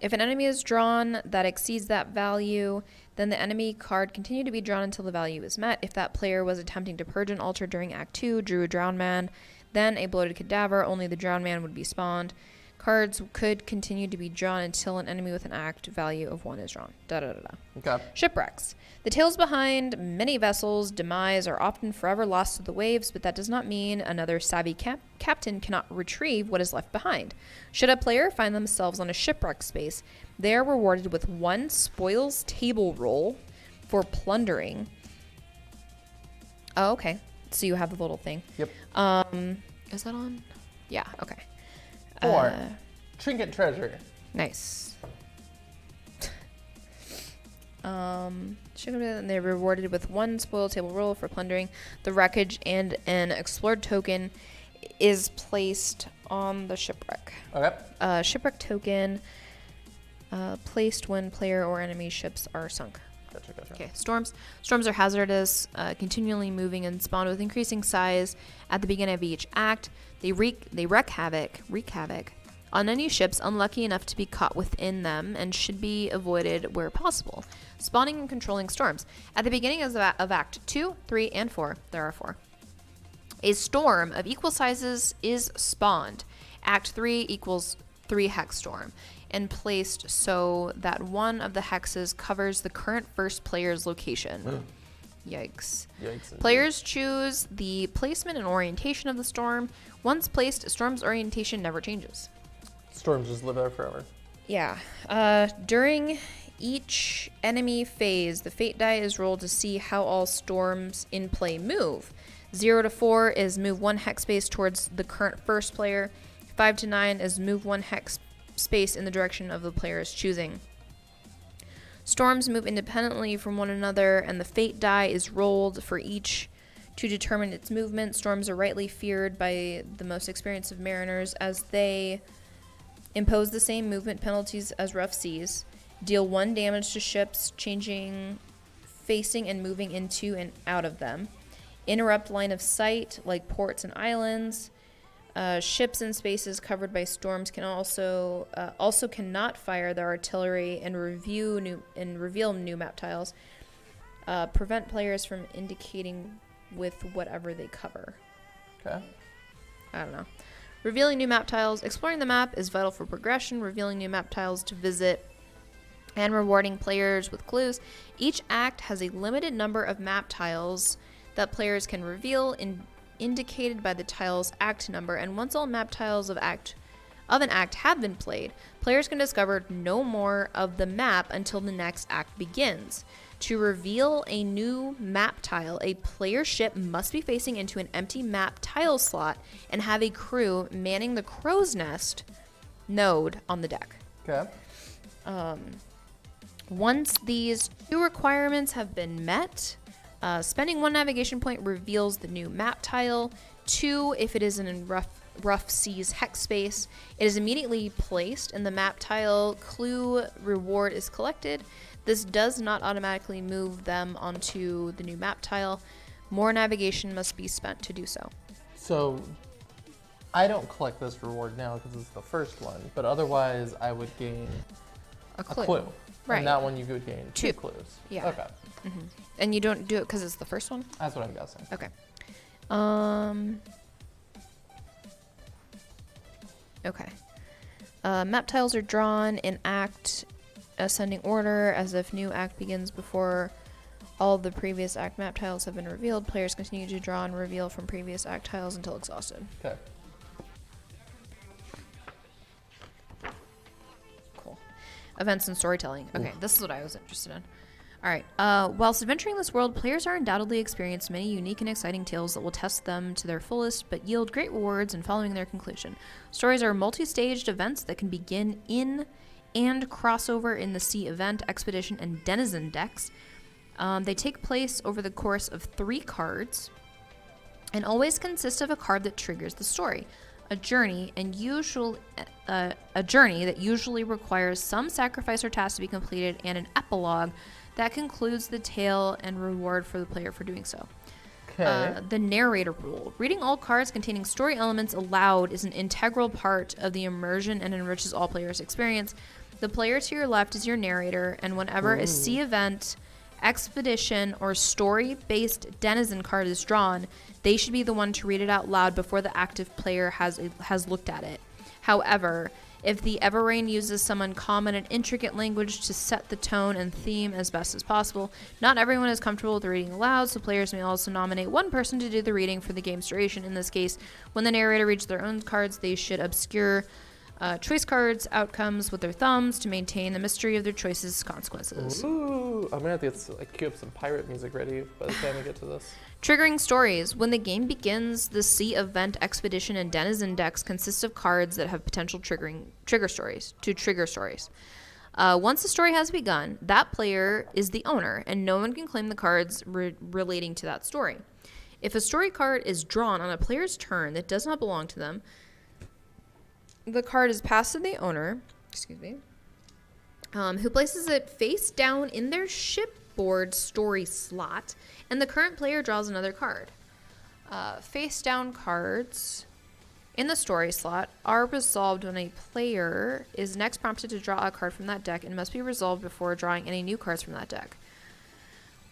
If an enemy is drawn that exceeds that value, then the enemy card continue to be drawn until the value is met. If that player was attempting to purge an altar during Act 2, drew a drowned man, then a bloated cadaver, only the drowned man would be spawned. Cards could continue to be drawn until an enemy with an act value of 1 is drawn. Okay. Shipwrecks. The tales behind many vessels' demise are often forever lost to the waves, but that does not mean another savvy captain cannot retrieve what is left behind. Should a player find themselves on a shipwreck space, they are rewarded with 1 spoils table roll for plundering. Oh, okay. So you have the little thing. Yep. Is that on? Yeah, okay. 4. Trinket treasure. Nice. They're rewarded with 1 spoiled table roll for plundering the wreckage, and an explored token is placed on the shipwreck. Okay. Shipwreck token placed when player or enemy ships are sunk. Gotcha. Okay, storms. Storms are hazardous, continually moving and spawn with increasing size at the beginning of each act. They wreak havoc on any ships unlucky enough to be caught within them and should be avoided where possible. Spawning and controlling storms. At the beginning of Act 2, 3, and 4, there are 4. A storm of equal sizes is spawned. Act 3 equals 3 hex storm. and placed so that one of the hexes covers the current first player's location. Yikes. Yikes. Players choose the placement and orientation of the storm. Once placed, a storm's orientation never changes. Storms just live there forever. Yeah. During each enemy phase, the fate die is rolled to see how all storms in play move. 0 to 4 is move 1 hex space towards the current first player. 5 to 9 is move 1 hex space in the direction of the player's choosing. Storms move independently from one another, and the fate die is rolled for each to determine its movement. Storms are rightly feared by the most experienced of mariners, as they impose the same movement penalties as rough seas, deal 1 damage to ships, changing, facing, and moving into and out of them, interrupt line of sight like ports and islands. Ships in spaces covered by storms can also cannot fire their artillery and reveal new map tiles. Prevent players from indicating with whatever they cover. Okay. I don't know. Revealing new map tiles. Exploring the map is vital for progression. Revealing new map tiles to visit and rewarding players with clues. Each act has a limited number of map tiles that players can reveal, indicated by the tile's act number, and once all map tiles of an act have been played, players can discover no more of the map until the next act begins. To reveal a new map tile, a player ship must be facing into an empty map tile slot and have a crew manning the crow's nest node on the deck. Okay. Once these 2 requirements have been met, spending 1 navigation point reveals the new map tile. 2, if it is in rough seas hex space, it is immediately placed and the map tile clue reward is collected. This does not automatically move them onto the new map tile. More navigation must be spent to do so. So, I don't collect this reward now because it's the first one, but otherwise I would gain A clue. Right. Right. And that one you could gain 2 2. clues. Yeah. Okay. Mm-hmm. And you don't do it because it's the first one? That's what I'm guessing. Okay. Okay. Map tiles are drawn in act ascending order, as if new act begins before all of the previous act map tiles have been revealed. Players continue to draw and reveal from previous act tiles until exhausted. Okay. Cool. Events and storytelling. Okay, this is what I was interested in. All right. Whilst adventuring this world, players are undoubtedly experienced many unique and exciting tales that will test them to their fullest, but yield great rewards in following their conclusion. Stories are multi-staged events that can begin in and crossover in the Sea Event, Expedition, and Denizen decks. They take place over the course of 3 cards, and always consist of a card that triggers the story. A journey that usually requires some sacrifice or task to be completed, and an epilogue that concludes the tale and reward for the player for doing so. Okay. The narrator rule. Reading all cards containing story elements aloud is an integral part of the immersion and enriches all players' experience. The player to your left is your narrator, and whenever a sea event, expedition, or story-based denizen card is drawn, they should be the one to read it out loud before the active player has looked at it. However, if the Everrain uses some uncommon and intricate language to set the tone and theme as best as possible, not everyone is comfortable with reading aloud, so players may also nominate one person to do the reading for the game's duration. In this case, when the narrator reads their own cards, they should obscure choice cards' outcomes with their thumbs to maintain the mystery of their choices' consequences. Ooh, I'm gonna have to queue up some pirate music ready by the time we get to this. Triggering stories. When the game begins, the Sea Event, Expedition, and Denizen decks consist of cards that have potential trigger stories. Once the story has begun, that player is the owner, and no one can claim the cards relating to that story. If a story card is drawn on a player's turn that does not belong to them, the card is passed to the owner, who places it face down in their shipboard story slot, and the current player draws another card. Face down cards in the story slot are resolved when a player is next prompted to draw a card from that deck and must be resolved before drawing any new cards from that deck.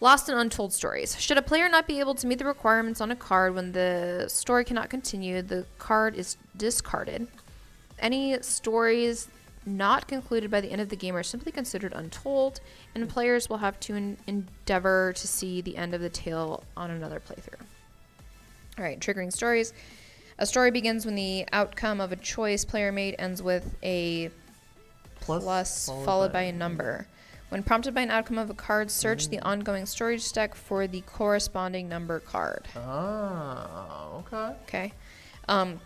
Lost and untold stories. Should a player not be able to meet the requirements on a card when the story cannot continue, the card is discarded. Any stories not concluded by the end of the game are simply considered untold, and players will have to endeavor to see the end of the tale on another playthrough. All right, triggering stories. A story begins when the outcome of a choice player made ends with a plus followed by a number. When prompted by an outcome of a card, search the ongoing storage deck for the corresponding number card. Ah, okay. Okay.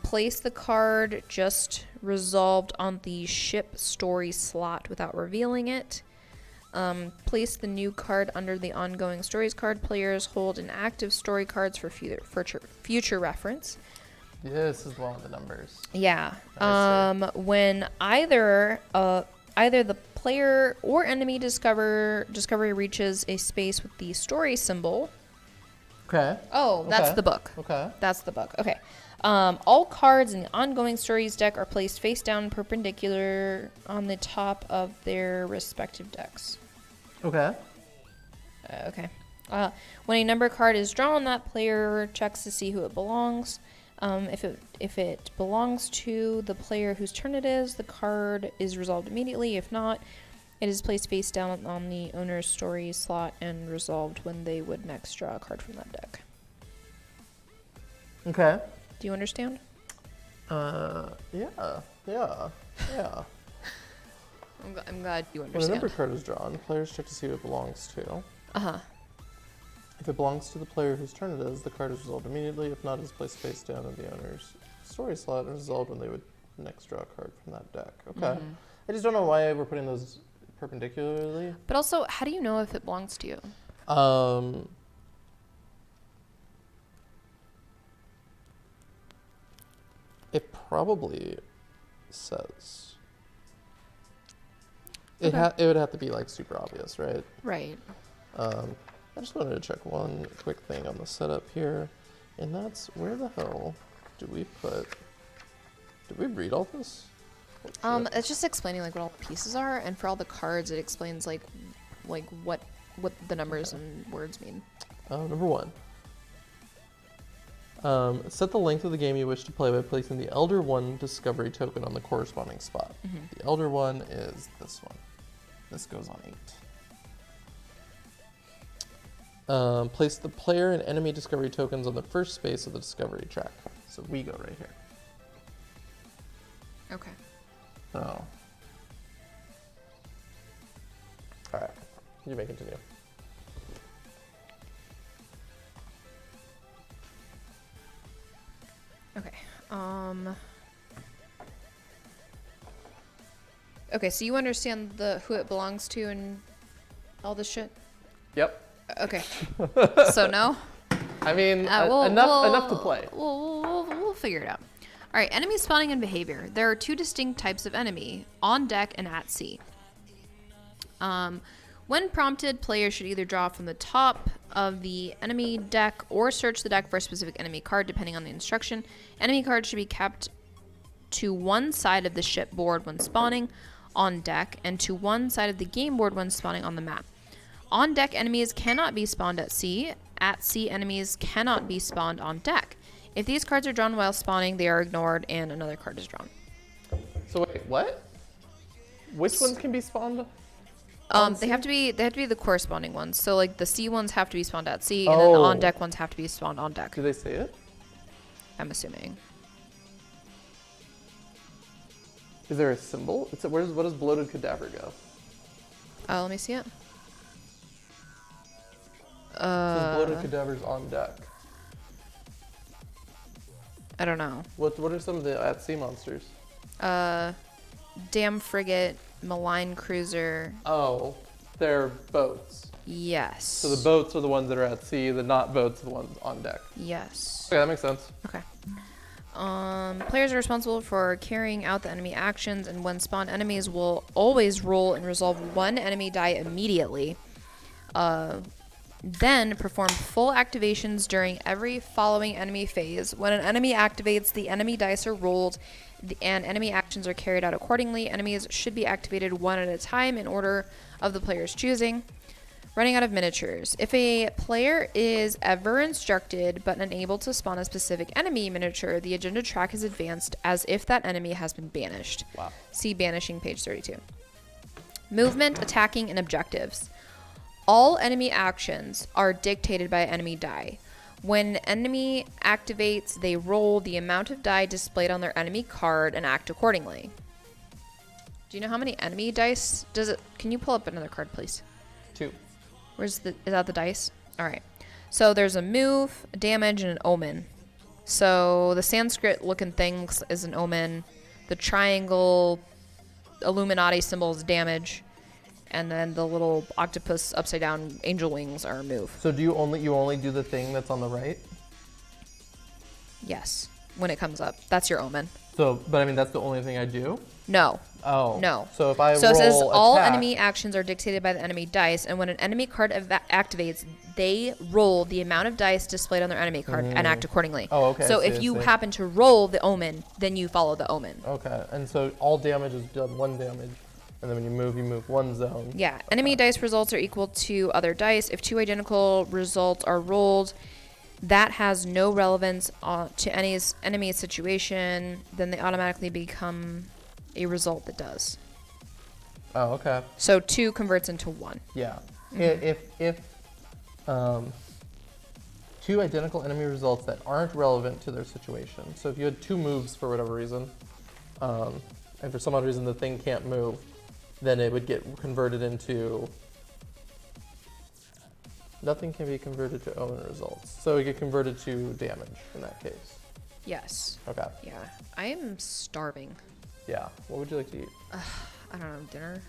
Place the card just resolved on the ship story slot without revealing it. Place the new card under the ongoing stories card. Players hold inactive story cards for future reference. Yeah, this is the one with the numbers. Yeah. I see. When either the player or enemy discovery reaches a space with the story symbol. Okay. Oh, that's Okay. the book. Okay. That's the book. Okay. All cards in the ongoing stories deck are placed face down perpendicular on the top of their respective decks. Okay. Okay. When a number card is drawn, that player checks to see who it belongs. If it belongs to the player whose turn it is, the card is resolved immediately. If not, it is placed face down on the owner's story slot and resolved when they would next draw a card from that deck. Okay. Do you understand? Yeah. I'm glad you When a understand. number card is drawn, players check to see who it belongs to. Uh-huh. If it belongs to the player whose turn it is, the card is resolved immediately. If not, it is placed face down in the owner's story slot and resolved when they would next draw a card from that deck. Okay. I just don't know why we're putting those perpendicularly. But also, how do you know if it belongs to you? It probably says. It would have to be like super obvious, right? Right. I just wanted to check one quick thing on the setup here, and that's where the hell do we put? Did we read all this? It's just explaining like what all the pieces are, and for all the cards, it explains like what the numbers and words mean. Number one. Set the length of the game you wish to play by placing the Elder One discovery token on the corresponding spot. The Elder One is this one. This goes on 8. Place the player and enemy discovery tokens on the first space of the discovery track. So we go right here. Okay. Oh. Alright. You may continue. Okay. Okay, so you understand who it belongs to and all this shit? Yep. Okay. So no? I mean, enough to play. We'll figure it out. All right, enemy spawning and behavior. There are two distinct types of enemy, on deck and at sea. When prompted, players should either draw from the top of the enemy deck or search the deck for a specific enemy card, depending on the instruction. Enemy cards should be kept to one side of the ship board when spawning on deck and to one side of the game board when spawning on the map. On deck enemies cannot be spawned at sea. At sea enemies cannot be spawned on deck. If these cards are drawn while spawning, they are ignored and another card is drawn. So wait, what? Which ones can be spawned? They have to be the corresponding ones. So like the sea ones have to be spawned at sea, and then the on deck ones have to be spawned on deck. Do they say it? I'm assuming. Is there a symbol? What does bloated cadaver go? Let me see it. It says bloated cadavers on deck. I don't know. What are some of the at sea monsters? Damn frigate, malign cruiser. Oh, they're boats. Yes. So the boats are the ones that are at sea. The not boats are the ones on deck. Yes. Okay, that makes sense. Okay. Players are responsible for carrying out the enemy actions, and when spawned, enemies will always roll and resolve one enemy die immediately. Then perform full activations during every following enemy phase. When an enemy activates, the enemy dice are rolled and enemy actions are carried out accordingly. Enemies should be activated one at a time in order of the player's choosing. Running out of miniatures. If a player is ever instructed but unable to spawn a specific enemy miniature, the agenda track is advanced as if that enemy has been banished. Wow. See banishing page 32. Movement, attacking, and objectives. All enemy actions are dictated by enemy die. When enemy activates, they roll the amount of die displayed on their enemy card and act accordingly. Do you know how many enemy dice does it? Can you pull up another card, please? 2. Is that the dice? All right. So there's a move, a damage, and an omen. So the Sanskrit looking thing is an omen. The triangle Illuminati symbol is damage. And then the little octopus upside down angel wings are a move. So do you only do the thing that's on the right? Yes. When it comes up. That's your omen. So, but I mean, that's the only thing I do? No. Oh. No. So if I So roll it says all attack, enemy actions are dictated by the enemy dice, and when an enemy card activates, they roll the amount of dice displayed on their enemy card and act accordingly. Oh, okay, So I see, if I you see. happen to roll the omen, then you follow the omen. Okay, and so all damage is done 1 damage, and then when you move 1 zone. Yeah. Enemy dice results are equal to other dice. If 2 identical results are rolled, that has no relevance to any enemy situation, then they automatically become a result that does. Oh, okay. So 2 converts into 1. Yeah. Mm-hmm. If 2 identical enemy results that aren't relevant to their situation. So if you had 2 moves for whatever reason, and for some odd reason the thing can't move, then it would get converted into. Nothing can be converted to omen results. So it get converted to damage in that case. Yes. Okay. Yeah. I am starving. Yeah. What would you like to eat? I don't know, dinner.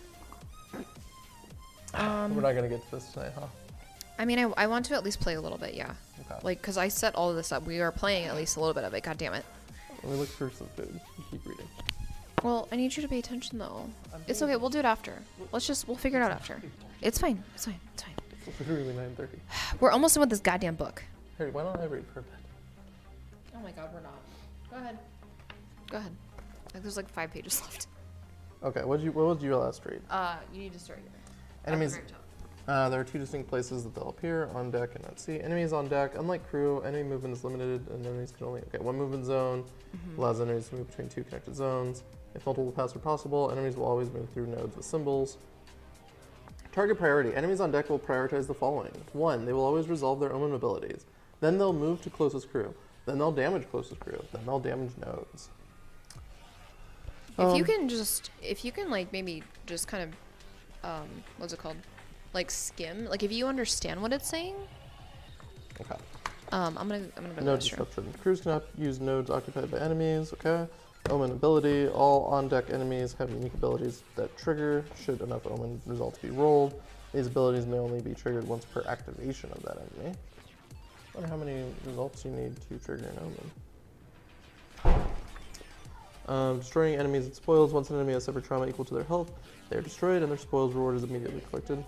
We're not gonna get to this tonight, huh? I mean, I want to at least play a little bit, yeah. Okay. Like, because I set all of this up. We are playing at least a little bit of it. God damn it. Let me look for some food. You keep reading. Well, I need you to pay attention, though. It's okay. We'll do it after. We'll figure it out after. It's fine. It's fine. It's fine. It's literally 9:30. We're almost done with this goddamn book. Harry, why don't I read for a bit? Oh my god, we're not. Go ahead. Go ahead. Like, there's like 5 pages left. Okay, what was your last read? You need to start here. Enemies. There are 2 distinct places that they'll appear, on deck and at sea. Enemies on deck, unlike crew, enemy movement is limited, and enemies can only, 1 movement zone allows enemies to move between 2 connected zones. If multiple paths are possible, enemies will always move through nodes with symbols. Target priority. Enemies on deck will prioritize the following. 1, they will always resolve their omen abilities. Then they'll move to closest crew. Then they'll damage closest crew. Then they'll damage nodes. If you can like maybe just kind of, what's it called? Like skim. Like if you understand what it's saying. Okay. I'm gonna go to the Node restroom. disruption. Crews cannot use nodes occupied by enemies. Okay. Omen ability. All on-deck enemies have unique abilities that trigger should enough omen results be rolled. These abilities may only be triggered once per activation of that enemy. I wonder how many results you need to trigger an omen. Destroying enemies and spoils. Once an enemy has suffered trauma equal to their health, they are destroyed and their spoils reward is immediately collected.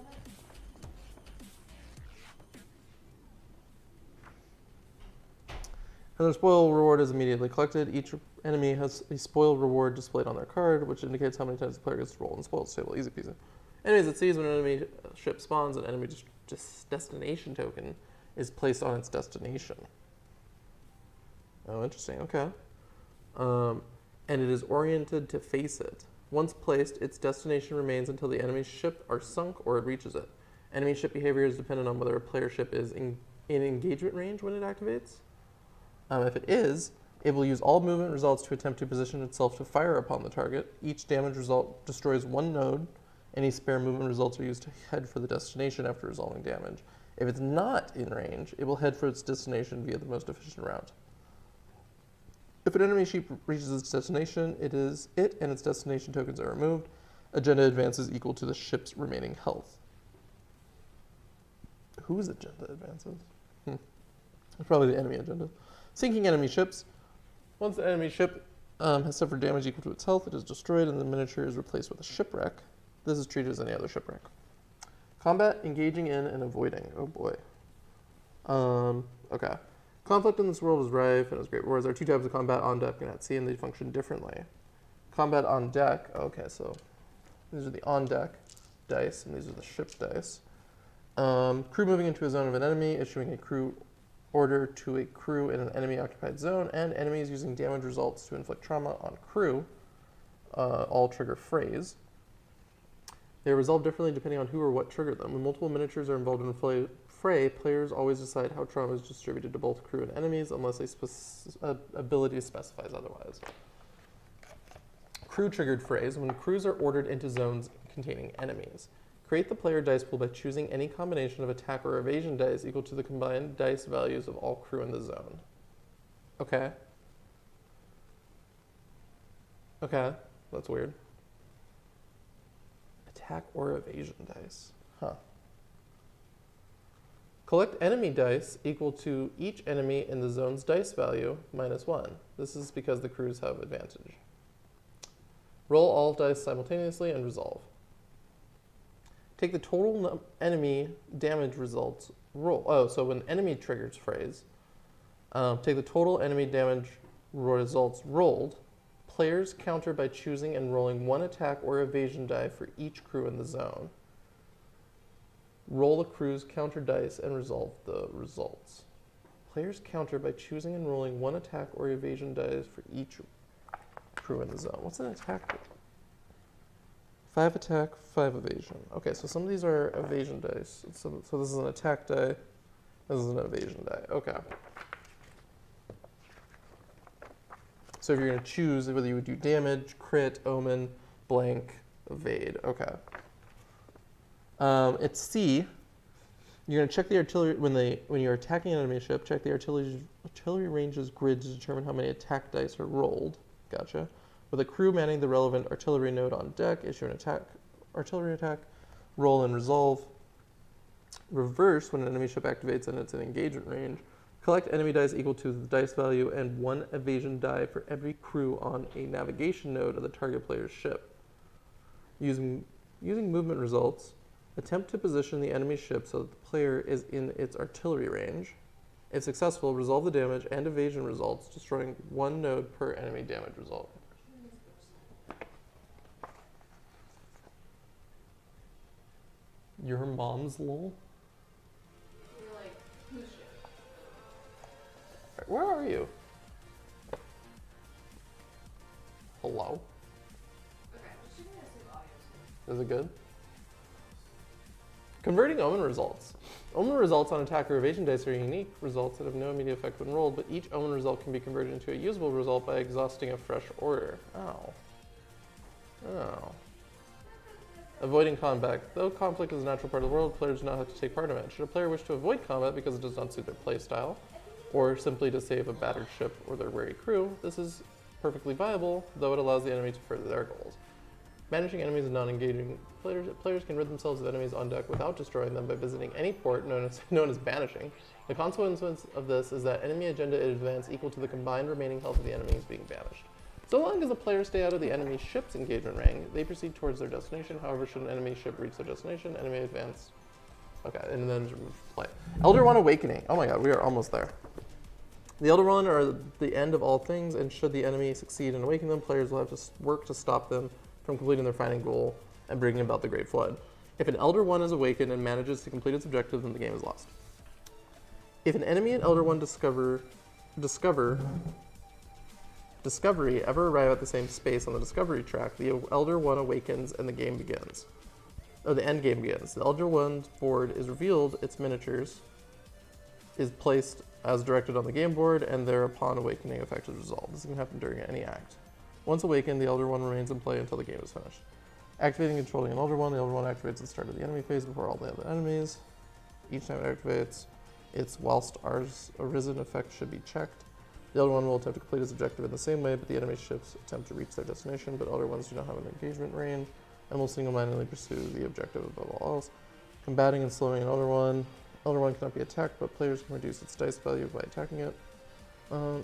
And their spoil reward is immediately collected. Each enemy has a spoil reward displayed on their card, which indicates how many times the player gets to roll in the spoils table. Easy peasy. Enemies at sea, when an enemy ship spawns, an enemy destination token is placed on its destination. Oh, interesting. Okay. And it is oriented to face it. Once placed, its destination remains until the enemy's ship are sunk or it reaches it. Enemy ship behavior is dependent on whether a player ship is in engagement range when it activates. If it is, it will use all movement results to attempt to position itself to fire upon the target. Each damage result destroys 1 node. Any spare movement results are used to head for the destination after resolving damage. If it's not in range, it will head for its destination via the most efficient route. If an enemy ship reaches its destination, it and its destination tokens are removed. Agenda advances equal to the ship's remaining health. Whose agenda advances? It's probably the enemy agenda. Sinking enemy ships. Once the enemy ship has suffered damage equal to its health, it is destroyed and the miniature is replaced with a shipwreck. This is treated as any other shipwreck. Combat, engaging in, and avoiding. Oh boy. Okay. Conflict in this world is rife and has great rewards. There are 2 types of combat, on deck and at sea, and they function differently. Combat on deck. Okay, so these are the on deck dice, and these are the ship's dice. Crew moving into a zone of an enemy, issuing a crew order to a crew in an enemy-occupied zone, and enemies using damage results to inflict trauma on crew, all trigger phrase. They are resolved differently depending on who or what triggered them. When multiple miniatures are involved in a fray, players always decide how trauma is distributed to both crew and enemies unless a ability specifies otherwise. Crew-triggered phrase. When crews are ordered into zones containing enemies. Create the player dice pool by choosing any combination of attack or evasion dice equal to the combined dice values of all crew in the zone. Okay. Okay, that's weird. Attack or evasion dice. Huh. Collect enemy dice equal to each enemy in the zone's dice value minus 1. This is because the crews have advantage. Roll all dice simultaneously and resolve. Take the total enemy damage results roll. Oh, so when enemy triggers phrase, take the total enemy damage results rolled. Players counter by choosing and rolling one attack or evasion die for each crew in the zone. Roll the crew's counter dice and resolve the results. Players counter by choosing and rolling one attack or evasion dice for each crew in the zone. What's an attack? 5 attack, 5 evasion. Okay, so some of these are evasion dice. So this is an attack die. This is an evasion die. Okay. So if you're going to choose whether you would do damage, crit, omen, blank, evade. Okay. It's C. You're going to check the artillery when you're attacking an enemy ship. Check the artillery range's grid to determine how many attack dice are rolled. Gotcha. With a crew manning the relevant artillery node on deck, issue an artillery attack, roll and resolve. Reverse when an enemy ship activates and it's in engagement range. Collect enemy dice equal to the dice value and 1 evasion die for every crew on a navigation node of the target player's ship. Using movement results, attempt to position the enemy ship so that the player is in its artillery range. If successful, resolve the damage and evasion results, destroying 1 node per enemy damage result. Your mom's lol? You're like, who's shit? Right, where are you? Hello? Okay, I'm just checking to see if audio's good. Is it good? Converting omen results. Omen results on attack or evasion dice are unique results that have no immediate effect when rolled, but each omen result can be converted into a usable result by exhausting a fresh order. Oh. Oh. Avoiding combat. Though conflict is a natural part of the world, players do not have to take part in it. Should a player wish to avoid combat because it does not suit their playstyle, or simply to save a battered ship or their weary crew, this is perfectly viable, though it allows the enemy to further their goals. Managing enemies and non-engaging players can rid themselves of enemies on deck without destroying them by visiting any port known as banishing. The consequence of this is that enemy agenda in advance equal to the combined remaining health of the enemies being banished. So long as the players stay out of the enemy ship's engagement range, they proceed towards their destination. However, should an enemy ship reach their destination, enemy advance. Okay, and then play. Elder One Awakening. Oh my god, we are almost there. The Elder One are the end of all things, and should the enemy succeed in awakening them, players will have to work to stop them from completing their final goal and bringing about the Great Flood. If an Elder One is awakened and manages to complete its objective, then the game is lost. If an enemy and Elder One discovery ever arrive at the same space on the discovery track, the Elder One awakens and the game begins. The end game begins. The Elder One's board is revealed, its miniatures is placed as directed on the game board, and thereupon awakening effect is resolved. This can happen during any act. Once awakened, the Elder One remains in play until the game is finished. Activating and controlling an Elder One, the Elder One activates at the start of the enemy phase before all the other enemies. Each time it activates, its whilst ours arisen effect should be checked. The Elder One will attempt to complete its objective in the same way, but the enemy ships attempt to reach their destination, but Elder Ones do not have an engagement range, and will single-mindedly pursue the objective above all else. Combating and slowing an Elder One. Elder One cannot be attacked, but players can reduce its dice value by attacking it.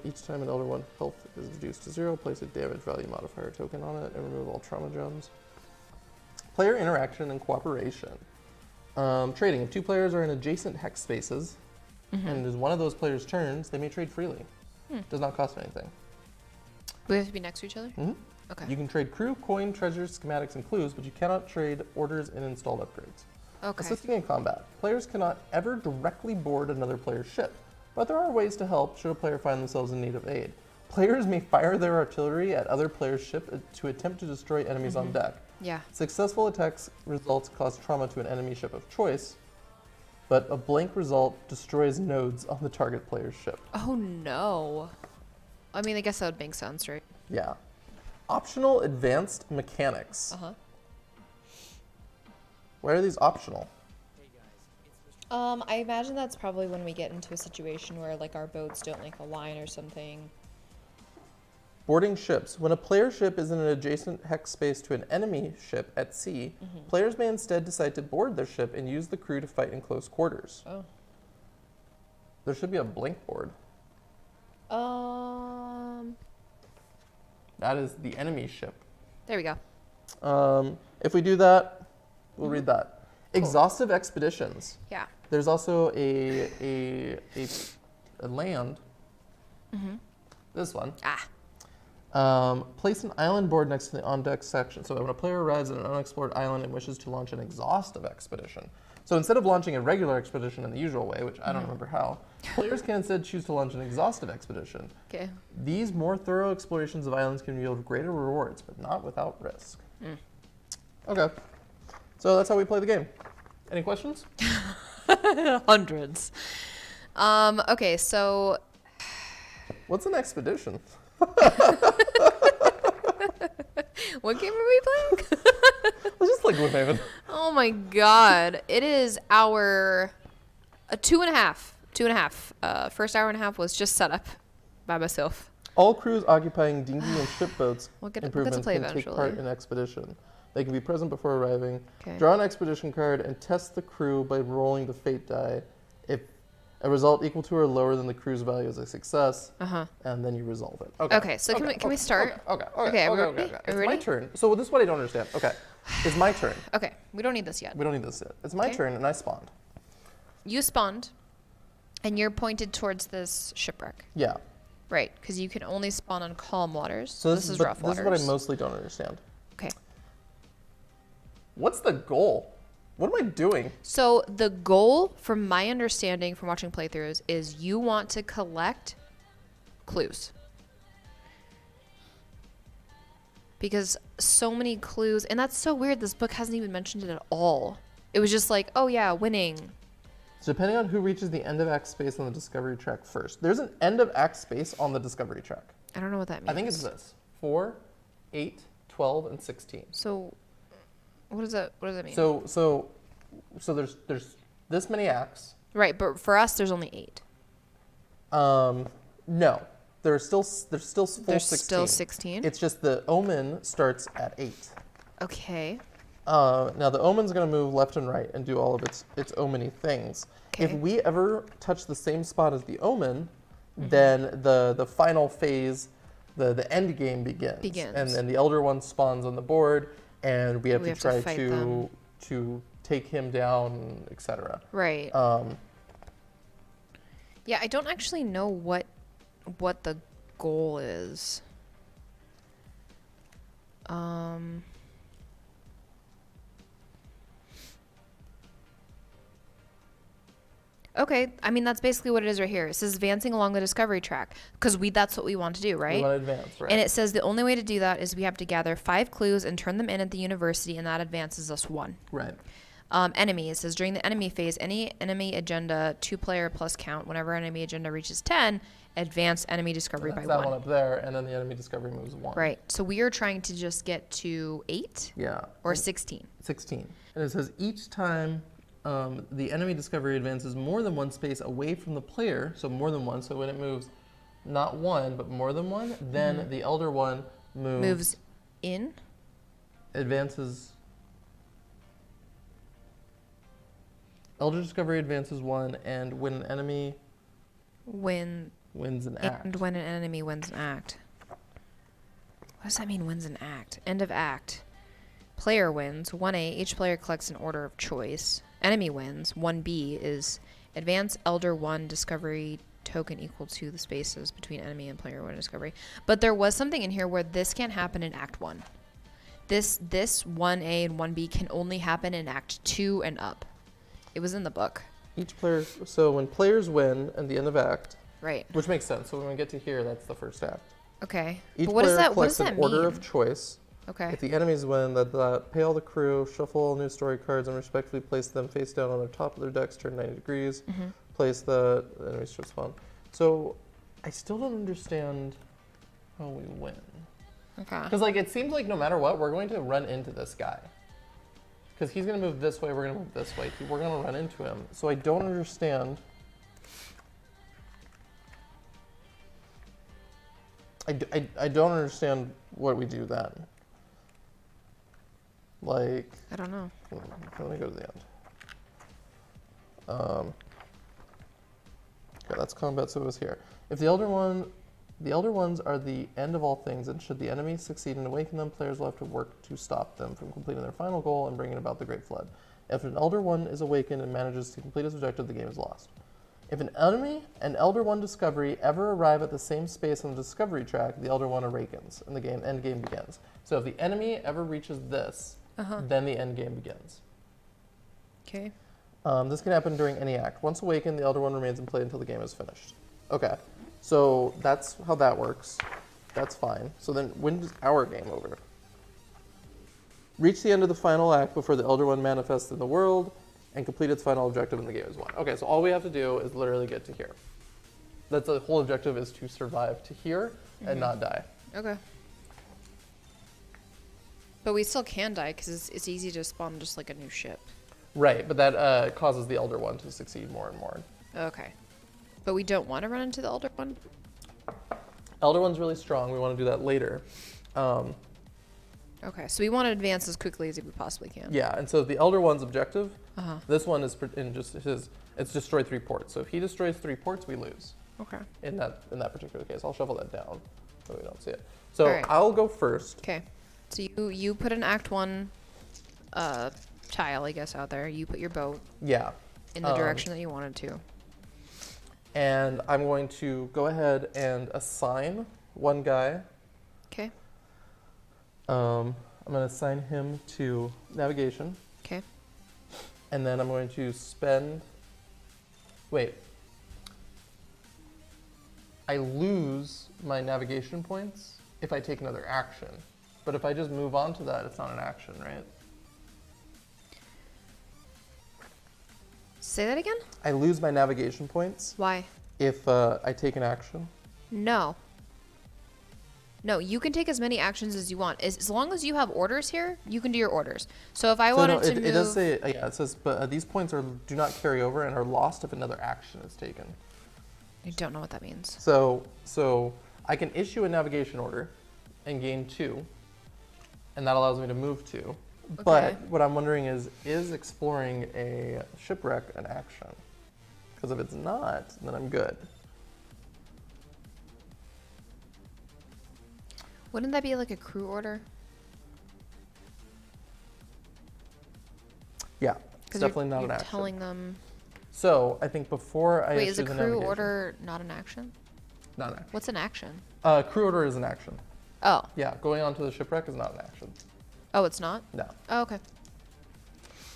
Each time an Elder One health is reduced to 0, place a damage value modifier token on it, and remove all trauma gems. Player interaction and cooperation. Trading. If 2 players are in adjacent hex spaces, and it is one of those players' turns, they may trade freely. Does not cost anything. We have to be next to each other? Mm-hmm. Okay. You can trade crew, coin, treasures, schematics, and clues, but you cannot trade orders and installed upgrades. Okay. Assisting in combat. Players cannot ever directly board another player's ship, but there are ways to help should a player find themselves in need of aid. Players may fire their artillery at other players' ship to attempt to destroy enemies on deck. Yeah. Successful attacks results cause trauma to an enemy ship of choice, but a blank result destroys nodes on the target player's ship. Oh no. I mean, I guess that would make sense, right? Yeah. Optional advanced mechanics. Uh-huh. Why are these optional? I imagine that's probably when we get into a situation where like our boats don't like align or something. Boarding ships. When a player ship is in an adjacent hex space to an enemy ship at sea, players may instead decide to board their ship and use the crew to fight in close quarters. Oh. There should be a blank board. That is the enemy ship. There we go. If we do that, we'll read that. Exhaustive expeditions. Yeah. There's also a land. This one. Place an island board next to the on-deck section. So when a player arrives at an unexplored island and wishes to launch an exhaustive expedition. So instead of launching a regular expedition in the usual way, which I don't remember how, players can instead choose to launch an exhaustive expedition. Okay. These more thorough explorations of islands can yield greater rewards, but not without risk. Okay. So that's how we play the game. Any questions? Hundreds. Okay, so What's an expedition? what game are we playing? Let's just like Gloomhaven. Oh my god. It is our 2.5. First hour and a half was just set up by myself. All crews occupying dinghy and ship boats We'll get to improvements play can take eventually. part in expedition. They can be present before arriving. Okay. Draw an expedition card and test the crew by rolling the fate die. If a result equal to or lower than the crew's value is a success, and then you resolve it. Okay, so can we start? Okay. Okay, are we ready? It's Are we my ready? turn. So this is what I don't understand. Okay, it's my turn. Okay, we don't need this yet. We don't need this yet. It's my Okay. turn, and I spawned. You spawned, and you're pointed towards this shipwreck. Yeah. Right, because you can only spawn on calm waters. So this is but rough waters. This is what I mostly don't understand. Okay. What's the goal? What am I doing? So the goal, from my understanding from watching playthroughs, is you want to collect clues. Because so many clues, and that's so weird, this book hasn't even mentioned it at all. It was just like, oh yeah, winning. So depending on who reaches the end of act space on the discovery track first. There's an end of act space on the discovery track. I don't know what that means. I think it's this. 4, 8, 12, and 16. So what does that mean? So there's this many acts. Right, but for us there's only 8. No. There's still full 16. There's still 16? It's just the omen starts at 8. Okay. Now the omen's gonna move left and right and do all of its omeny things. Okay. If we ever touch the same spot as the omen, then the final phase, the end game begins. And then the elder one spawns on the board, and we have to try fight to them. take him down, etc. Right. Yeah, I don't actually know what the goal is. Okay, I mean that's basically what it is right here. It says advancing along the discovery track because that's what we want to do, right? We want to advance, right? And it says the only way to do that is we have to gather 5 clues and turn them in at the university, and that advances us 1. Right. Enemy. It says during the enemy phase, any enemy agenda 2-player plus count. Whenever enemy agenda reaches 10, advance enemy discovery by That's that 1. one up there, and then the enemy discovery moves 1. Right. So we are trying to just get to 8. Yeah. Or 16. 16. And it says each time the enemy discovery advances more than 1 space away from the player, so more than 1. So when it moves not 1, but more than 1, then the elder one Moves in? Advances. Elder discovery advances 1, and when an enemy wins an act. And when an enemy wins an act. What does that mean, wins an act? End of act. Player wins. 1A, each player collects an order of choice. Enemy wins. 1B is advance elder 1 discovery token equal to the spaces between enemy and player 1 discovery. But there was something in here where this can't happen in Act 1. This 1A and 1B can only happen in Act 2 and up. It was in the book. Each player. So when players win at the end of act, Right. which makes sense. So when we get to here, that's the first act. Okay. Each But what player does that? What collects does that an order mean? of choice. Okay. If the enemies win, that pay all the crew, shuffle all new story cards, and respectfully place them face down on the top of their decks, turn 90 degrees. Place the enemy ship spawn. So I still don't understand how we win. Okay. Because like it seems like no matter what, we're going to run into this guy. Because he's going to move this way, we're going to move this way. We're going to run into him. So I don't understand. I don't understand what we do then. Like, I don't know. let me go to the end. Okay, that's combat, so it was here. If the Elder Ones are the end of all things, and should the enemy succeed in awakening them, players will have to work to stop them from completing their final goal and bringing about the Great Flood. If an Elder One is awakened and manages to complete its objective, the game is lost. If an enemy and Elder One discovery ever arrive at the same space on the discovery track, the Elder One awakens, and the end game begins. So if the enemy ever reaches this, then the end game begins. Okay. This can happen during any act. Once awakened, the Elder One remains in play until the game is finished. Okay, so that's how that works. That's fine. So then when is our game over? Reach the end of the final act before the Elder One manifests in the world and complete its final objective and the game is won. Okay, so all we have to do is literally get to here. That's the whole objective, is to survive to here and not die. Okay. But we still can die because it's easy to spawn just like a new ship. Right, but that causes the Elder One to succeed more and more. Okay. But we don't want to run into the Elder One? Elder One's really strong. We want to do that later. Okay, so we want to advance as quickly as we possibly can. Yeah, and so the Elder One's objective, this one is in just it's destroy 3 ports. So if he destroys 3 ports, we lose. Okay. In that particular case, I'll shuffle that down so we don't see it. So All right. I'll go first. Okay. So you put an Act 1 tile, I guess, out there. You put your boat Yeah. in the direction that you wanted to. And I'm going to go ahead and assign one guy. Okay. I'm going to assign him to navigation. Okay. And then I'm going to spend. Wait. I lose my navigation points if I take another action. But if I just move on to that, it's not an action, right? Say that again? I lose my navigation points Why? if I take an action. No. No, you can take as many actions as you want. As long as you have orders here, you can do your orders. So if I wanted to move... It does say, yeah, it says, but these points do not carry over and are lost if another action is taken. I don't know what that means. So I can issue a navigation order and gain 2, and that allows me to move 2. Okay. But what I'm wondering is exploring a shipwreck an action? Because if it's not, then I'm good. Wouldn't that be like a crew order? Yeah, it's definitely not an action. Telling them... So I think before I Wait, issue is a the crew navigation, order not an action? not an action. What's an action? Crew order is an action. Oh. Yeah, going onto the shipwreck is not an action. Oh, it's not? No. Oh, okay.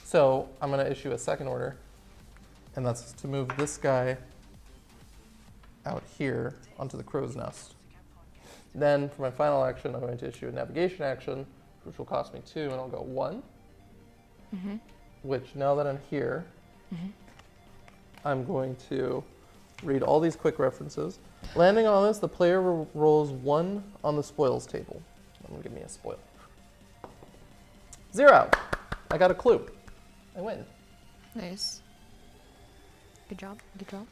So I'm going to issue a second order, and that's to move this guy out here onto the crow's nest. Then for my final action, I'm going to issue a navigation action, which will cost me 2, and I'll go 1. Mm-hmm. Which, now that I'm here, I'm going to read all these quick references. Landing on this, the player rolls 1 on the spoils table. I'm going to give me a spoil. 0. I got a clue. I win. Nice. Good job. Good job.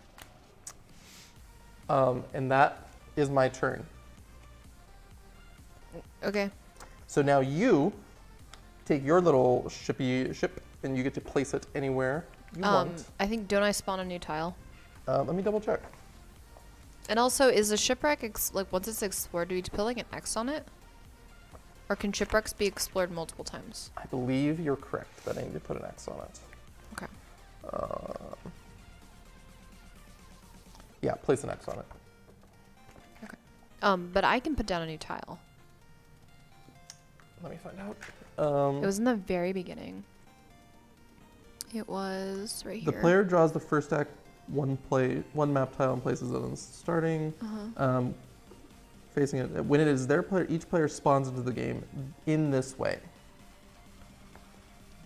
And that is my turn. Okay. So now you take your little ship and you get to place it anywhere you want. I think, don't I spawn a new tile? Let me double check. And also, is the shipwreck, like, once it's explored, do we put, like, an X on it? Or can shipwrecks be explored multiple times? I believe you're correct that I need to put an X on it. Okay. Yeah, place an X on it. Okay. But I can put down a new tile. Let me find out. It was in the very beginning. It was right The here. player draws the first deck one map tile and places it on starting. Facing it. When it is their player, each player spawns into the game in this way.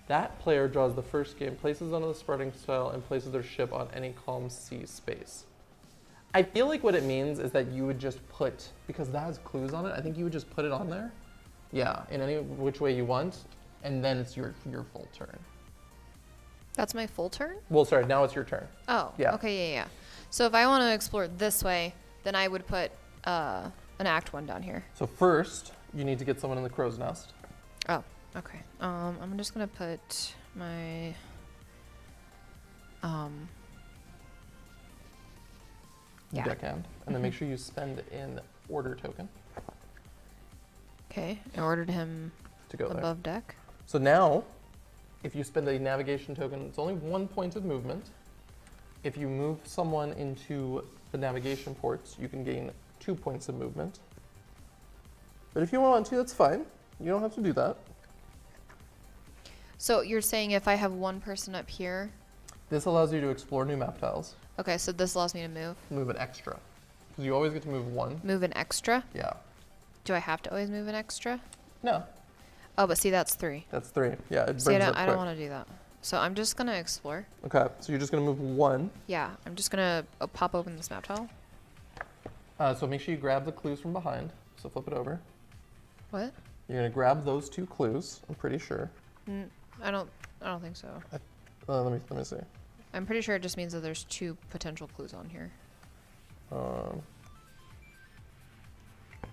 That player draws the first game, places it on the starting tile, and places their ship on any column C space. I feel like what it means is that you would just put, because that has clues on it, I think you would just put it on there. Yeah, in any which way you want, and then it's your full turn. That's my full turn? Well, sorry, now it's your turn. Oh, Yeah. okay, yeah. So if I want to explore this way, then I would put an Act 1 down here. So first, you need to get someone in the crow's nest. Oh, okay. I'm just going to put my... yeah. Deckhand. And then make sure you spend an order token Okay, I ordered him to go there. above deck. So now, if you spend a navigation token, it's only 1 point of movement. If you move someone into the navigation ports, you can gain 2 points of movement. But if you want to, that's fine. You don't have to do that. So you're saying if I have one person up here... This allows you to explore new map tiles. Okay, so this allows me to move. Move an extra. Because you always get to move one. Move an extra? Yeah. Do I have to always move an extra? No. Oh, but see, that's 3. That's 3. Yeah, it brings See, it up I don't quick. want to do that. So I'm just going to explore. Okay, so you're just going to move 1. Yeah, I'm just going to pop open this map tile. So make sure you grab the clues from behind. So flip it over. What? You're going to grab those 2 clues, I'm pretty sure. I don't think so. Let me see. I'm pretty sure it just means that there's 2 potential clues on here.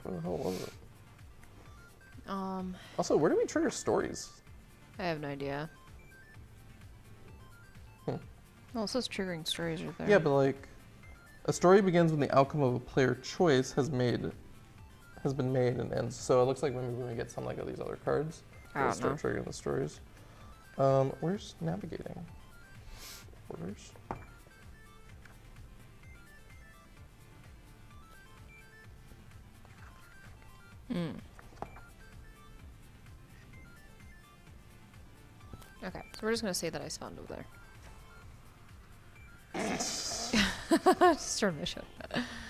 Where the hell was it? Also, where do we trigger stories? I have no idea. Well, it says triggering stories right there. Yeah, but like, a story begins when the outcome of a player choice has been made and ends. So it looks like maybe when we get some like of these other cards, I we'll don't know. start triggering the stories. Where's navigating? Orders. Okay, so we're just gonna say that I spawned over there. Just turn my ship.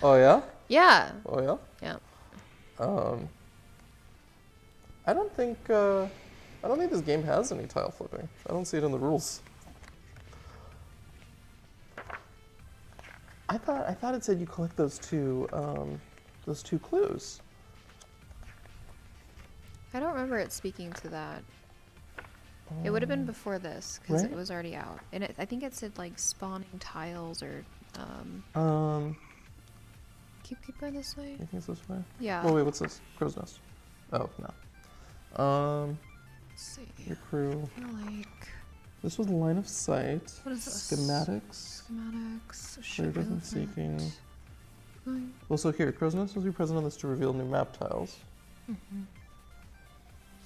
Oh yeah? Yeah. Oh yeah? Yeah. I don't think this game has any tile flipping. I don't see it in the rules. I thought it said you collect those two clues. I don't remember it speaking to that. It would have been before this because Right? it was already out, and I think it said like spawning tiles or. Keep going this way. You think it's this way? Yeah. Oh wait, what's this? Crow's nest. Oh no. Let's see. Your crew. Like. This was line of sight. What is this? Schematics. Schematics. Player Ship different seeking. Going. Well, so here, crow's nest will be present on this to reveal new map tiles.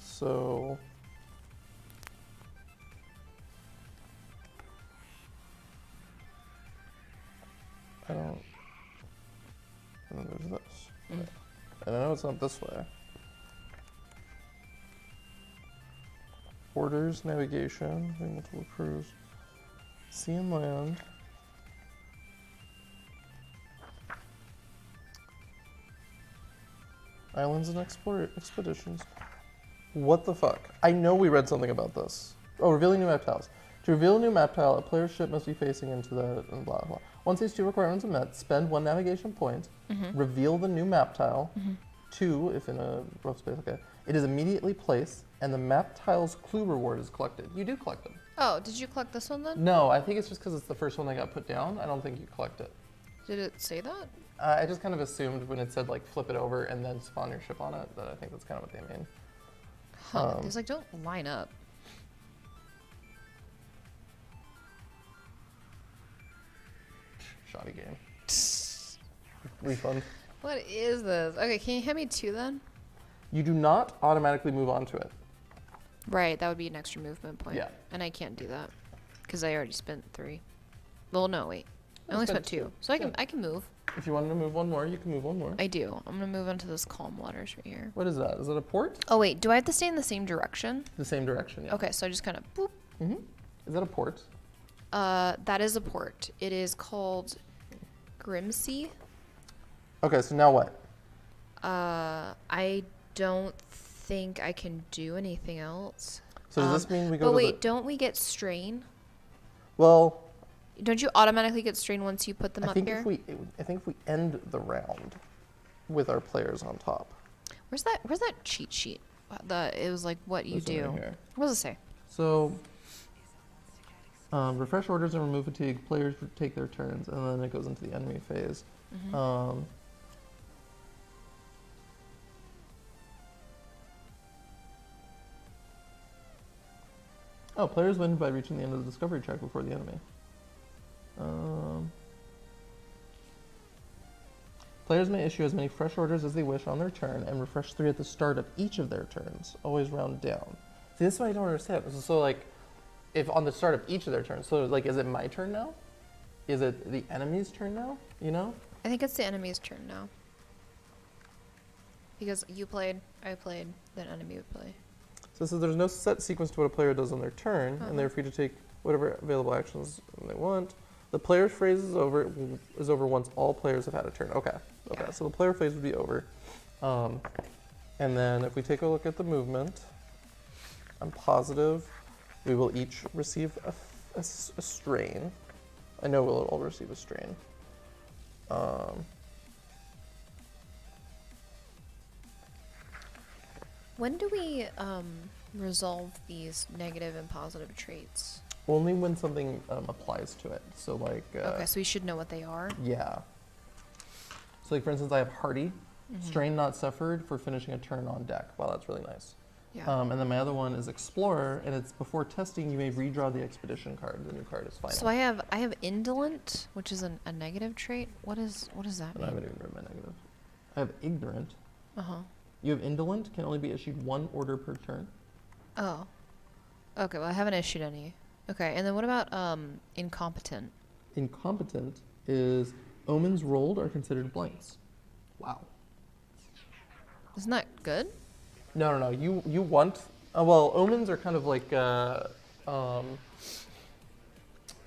So. And then there's this. And I know it's not this way. Orders, navigation, multiple crews. Sea and land. Islands and expeditions. What the fuck? I know we read something about this. Oh, revealing new map tiles. To reveal a new map tile, a player's ship must be facing into the and blah blah. Once these 2 requirements are met, spend 1 navigation point, reveal the new map tile, 2 if in a rough space, okay. It is immediately placed, and the map tile's clue reward is collected. You do collect them. Oh, did you collect this one then? No, I think it's just because it's the first one that got put down. I don't think you collect it. Did it say that? I just kind of assumed when it said like flip it over and then spawn your ship on it that I think that's kind of what they mean. Huh. These like don't line up. Shoddy game. Refund. What is this? Okay, can you hand me 2 then? You do not automatically move on to it. Right, that would be an extra movement point. Yeah. And I can't do that because I already spent 3. Well, no, wait. I only spent 2, two. so I can move. If you wanted to move 1 more, you can move 1 more. I do. I'm gonna move into this calm waters right here. What is that? Is it a port? Oh wait, do I have to stay in the same direction? The same direction, yeah. Okay, so I just kind of boop. Is that a port? That is a port. It is called Grimsea. Okay, so now what? I don't think I can do anything else. So does this mean we go But to wait, the... don't we get strain? Well, Don't you automatically get strain once you put them I up think here? if we end the round with our players on top. Where's that cheat sheet? It was like what you This one do. right here. What does it say? So, refresh orders and remove fatigue. Players take their turns, and then it goes into the enemy phase. Mm-hmm. Oh, players win by reaching the end of the discovery track before the enemy. Players may issue as many fresh orders as they wish on their turn and refresh 3 at the start of each of their turns, always round down. See, this is what I don't understand. So, like, if on the start of each of their turns, so, like, is it my turn now? Is it the enemy's turn now? You know? I think it's the enemy's turn now. Because you played, I played, then enemy would play. So it says there's no set sequence to what a player does on their turn, and they're free to take whatever available actions they want. The player phase is over once all players have had a turn. Okay. Yeah. So the player phase would be over. And then if we take a look at the movement, I'm positive we will each receive a strain. I know we'll all receive a strain. When do we resolve these negative and positive traits? Only when something applies to it. So like. Okay, so we should know what they are. Yeah. So like for instance, I have hardy, strain not suffered for finishing a turn on deck. Wow, that's really nice. Yeah. And then my other one is explorer, and it's before testing you may redraw the expedition card. The new card is final. So I have indolent, which is a negative trait. What does that And I mean? haven't even read my negative. I have ignorant. Uh-huh. You have indolent, can only be issued 1 order per turn. Oh. Okay, well I haven't issued any. Okay, and then what about incompetent? Incompetent is omens rolled are considered blanks. Wow. Isn't that good? No. You want. Well, omens are kind of like.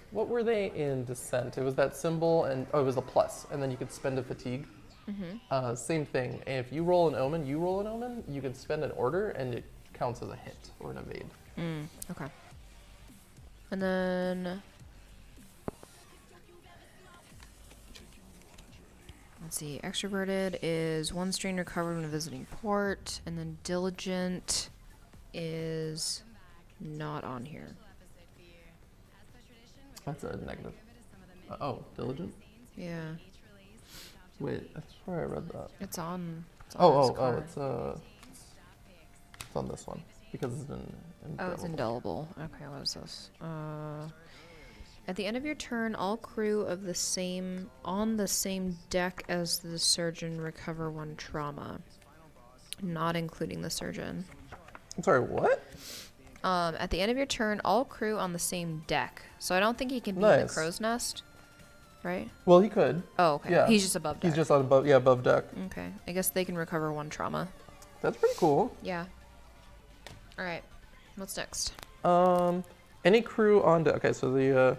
What were they in Descent? It was that symbol, and it was a plus, and then you could spend a fatigue. Same thing. If you roll an omen, you can spend an order, and it counts as a hit or an evade. Okay. And then let's see. Extroverted is 1 strain recovered when visiting port, and then diligent is not on here. That's a negative. Oh, diligent? Yeah. Wait, I swear I read that. It's on. It's It's on this one because it's in. Oh, it's indelible. Okay, what is this? At the end of your turn, all crew of the same deck as the surgeon recover 1 trauma, not including the surgeon. I'm sorry, what? At the end of your turn, all crew on the same deck. So I don't think he can be in Nice. the crow's nest, right? Well, he could. Oh, okay. Yeah. He's just above deck. He's just on above deck. Okay. I guess they can recover 1 trauma. That's pretty cool. Yeah. All right. What's next? Any crew on deck. Okay, so the.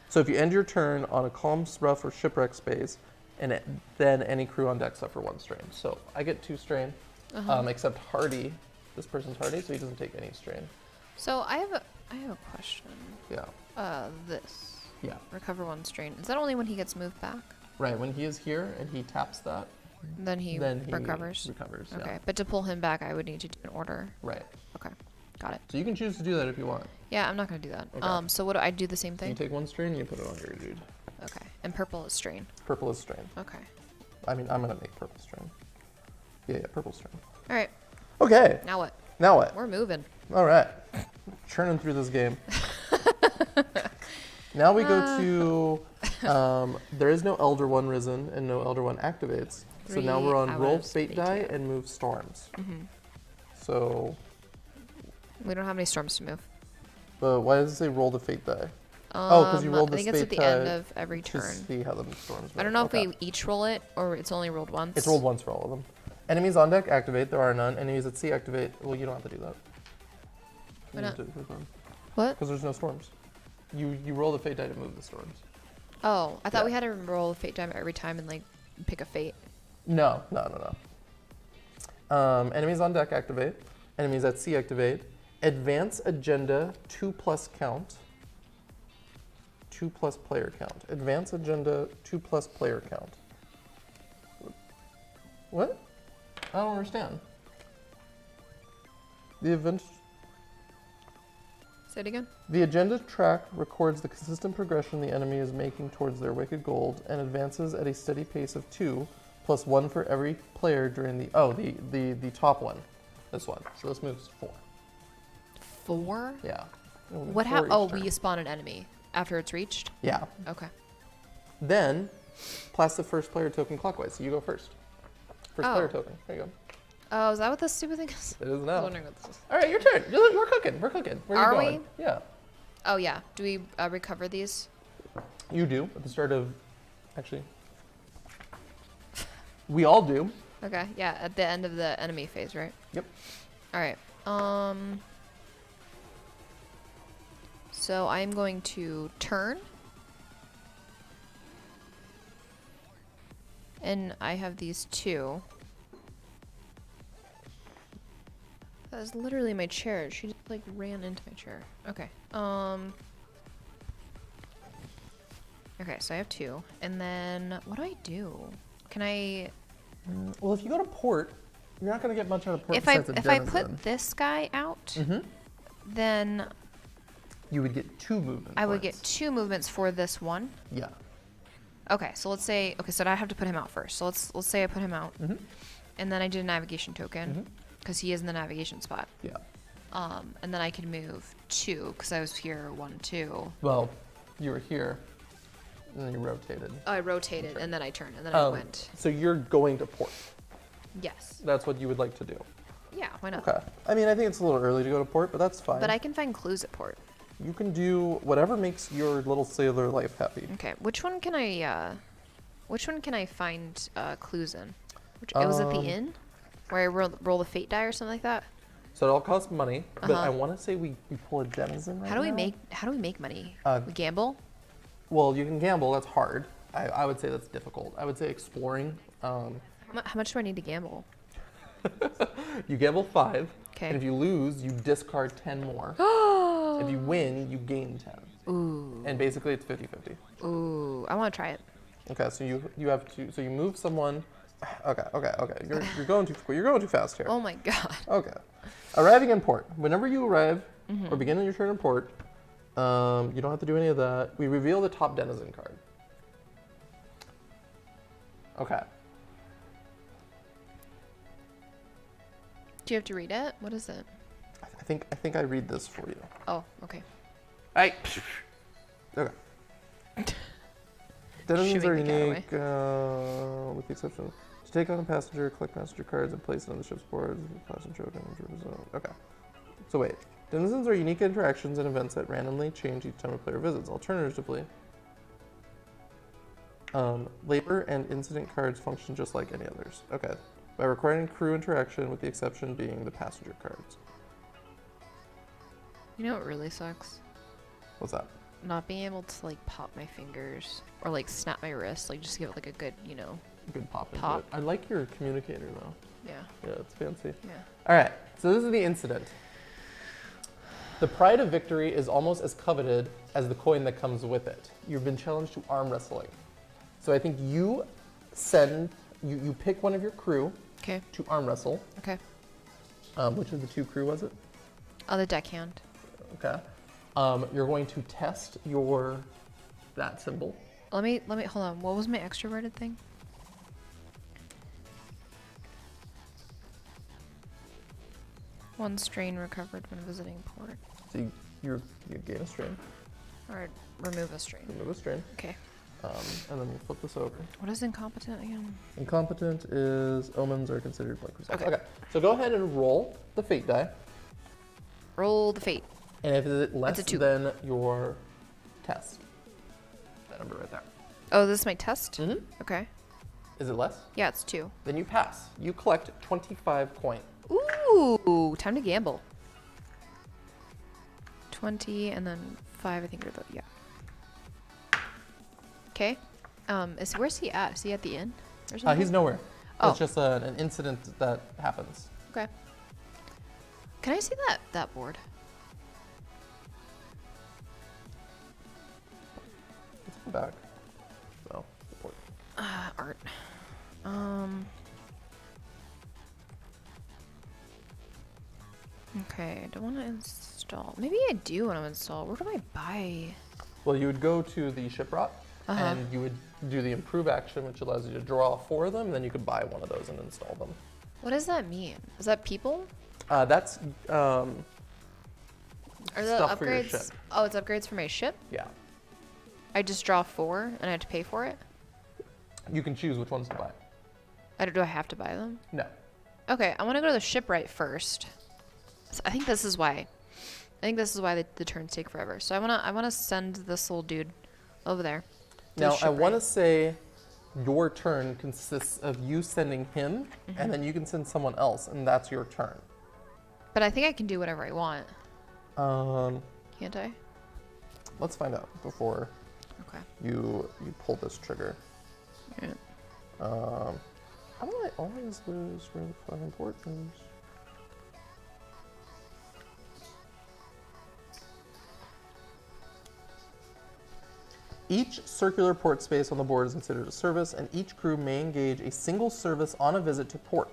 So if you end your turn on a calm, rough, or shipwreck space, and then any crew on deck suffer 1 strain. So I get 2 strain, except Hardy. This person's Hardy, so he doesn't take any strain. So I have a question. Yeah. This. Yeah. Recover 1 strain. Is that only when he gets moved back? Right. When he is here and he taps that, Then he recovers. Recovers. Okay. Yeah. But to pull him back, I would need to do an order. Right. Okay. Got it. So you can choose to do that if you want. Yeah, I'm not going to do that. Okay. So what do I do the same thing? You take 1 strain and you put it on your dude. Okay. And purple is strain. Purple is strain. Okay. I mean, I'm gonna make purple strain. Yeah, purple strain. All right. Okay. Now what? Now what? We're moving. All right. Churning through this game. Now we go to, there is no Elder One Risen and no Elder One activates. So now we're on roll fate die and move storms. So. We don't have any storms to move. But why does it say roll the fate die? Because you rolled the I think it's at fate the end die of every to turn. see how the storms I don't move. know if we each roll it or it's only rolled once. It's rolled once for all of them. Enemies on deck activate. There are none. Enemies at sea activate. Well, you don't have to do that. Why not? Because What? there's no storms. You roll the fate die to move the storms. Oh, I thought Yeah. we had to roll a fate die every time and like pick a fate. No. Enemies on deck activate. Enemies at sea activate. Advance agenda 2+ count. 2+ player count. Advance agenda 2+ player count. What? I don't understand. The event. Say it again. The agenda track records the consistent progression the enemy is making towards their wicked gold and advances at a steady pace of 2 plus 1 for every player during the top one. This one. So this moves 4. 4? Yeah. What happened? Oh, we spawn an enemy after it's reached? Yeah. Okay. Then, pass the first player token clockwise. So you go first. First player token. There you go. Oh, is that what this stupid thing is? It is I was now. wondering what this is. All right, your turn. We're cooking. We're cooking. Where Are you going? we? Yeah. Oh, yeah. Do we recover these? You do at the start of. Actually, we all do. Okay, yeah, at the end of the enemy phase, right? Yep. All right. So I'm going to turn. And I have these 2. That is literally my chair. She just, like, ran into my chair. Okay. Okay, so I have 2. And then, what do? Can I... Well, if you go to port, you're not going to get much out of port. If I besides a put denizen. this guy out, Mm-hmm. then You would get 2 movement I would points. get 2 movements for this one. Yeah. Okay, so let's say so I have to put him out first. So let's say I put him out, Mm-hmm. and then I did a navigation token because he is in the navigation spot. Yeah. And then I can move 2 because I was here 1, 2. Well, you were here, and then you rotated. I rotated and then I turned and then I went. So you're going to port. Yes. That's what you would like to do. Yeah. Why not? Okay. I mean, I think it's a little early to go to port, but that's fine. But I can find clues at port. You can do whatever makes your little sailor life happy. Okay. Which one can I find clues in? Was it the inn, where I roll the fate die or something like that? So it all costs money, but I want to say we pull a denizen right How do we now. make money? We gamble. Well, you can gamble. That's hard. I would say that's difficult. I would say exploring. How much do I need to gamble? You gamble 5. 'Kay. And if you lose, you discard 10 more. If you win, you gain 10. Ooh. And basically, it's 50-50. Ooh. I want to try it. Okay, so you have to. So you move someone. Okay. You're going too quick. You're going too fast here. Oh my god. Okay. Arriving in port. Whenever you arrive or begin your turn in port, you don't have to do any of that. We reveal the top denizen card. Okay. Do you have to read it? What is it? I think I read this for you. Oh, okay. Okay. Denizens Shooing are the cat away. unique, with the exception to take on a passenger, collect passenger cards, and place it on the ship's board. Passenger token. Okay. So wait. Denizens are unique interactions and events that randomly change each time a player visits. Alternatively, labor and incident cards function just like any others. Okay. By requiring crew interaction, with the exception being the passenger cards. You know what really sucks? What's that? Not being able to like pop my fingers or like snap my wrist, like just give it like a good, Good pop into Pop. it. I like your communicator though. yeah. Yeah, it's fancy. Yeah. All right, so this is the incident. The pride of victory is almost as coveted as the coin that comes with it. You've been challenged to arm wrestling. So I think you pick one of your crew Okay. to arm wrestle. Okay. Which of the 2 crew was it? Oh, the deckhand. Okay. You're going to test that symbol. Let me hold on. What was my extroverted thing? One strain recovered when visiting port. So you gain a strain. Or remove a strain. Remove a strain. Okay. And then we'll flip this over. What is incompetent again? Incompetent is omens are considered blank results. Okay. Okay. So go ahead and roll the fate die. Roll the fate. And if it's less It's a 2. than your test, that number right there. Oh, this is my test? Mm-hmm. Okay. Is it less? Yeah, it's 2. Then you pass. You collect 25 coin. Ooh, time to gamble. 20, and then 5, I think, are the, yeah. Okay. Where's he at? Is he at the inn or something? He's nowhere. Oh. It's just an incident that happens. Okay. Can I see that board? Let's go back. No, report. Art. Okay, I don't want to install. Maybe I do want to install. Where do I buy? Well, you would go to the shiprot, Uh-huh. and you would do the improve action, which allows you to draw 4 of them, and then you could buy one of those and install them. What does that mean? Is that people? That's Are the stuff for your upgrades? ship. Oh, it's upgrades for my ship? Yeah. I just draw 4 and I have to pay for it? You can choose which ones to buy. Do I have to buy them? No. Okay, I want to go to the shipwright first. So I think this is why. The turns take forever. So I wanna send this little dude over there. to the Now, I want to shipwright. say your turn consists of you sending him, and then you can send someone else, and that's your turn. But I think I can do whatever I want. Can't I? Let's find out before Okay. you pull this trigger. Alright. How do I always lose where the fucking port goes? Each circular port space on the board is considered a service, and each crew may engage a single service on a visit to port.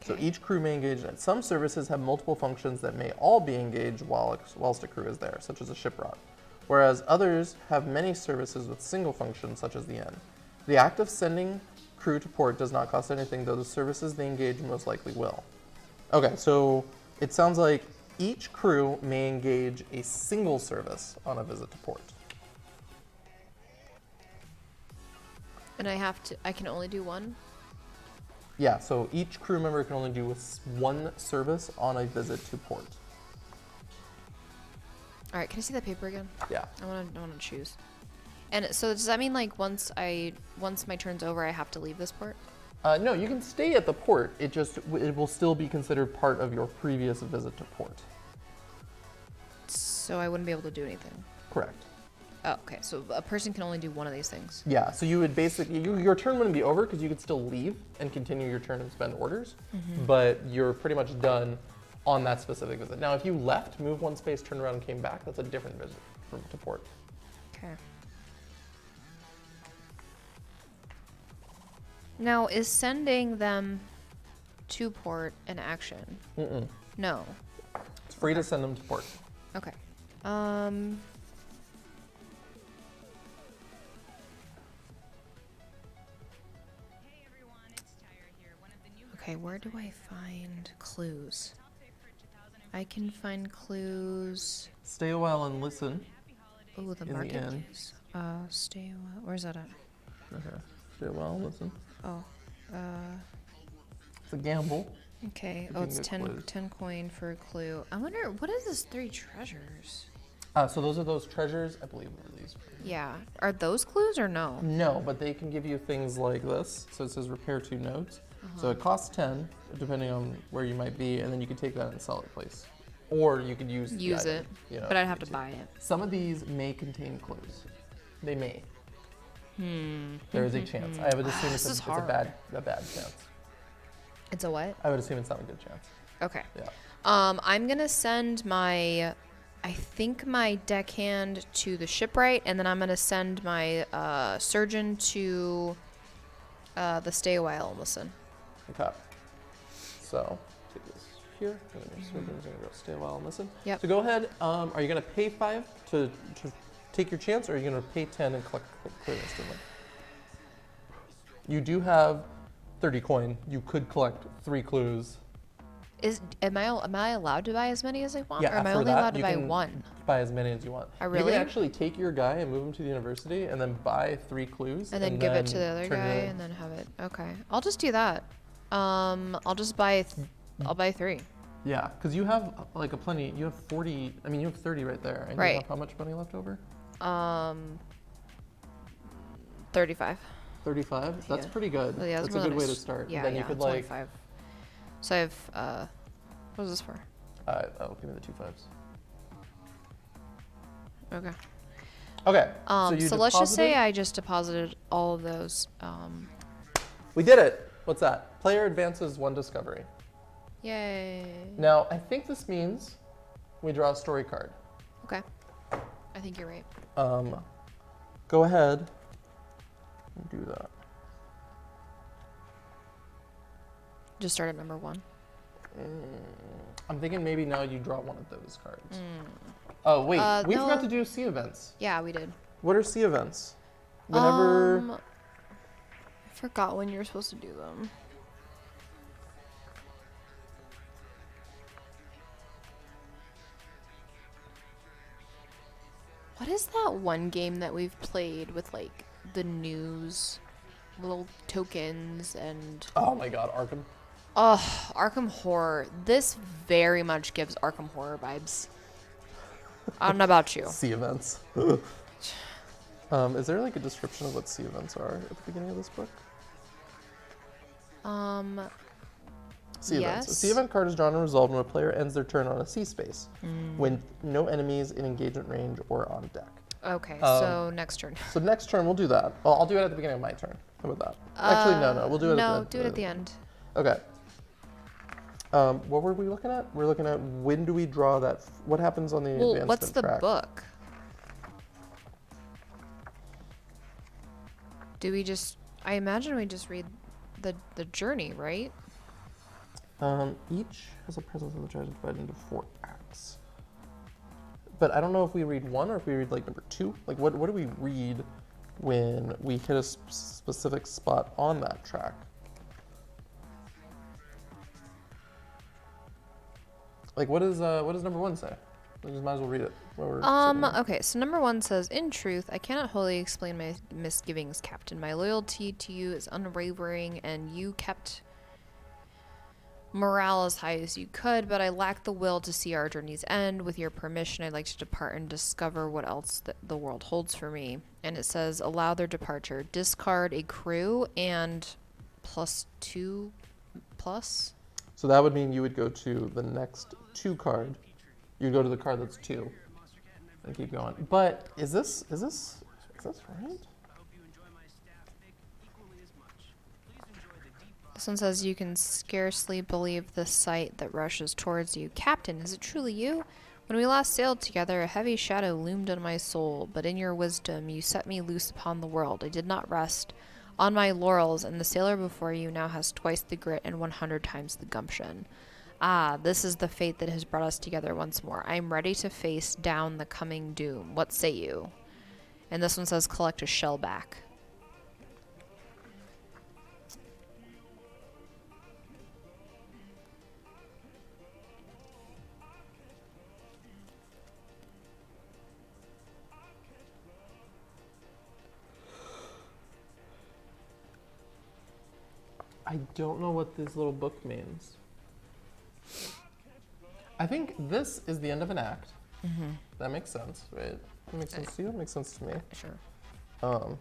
So Okay. each crew may engage in it. Some services have multiple functions that may all be engaged whilst a crew is there, such as a shiprot, whereas others have many services with single functions, such as the inn. The act of sending crew to port does not cost anything, though the services they engage most likely will. Okay, so it sounds like each crew may engage a single service on a visit to port. And I can only do one? Yeah, so each crew member can only do one service on a visit to port. All right, can I see that paper again? Yeah. I want to choose. And so does that mean like once my turn's over, I have to leave this port? No, you can stay at the port. It will still be considered part of your previous visit to port. So I wouldn't be able to do anything. Correct. Oh, okay. So a person can only do one of these things. Yeah, so you would basically, your turn wouldn't be over because you could still leave and continue your turn and spend orders, but you're pretty much done on that specific visit. Now, if you left, moved one space, turned around and came back, that's a different visit to port. Okay. Now, is sending them to port an action? Mm-mm. No. It's free to send them to port. Okay. Okay, where do I find clues? I can find clues. Stay a while and listen. Oh, the In the market inn. clues. Stay a while. Where's that at? Okay. Stay a while and listen. Oh. It's a gamble. Okay. If Oh, you it's can get 10, clues. 10 coin for a clue. I wonder, what is this 3 treasures? So those are those treasures, I believe are these. Yeah. Are those clues or no? No, but they can give you things like this. So it says repair 2 nodes. So it costs 10, depending on where you might be, and then you can take that and sell it place. Or you could use the Use item, it. you know, But I'd if have you to need buy it. Some of these may contain clues. They may. There is a chance. I would assume This is it's a hard. bad chance. It's a what? I would assume it's not a good chance. Okay. Yeah. I'm gonna send my deckhand to the shipwright, and then I'm gonna send my surgeon to the stay a while and listen. Okay. So take this here, and then your surgeon's gonna go stay a while and listen. Yep. So go ahead. Are you gonna pay 5 to take your chance, or are you gonna pay 10 and collect clear instantly? You do have 30 coin. You could collect 3 clues. Am I allowed to buy as many as I want, or am I for only that, allowed to you buy can one? Buy as many as you want. Oh, You really? can actually take your guy and move him to the university, and then buy 3 clues, And then give it to the other turn guy, it in. and then have it. Okay, I'll just do that. I'll just buy. I'll buy 3. Yeah, because you have like a plenty. You have 40. I mean, you have 30 right there. And Right. You have how much money left over? 35. 35. That's Yeah. pretty good. Well, yeah, that's really a good way to nice. start. Yeah, then yeah, you could it's only like. 5. So I have. What is this for? Oh, give me the 2 5s. Okay. Okay. So, So you let's just say deposited- I just deposited all of those. We did it. What's that? Player advances 1 discovery. Yay. Now, I think this means we draw a story card. Okay. I think you're right. Go ahead and do that. Just start at number 1. I'm thinking maybe now you draw one of those cards. Oh, wait. We no. forgot to do sea events. Yeah, we did. What are sea events? Whenever... I forgot when you were supposed to do them. What is that one game that we've played with like the news, little tokens and... Oh my god, Arkham. Oh, Arkham Horror. This very much gives Arkham Horror vibes. I don't know about you. Sea events. Is there like a description of what sea events are at the beginning of this book? Sea events. A sea event card is drawn and resolved when a player ends their turn on a sea space, when no enemies in engagement range or on deck. Okay, so next turn. So next turn we'll do that. Well, I'll do it at the beginning of my turn. How about that? Actually, no. We'll do it at the end. No, do it at the end. Okay. What were we looking at? We're looking at when do we draw that? What happens on the advancement what's the track? book? Do we just... I imagine we just read the journey, right? Each has a presence of the chart divided into 4 acts. But I don't know if we read 1 or if we read like number 2. Like what do we read when we hit a specific spot on that track? Like what does number 1 say? We just might as well read it. while we're sitting here. Okay, so number 1 says, "In truth, I cannot wholly explain my misgivings, Captain. My loyalty to you is unwavering, and you kept morale as high as you could, but I lack the will to see our journey's end. With your permission, I'd like to depart and discover what else the world holds for me." And it says, "Allow their departure. Discard a crew and +2 plus." So that would mean you would go to the next 2 card. You'd go to the card that's 2 and keep going. But is this right? This one says, "You can scarcely believe the sight that rushes towards you. Captain, is it truly you? When we last sailed together, a heavy shadow loomed on my soul, but in your wisdom, you set me loose upon the world. I did not rest on my laurels, and the sailor before you now has twice the grit and 100 times the gumption. Ah, this is the fate that has brought us together once more. I am ready to face down the coming doom. What say you?" And this one says, "Collect a shell back." I don't know what this little book means. I think this is the end of an act. That makes sense, right? That makes sense to you? That makes sense to me. Sure.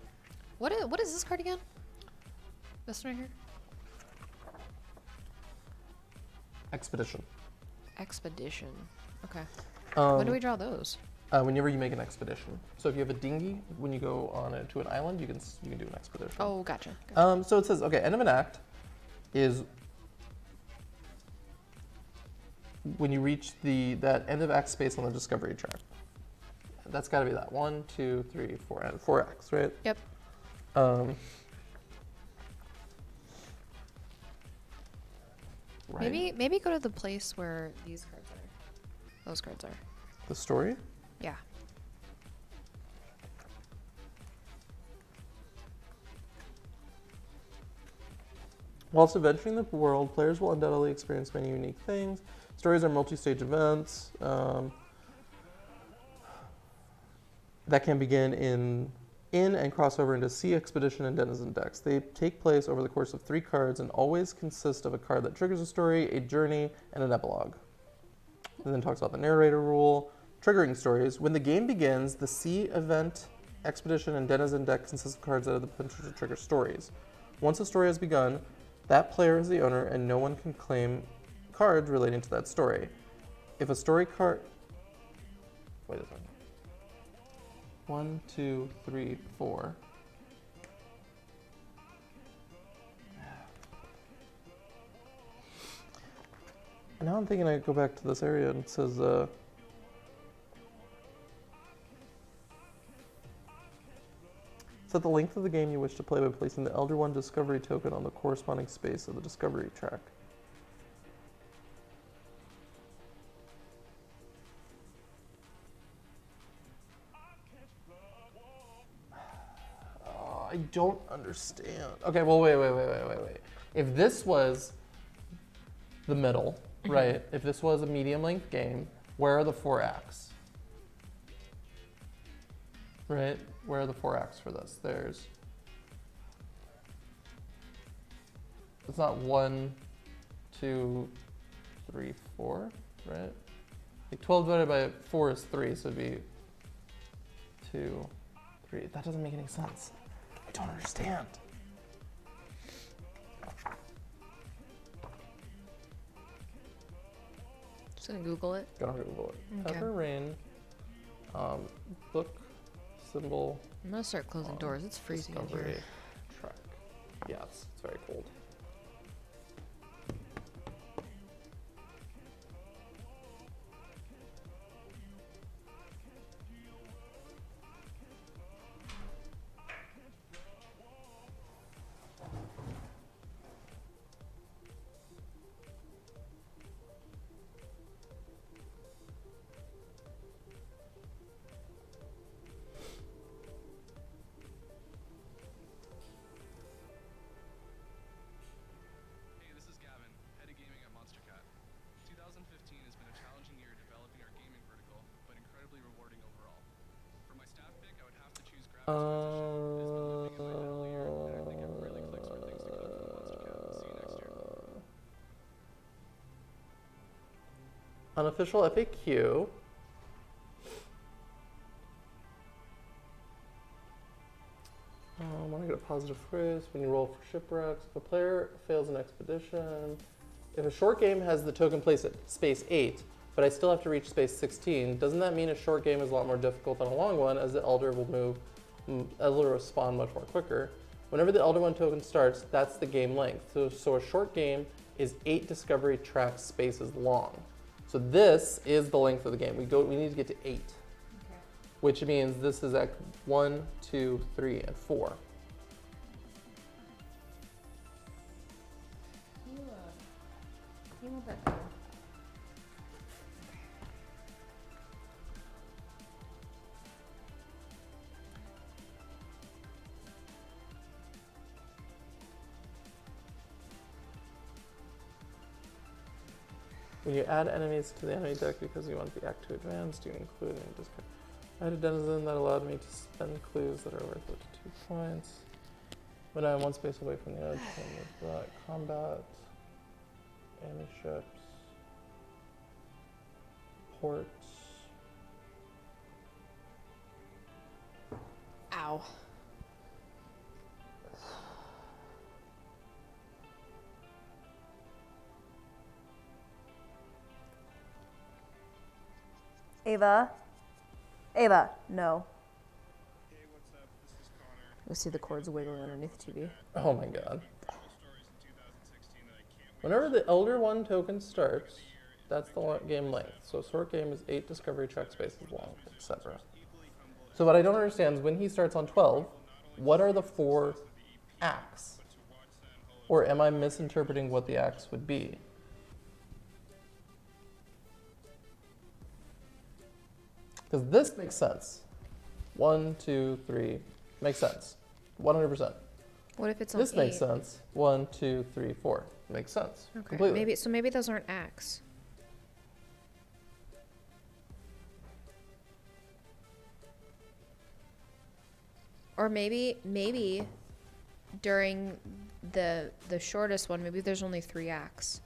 What is this card again? This one right here? Expedition. Expedition. Okay. Um, When do we draw those? Whenever you make an expedition. So if you have a dinghy, when you go on to an island, you can do an expedition. Oh, gotcha. So it says, okay, end of an act is when you reach that end of act space on the discovery track. That's got to be that 1, 2, 3, 4, and 4 acts, right? Yep. Right. Maybe go to the place where these cards are. Those cards are. The story? Yeah. Whilst adventuring the world, players will undoubtedly experience many unique things. Stories are multi-stage events that can begin in and cross over into Sea Expedition and Denizen decks. They take place over the course of 3 cards and always consist of a card that triggers a story, a journey, and an epilogue. And then talks about the narrator rule. Triggering stories. When the game begins, the Sea Event, Expedition, and Denizen deck consists of cards that have the potential to trigger stories. Once a story has begun, that player is the owner and no one can claim cards relating to that story. If a story card... Wait a second. 1, 2, 3, 4. And now I'm thinking I go back to this area and it says, set the length of the game you wish to play by placing the Elder One Discovery token on the corresponding space of the Discovery track. Oh, I don't understand. Okay, well, wait. If this was the middle, right? If this was a medium length game, where are the 4 acts? Right? Where are the 4 acts for this? There's. It's not 1, 2, 3, 4, right? Like 12 divided by 4 is 3, so it'd be 2, 3. That doesn't make any sense. I don't understand. Just gonna Google it. Gonna Google it. Okay. Everrain, book, symbol. I'm gonna start closing doors. It's freezing in Discovery here. track. Yeah, it's very cold. Hey, this is Gavin, head of gaming at Monster Cat. 2015 has been a challenging year developing our gaming vertical, but incredibly rewarding overall. For my staff pick, I would have to choose Gravin's transition. It's been living in my head all year, and I think it really clicks for things to come from Monster Cat. See you next year. Unofficial FAQ. I want to get a positive phrase when you roll for shipwrecks. If a player fails an expedition, if a short game has the token placed at space 8, but I still have to reach space 16, doesn't that mean a short game is a lot more difficult than a long one, as the Elder will respond much more quicker? Whenever the Elder One token starts, that's the game length. So a short game is 8 Discovery track spaces long. So this is the length of the game. We need to get to 8. Which means this is at 1, 2, 3, and 4. You move that down. When you add enemies to the enemy deck because you want the act to advance, do you include any discard? I had a denizen that allowed me to spend clues that are worth up to 2 points. When I'm 1 space away from the edge, from the combat, enemy ships, ports. Ow. Ava, no. Hey, what's up? This is Connor. You'll see the cords wiggling underneath the TV. Oh my god. Stories in 2016 that I can't wait. Whenever the Elder One token starts, that's the game length. So a short game is 8 Discovery track spaces long, etc. So what I don't understand is when he starts on 12, what are the 4 acts? Or am I misinterpreting what the acts would be? Because this makes sense. 1, 2, 3, makes sense. 100%. What if it's on This 8? makes sense. 1, 2, 3, 4. Makes sense. Okay. Completely. Maybe those aren't acts. Or maybe during the shortest one, maybe there's only 3 acts.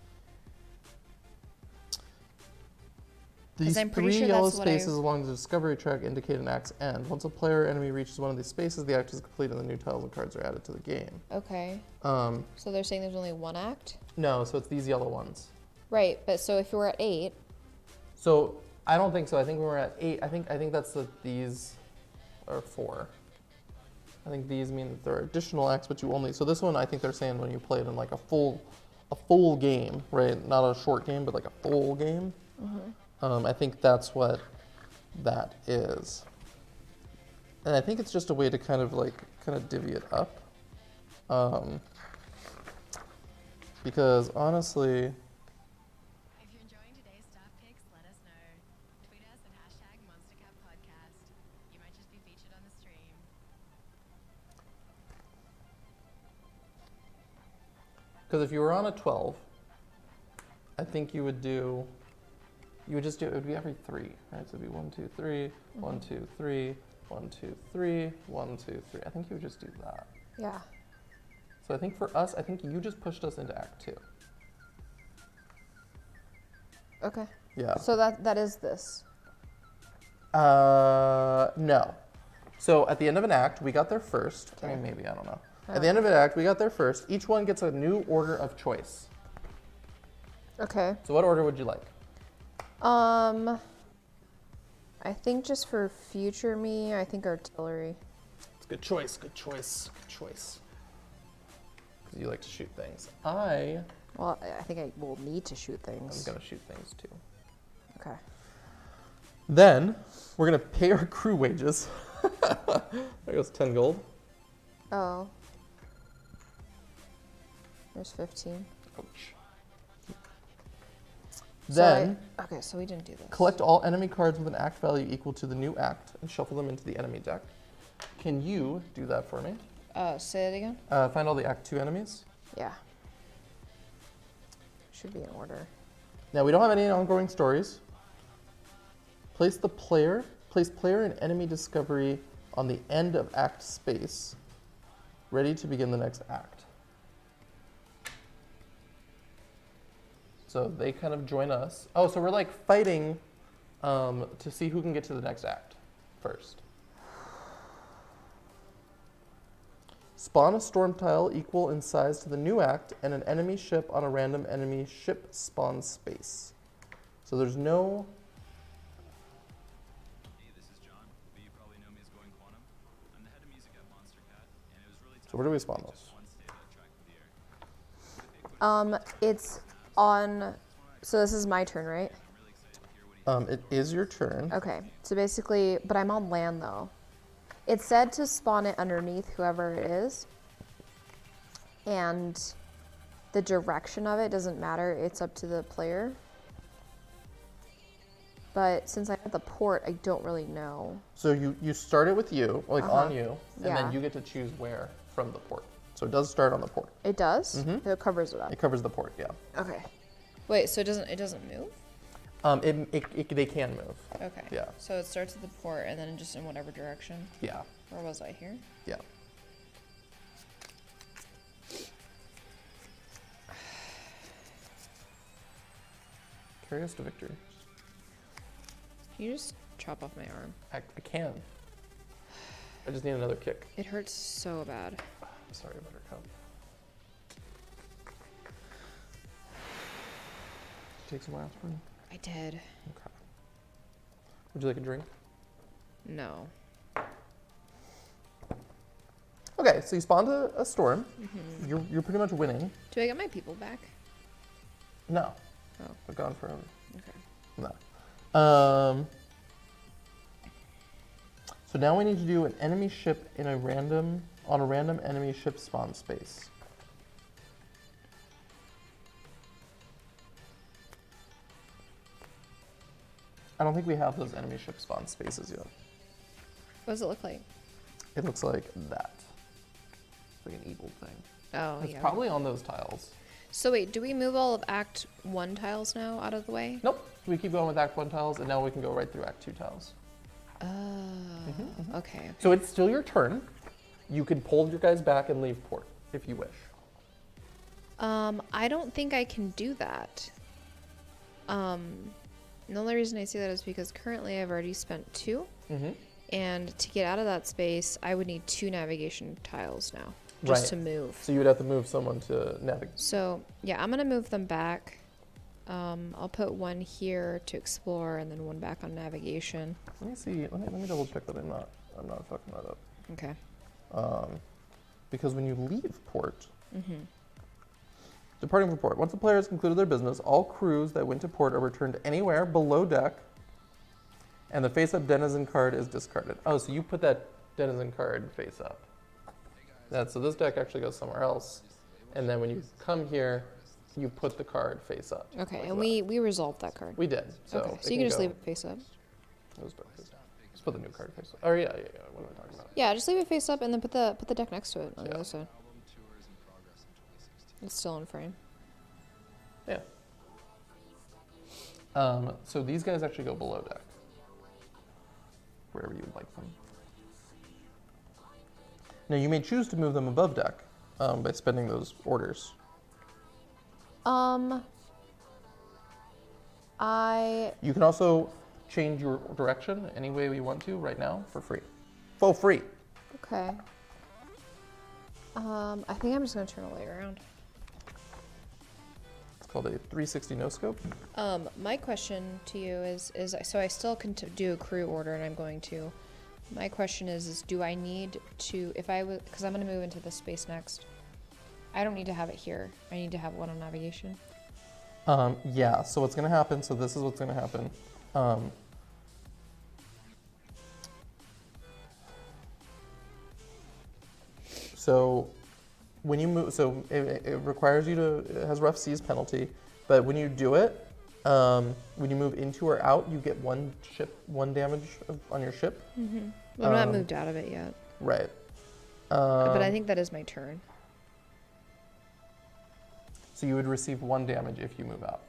These I'm pretty 3 sure yellow that's what I- spaces along the discovery track indicate an act's end. Once a player or enemy reaches one of these spaces, the act is complete and the new tiles and cards are added to the game. Okay. Um, So they're saying there's only 1 act? no, so it's these yellow ones. Right, but so if we're at 8, So I don't think so. I think when we're at 8, I think that's these are 4. I think these mean that there are additional acts, but you only. So this one, I think they're saying when you play it in like a full game, right? Not a short game, but like a full game. I think that's what that is. And I think it's just a way to kind of divvy it up. Because honestly, If you're enjoying today's staff picks, let us know. Tweet us at #MonsterCatPodcast. You might just be featured on the stream. because if you were on a 12, I think you would just do, it would be every 3, right? So it'd be 1, 2, 3, 1, 2, 3, 1, 2, 3, 1, 2, 3. I think you would just do that. Yeah. So I think for us, I think you just pushed us into Act 2. Okay. Yeah. So that is this. No. So at the end of an act, we got there first. I mean, maybe, I don't know. At the end of an act, we got there first. Each one gets a new order of choice. Okay. So what order would you like? I think just for future me, I think artillery. It's a good choice, good choice, good choice. Because you like to shoot things. I Well, I think I will need to shoot am things. going to shoot things too. Okay. Then, we're going to pay our crew wages. There goes 10 gold. Oh. There's 15. Ouch. So Then, okay, so we didn't do this. collect all enemy cards with an act value equal to the new act and shuffle them into the enemy deck. Can you do that for me? Say it again? Find all the Act 2 enemies. Yeah. Should be in order. Now, we don't have any ongoing stories. Place player and enemy discovery on the end of act space, ready to begin the next act. So they kind of join us. Oh, so we're like fighting to see who can get to the next act first. Spawn a storm tile equal in size to the new act and an enemy ship on a random enemy ship spawn space. So there's no. Hey, this is John, but you probably know me as Going Quantum. I'm the head of music at Monster Cat, and it was really tough. So where do we spawn those? Just one state that tracked the air. It's on. So this is my turn, right? It is your turn. Okay. So basically, but I'm on land though. It said to spawn it underneath whoever it is. And the direction of it doesn't matter. It's up to the player. But since I'm at the port, I don't really know. So you start it with you, like on you, and Yeah. then you get to choose where from the port. So it does start on the port. It does? It covers it up. It covers the port, yeah. Okay. Wait, so it doesn't move? They can move. Okay. Yeah. So it starts at the port and then just in whatever direction. Yeah. Where was I here? Yeah. Carry us to victory. Can you just chop off my arm? I can. I just need another kick. It hurts so bad. I'm sorry, Buttercup. Take some aspirin. I did. Okay. Would you like a drink? No. Okay, so you spawned a storm. You're pretty much winning. Do I get my people back? No. Oh. They're gone forever. Okay. No. So now we need to do an enemy ship on a random enemy ship spawn space. I don't think we have those enemy ship spawn spaces yet. What does it look like? It looks like that. It's like an evil thing. Oh, It's yeah. probably on those tiles. So wait, do we move all of Act 1 tiles now out of the way? Nope. We keep going with Act 1 tiles, and now we can go right through Act 2 tiles. Oh, okay. So it's still your turn. You can pull your guys back and leave port if you wish. I don't think I can do that. The only reason I say that is because currently I've already spent 2. And to get out of that space, I would need 2 navigation tiles now, just to move. So you would have to move someone to navigate. So, yeah, I'm going to move them back. I'll put 1 here to explore and then 1 back on navigation. Let me see. Let me double check that I'm not I'm not fucking that up. Okay. Because when you leave port, Mm-hmm. departing from port, once the player has concluded their business, all crews that went to port are returned anywhere below deck, and the face-up denizen card is discarded. Oh, so you put that denizen card face up. So this deck actually goes somewhere else, and then when you come here, you put the card face up. Okay, like and that. we resolved that card. We did. So Okay, it so you can just go- leave it face up. it was back face up. Just put the new card face up. Oh yeah. What am I talking about? Yeah, just leave it face up and then put the deck next to it on the Yeah. other side. It's still in frame. Yeah. So these guys actually go below deck, wherever you would like them. Now you may choose to move them above deck by spending those orders. You can also change your direction any way we want to right now for free. For free. Okay. I think I'm just gonna turn a light around. It's called a 360 no scope. My question to you is so I still can do a crew order, and I'm going to. My question is do I need to, if I was, because I'm going to move into this space next, I don't need to have it here. I need to have one on navigation. Yeah, so what's going to happen, so this is what's going to happen. So when you move, so it requires you to, it has rough seas penalty, but when you do it, when you move into or out, you get one damage on your ship. Mm-hmm. I'm not moved out of it yet. Right. But I think that is my turn. So you would receive 1 damage if you move out.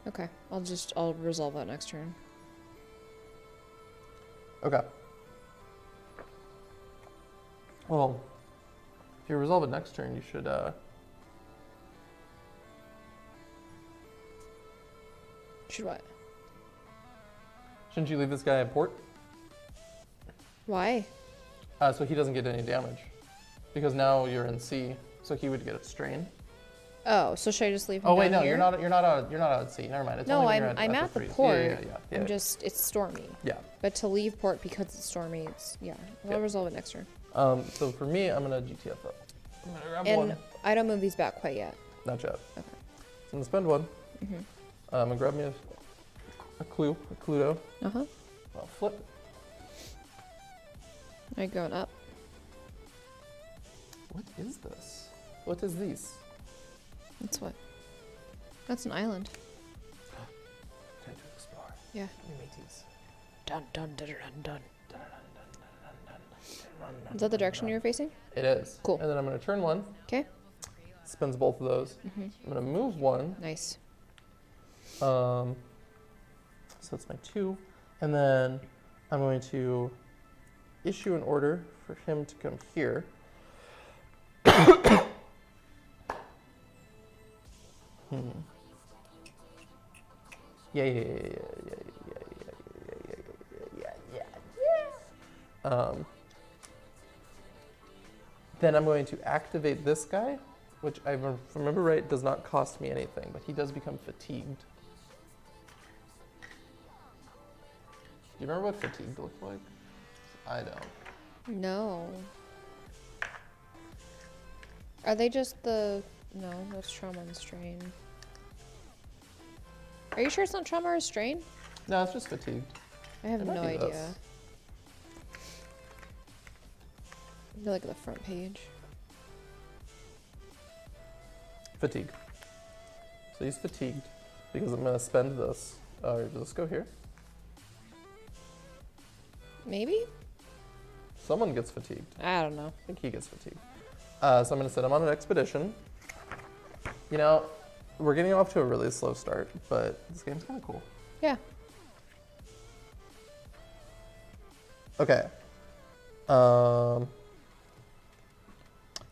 Okay, I'll resolve that next turn. Okay. Well, if you resolve it next turn, you should, Should what? shouldn't you leave this guy at port? Why? So he doesn't get any damage. Because now you're in sea, so he would get a strain. Oh, so should I just leave him Oh wait, down no, here? you're not out at sea. Never mind. It's No, only when I'm you're at the freeze. port. Yeah. I'm just, it's stormy. Yeah. But to leave port because it's stormy, I'll resolve it next turn. So for me, I'm gonna GTF up. I'm gonna grab And one. I don't move these back quite yet. Not yet. Okay. So I'm gonna spend 1. Mm-hmm. I'm gonna grab me a Cluedo. Uh-huh. I'll flip. Are you going up? What is this? What is this? That's what? That's an island. Time to explore. Yeah. Give me mateys. Dun dun dun dun dun. Is that the direction you're facing? It is. Cool. And then I'm gonna turn 1. Okay. Spends both of those. Mm-hmm. I'm gonna move 1. Nice. So that's my 2. And then I'm going to issue an order for him to come here. Yeah. Then I'm going to activate this guy, which I remember right does not cost me anything, but he does become fatigued. Do you remember what fatigued looked like? I don't. No. Are they just the... No, that's trauma and strain. Are you sure it's not trauma or strain? No, it's just fatigued. I have It might no be idea. this. You're like at the front page. Fatigue. So he's fatigued because I'm going to spend this. Let's go here. Maybe? Someone gets fatigued. I don't know. I think he gets fatigued. So I'm going to send him on an expedition. You know, we're getting off to a really slow start, but this game's kind of cool. Yeah. Okay.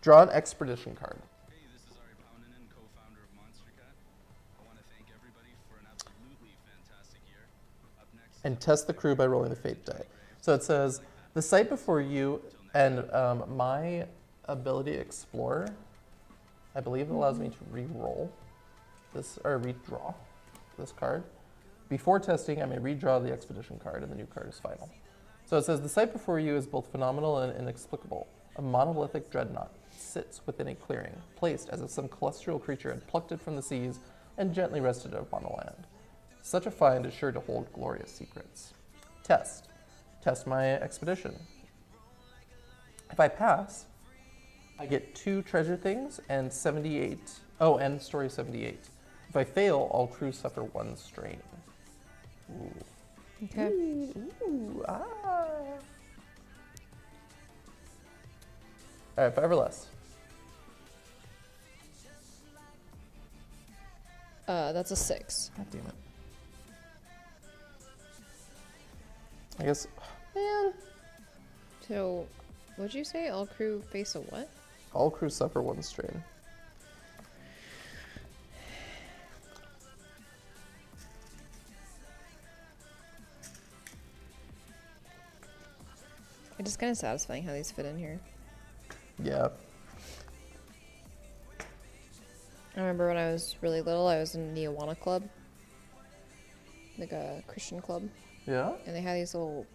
Draw an expedition card. Hey, this is Ari Poundinen, co-founder of MonsterCat. I want to thank everybody for an absolutely fantastic year. Up next, And test the crew by rolling the fate die. So it says, the site before you and my ability explorer, I believe it allows me to re-roll this, or redraw this card. Before testing, I may redraw the expedition card and the new card is final. So it says the sight before you is both phenomenal and inexplicable. A monolithic dreadnought sits within a clearing, placed as if some celestial creature had plucked it from the seas and gently rested it upon the land. Such a find is sure to hold glorious secrets. Test. Test my expedition. If I pass, I get 2 treasure things and 78. Oh, and story 78. If I fail, all crew suffer 1 strain. Ooh. Okay. Ooh, ah. Alright, 5 or less. That's a 6. God damn it. I guess, man. So, what'd you say? All crew face a what? All crew suffer 1 strain. It's just kind of satisfying how these fit in here. Yeah. I remember when I was really little, I was in the Awana Club, like a Christian club, Yeah? and they had these little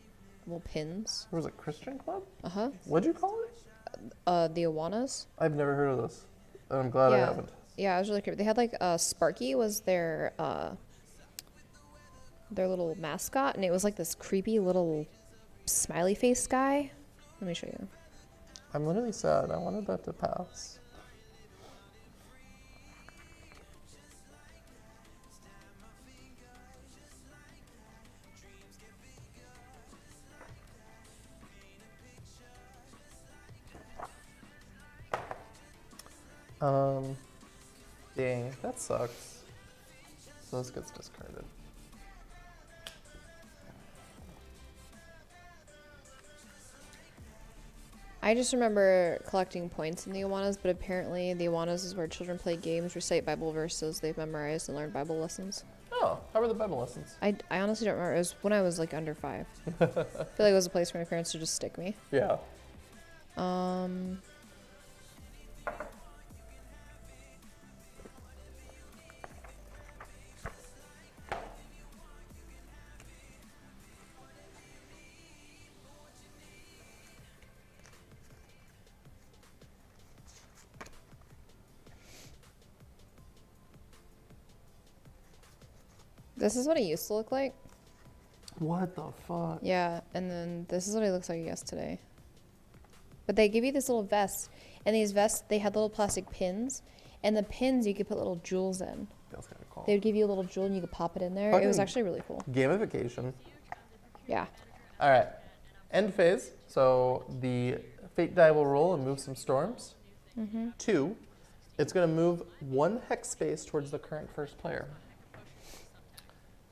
pins. There was a Christian club? Uh-huh. What'd you call it? The Awanas. I've never heard of this. And I'm glad I Yeah. haven't. Yeah, it was really creepy. They had like Sparky was their little mascot, and it was like this creepy little smiley face guy. Let me show you. I'm literally sad. I wanted that to pass. Dang, that sucks. So this gets discarded. I just remember collecting points in the Awanas, but apparently the Awanas is where children play games, recite Bible verses they've memorized, and learn Bible lessons. Oh, how were the Bible lessons? I honestly don't remember. It was when I was like under 5. I feel like it was a place for my parents to just stick me. Yeah. This is what it used to look like. What the fuck? Yeah, and then this is what it looks like, I guess, today. But they give you this little vest, and these vests, they had little plastic pins, and the pins you could put little jewels in. That's kind of cool. They would give you a little jewel, and you could pop it in there. It was Fucking actually really cool. Gamification. Yeah. All right. End phase. So the fate die will roll and move some storms. 2, it's going to move 1 hex space towards the current first player.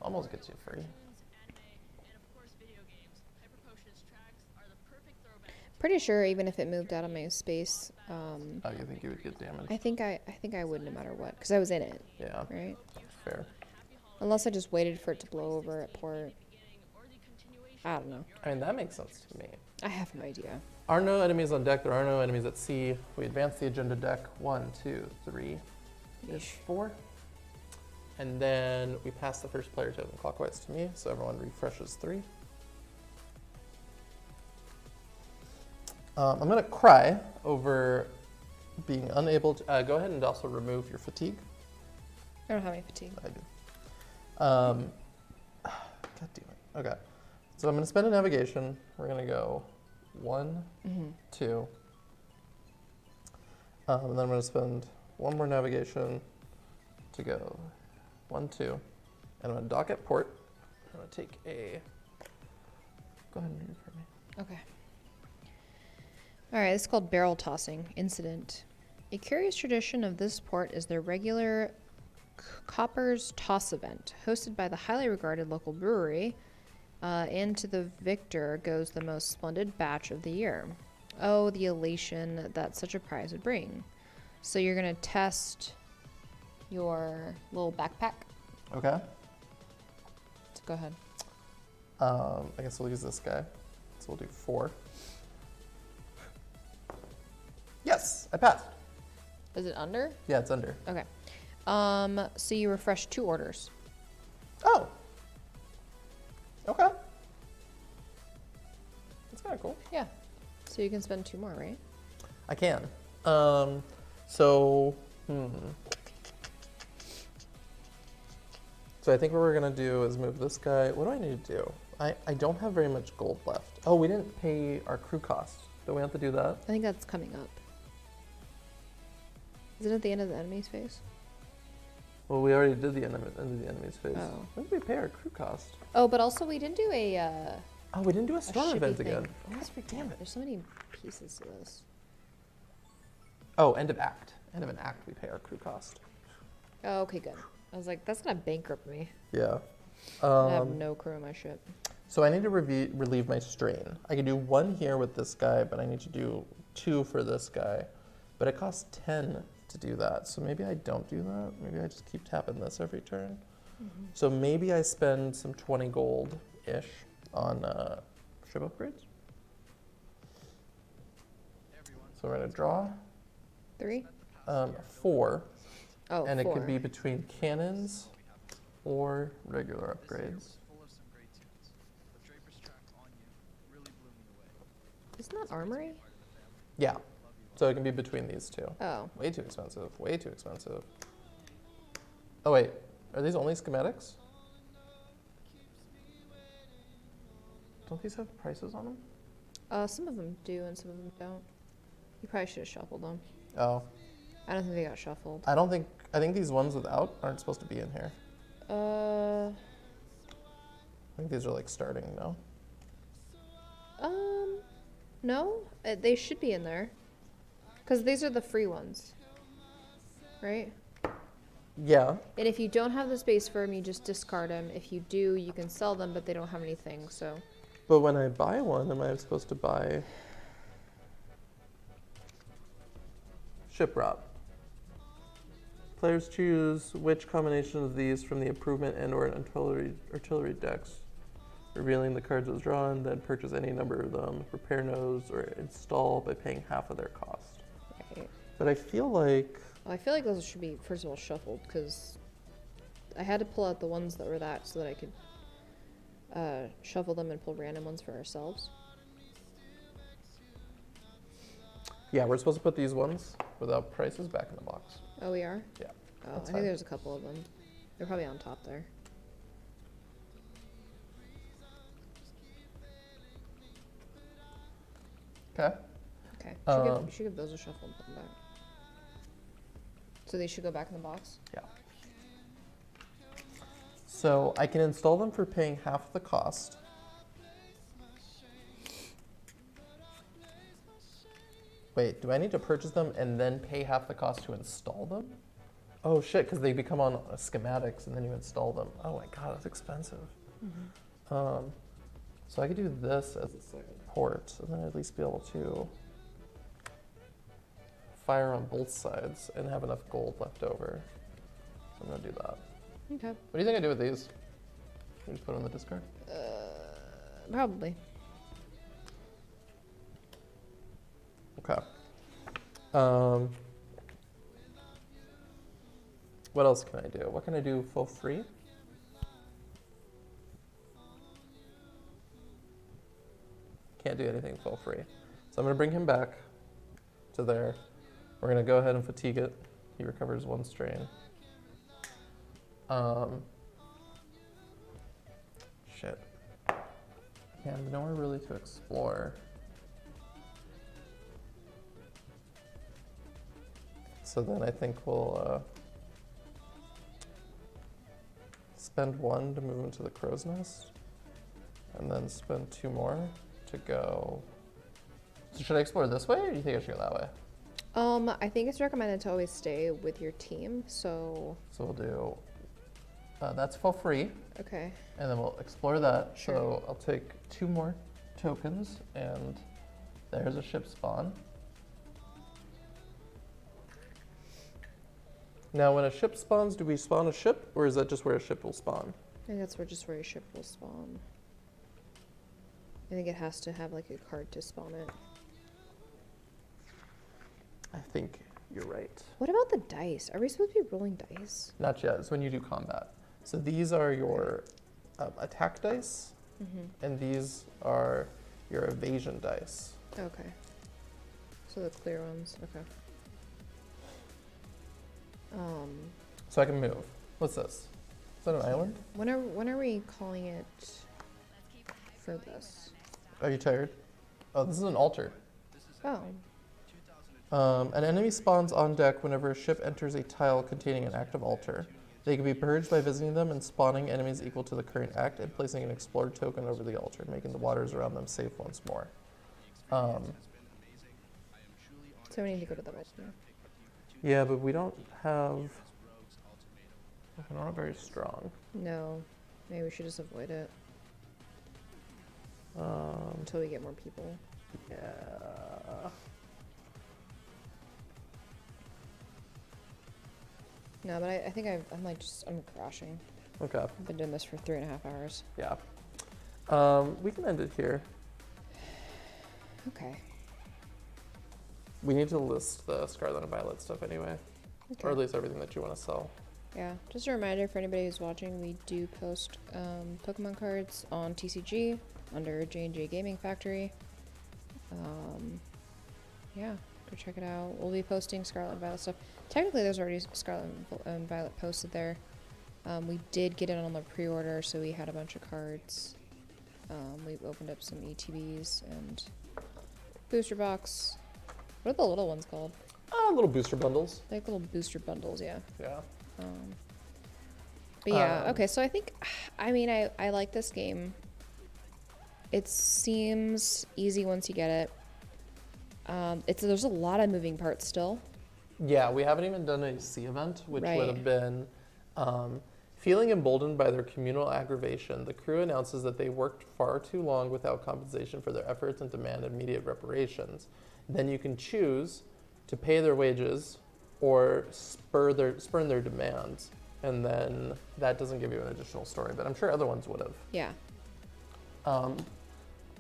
Almost gets you free. Pretty sure even if it moved out of my space, Oh, you think you would get damaged? I think I would no matter what, because I was in it. Yeah. Right. Fair. Unless I just waited for it to blow over at port. I don't know. I mean, that makes sense to me. I have no idea. Are no enemies on deck. There are no enemies at sea. We advance the agenda deck. 1, 2, 3, Yeesh. 4. And then we pass the first player token clockwise to me, so everyone refreshes 3. I'm going to cry over being unable to... go ahead and also remove your fatigue. I don't have any fatigue. I do. God damn it. Okay. So I'm going to spend a navigation. We're going to go 1, 2. And then I'm going to spend 1 more navigation to go 1, 2. And I'm going to dock at port. I'm going to take a... Go ahead and read it for me. Okay. All right, this is called barrel tossing incident. A curious tradition of this port is their regular Copper's Toss event, hosted by the highly regarded local brewery. Into the victor goes the most splendid batch of the year. Oh, the elation that such a prize would bring. So you're going to test your little backpack. Okay. So go ahead. I guess we'll use this guy. So we'll do 4. Yes, I passed. Is it under? Yeah, it's under. Okay. So you refresh 2 orders. Oh. Okay. Yeah, cool. Yeah. So you can spend 2 more, right? I can. So I think what we're gonna do is move this guy. What do I need to do? I don't have very much gold left. Oh, we didn't pay our crew cost. Do we have to do that? I think that's coming up. Is it at the end of the enemy's phase? Well, we already did the end of the enemy's phase. Oh. When did we pay our crew cost? Oh, but also we didn't do a Oh, we didn't do a storm shippy event thing. again. I always forget. There's so many pieces to this. Oh, end of act. End of an act, we pay our crew cost. Oh, okay, good. I was like, that's gonna bankrupt me. Yeah. I have no crew on my ship. So I need to relieve my strain. I can do 1 here with this guy, but I need to do 2 for this guy. But it costs 10 to do that. So maybe I don't do that. Maybe I just keep tapping this every turn. So maybe I spend some 20 gold-ish on ship upgrades. So we're gonna draw 3? 4. Oh, And 4. it could be between cannons or regular upgrades. Full of some great tunes, but Draper's track On You really blew me away. Isn't that armory? Yeah. So it can be between these two. Oh. Way too expensive. Way too expensive. Oh wait, are these only schematics? Don't these have prices on them? Some of them do and some of them don't. You probably should have shuffled them. Oh, I don't think they got shuffled. I think these ones without aren't supposed to be in here. I think these are like starting, no? No, they should be in there. Because these are the free ones. Right? Yeah. And if you don't have the space for them, you just discard them. If you do, you can sell them, but they don't have anything, so. But when I buy one, am I supposed to buy ship rot? Players choose which combination of these from the improvement and or artillery decks, revealing the cards as drawn, then purchase any number of them, repair nodes, or install by paying half of their cost. Right. But I feel like... Well, I feel like those should be, first of all, shuffled, because I had to pull out the ones that were that so that I could shuffle them and pull random ones for ourselves. Yeah, we're supposed to put these ones without prices back in the box. Oh, we are? Yeah. Oh, I that's think fine. there's a couple of them. They're probably on top there. Okay. Okay. Um, You should give those a shuffle and put them back. So they should go back in the box? Yeah. So I can install them for paying half the cost. Wait, do I need to purchase them and then pay half the cost to install them? Oh shit, because they become on schematics and then you install them. Oh my god, that's expensive. So I could do this as a second port and then at least be able to fire on both sides and have enough gold left over. So I'm gonna do that. Okay. What do you think I do with these? Can I just put them in the discard? Probably. Okay. What else can I do? What can I do for free? Can't do anything for free. So I'm going to bring him back to there. We're going to go ahead and fatigue it. He recovers 1 strain. Shit. Yeah, there's nowhere really to explore. So then I think we'll spend 1 to move into the crow's nest, and then spend 2 more to go. So should I explore this way, or do you think I should go that way? I think it's recommended to always stay with your team, so. So we'll do, that's for free, Okay. and then we'll explore that. Sure. So I'll take 2 more tokens, and there's a ship spawn. Now, when a ship spawns, do we spawn a ship, or is that just where a ship will spawn? I think that's just where your ship will spawn. I think it has to have like a card to spawn it. I think you're right. What about the dice? Are we supposed to be rolling dice? Not yet. It's when you do combat. So these are your attack dice, and these are your evasion dice. Okay. So the clear ones. Okay. So I can move. What's this? Is that an island? When are we calling it for this? Are you tired? Oh, this is an altar. Oh. An enemy spawns on deck whenever a ship enters a tile containing an active altar. They can be purged by visiting them and spawning enemies equal to the current act and placing an explored token over the altar, making the waters around them safe once more. So we need to go to the altar. Yeah, but we don't have... We're not very strong. No. Maybe we should just avoid it until we get more people. Yeah. No, but I think I'm crashing. Okay. I've been doing this for 3.5 hours. Yeah. We can end it here. Okay. We need to list the Scarlet and Violet stuff anyway. Okay. Or at least everything that you want to sell. Yeah. Just a reminder for anybody who's watching, we do post Pokemon cards on TCG under J&J Gaming Factory. Yeah, go check it out. We'll be posting Scarlet and Violet stuff. Technically, there's already Scarlet and Violet posted there. We did get it on the pre-order, so we had a bunch of cards. We opened up some ETBs and booster box. What are the little ones called? Little booster bundles. Like little booster bundles, yeah. Yeah. But yeah, okay, so I think, I mean, I like this game. It seems easy once you get it. There's a lot of moving parts still. Yeah, we haven't even done a sea event, which Right. would have been feeling emboldened by their communal aggravation. The crew announces that they worked far too long without compensation for their efforts and demand immediate reparations. Then you can choose to pay their wages or spurn their demands, and then that doesn't give you an additional story. But I'm sure other ones would have. Yeah.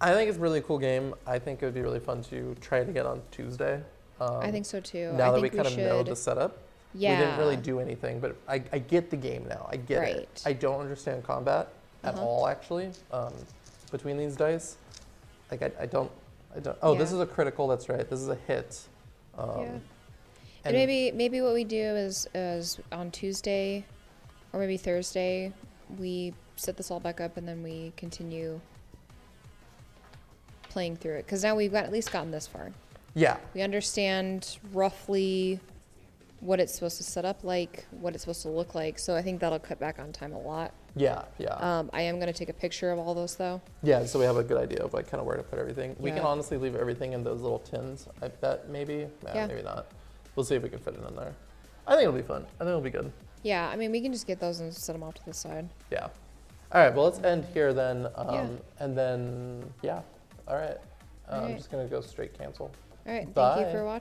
I think it's a really cool game. I think it would be really fun to try it again on Tuesday. I think so too. Now I that we think kind of know should- the setup, Yeah. we didn't really do anything, but I get the game now. I get it. Right. I don't understand combat at all, actually, between these dice. Like, I don't. Oh, this Yeah. is a critical. That's right. This is a hit. Yeah. And maybe what we do is on Tuesday or maybe Thursday, we set this all back up and then we continue playing through it. Because now we've at least gotten this far. Yeah. We understand roughly what it's supposed to set up like, what it's supposed to look like. So I think that'll cut back on time a lot. Yeah, yeah. I am going to take a picture of all those though. Yeah, so we have a good idea of like kind of where to put everything. We can Yeah. honestly leave everything in those little tins. I bet maybe. Yeah. Maybe not. We'll see if we can fit it in there. I think it'll be fun. I think it'll be good. Yeah, I mean, we can just get those and set them off to the side. Yeah. All right, well, let's end here then. Yeah. And then, yeah. All right. All I'm right. just going to go straight cancel. All right. Bye. Thank you for watching.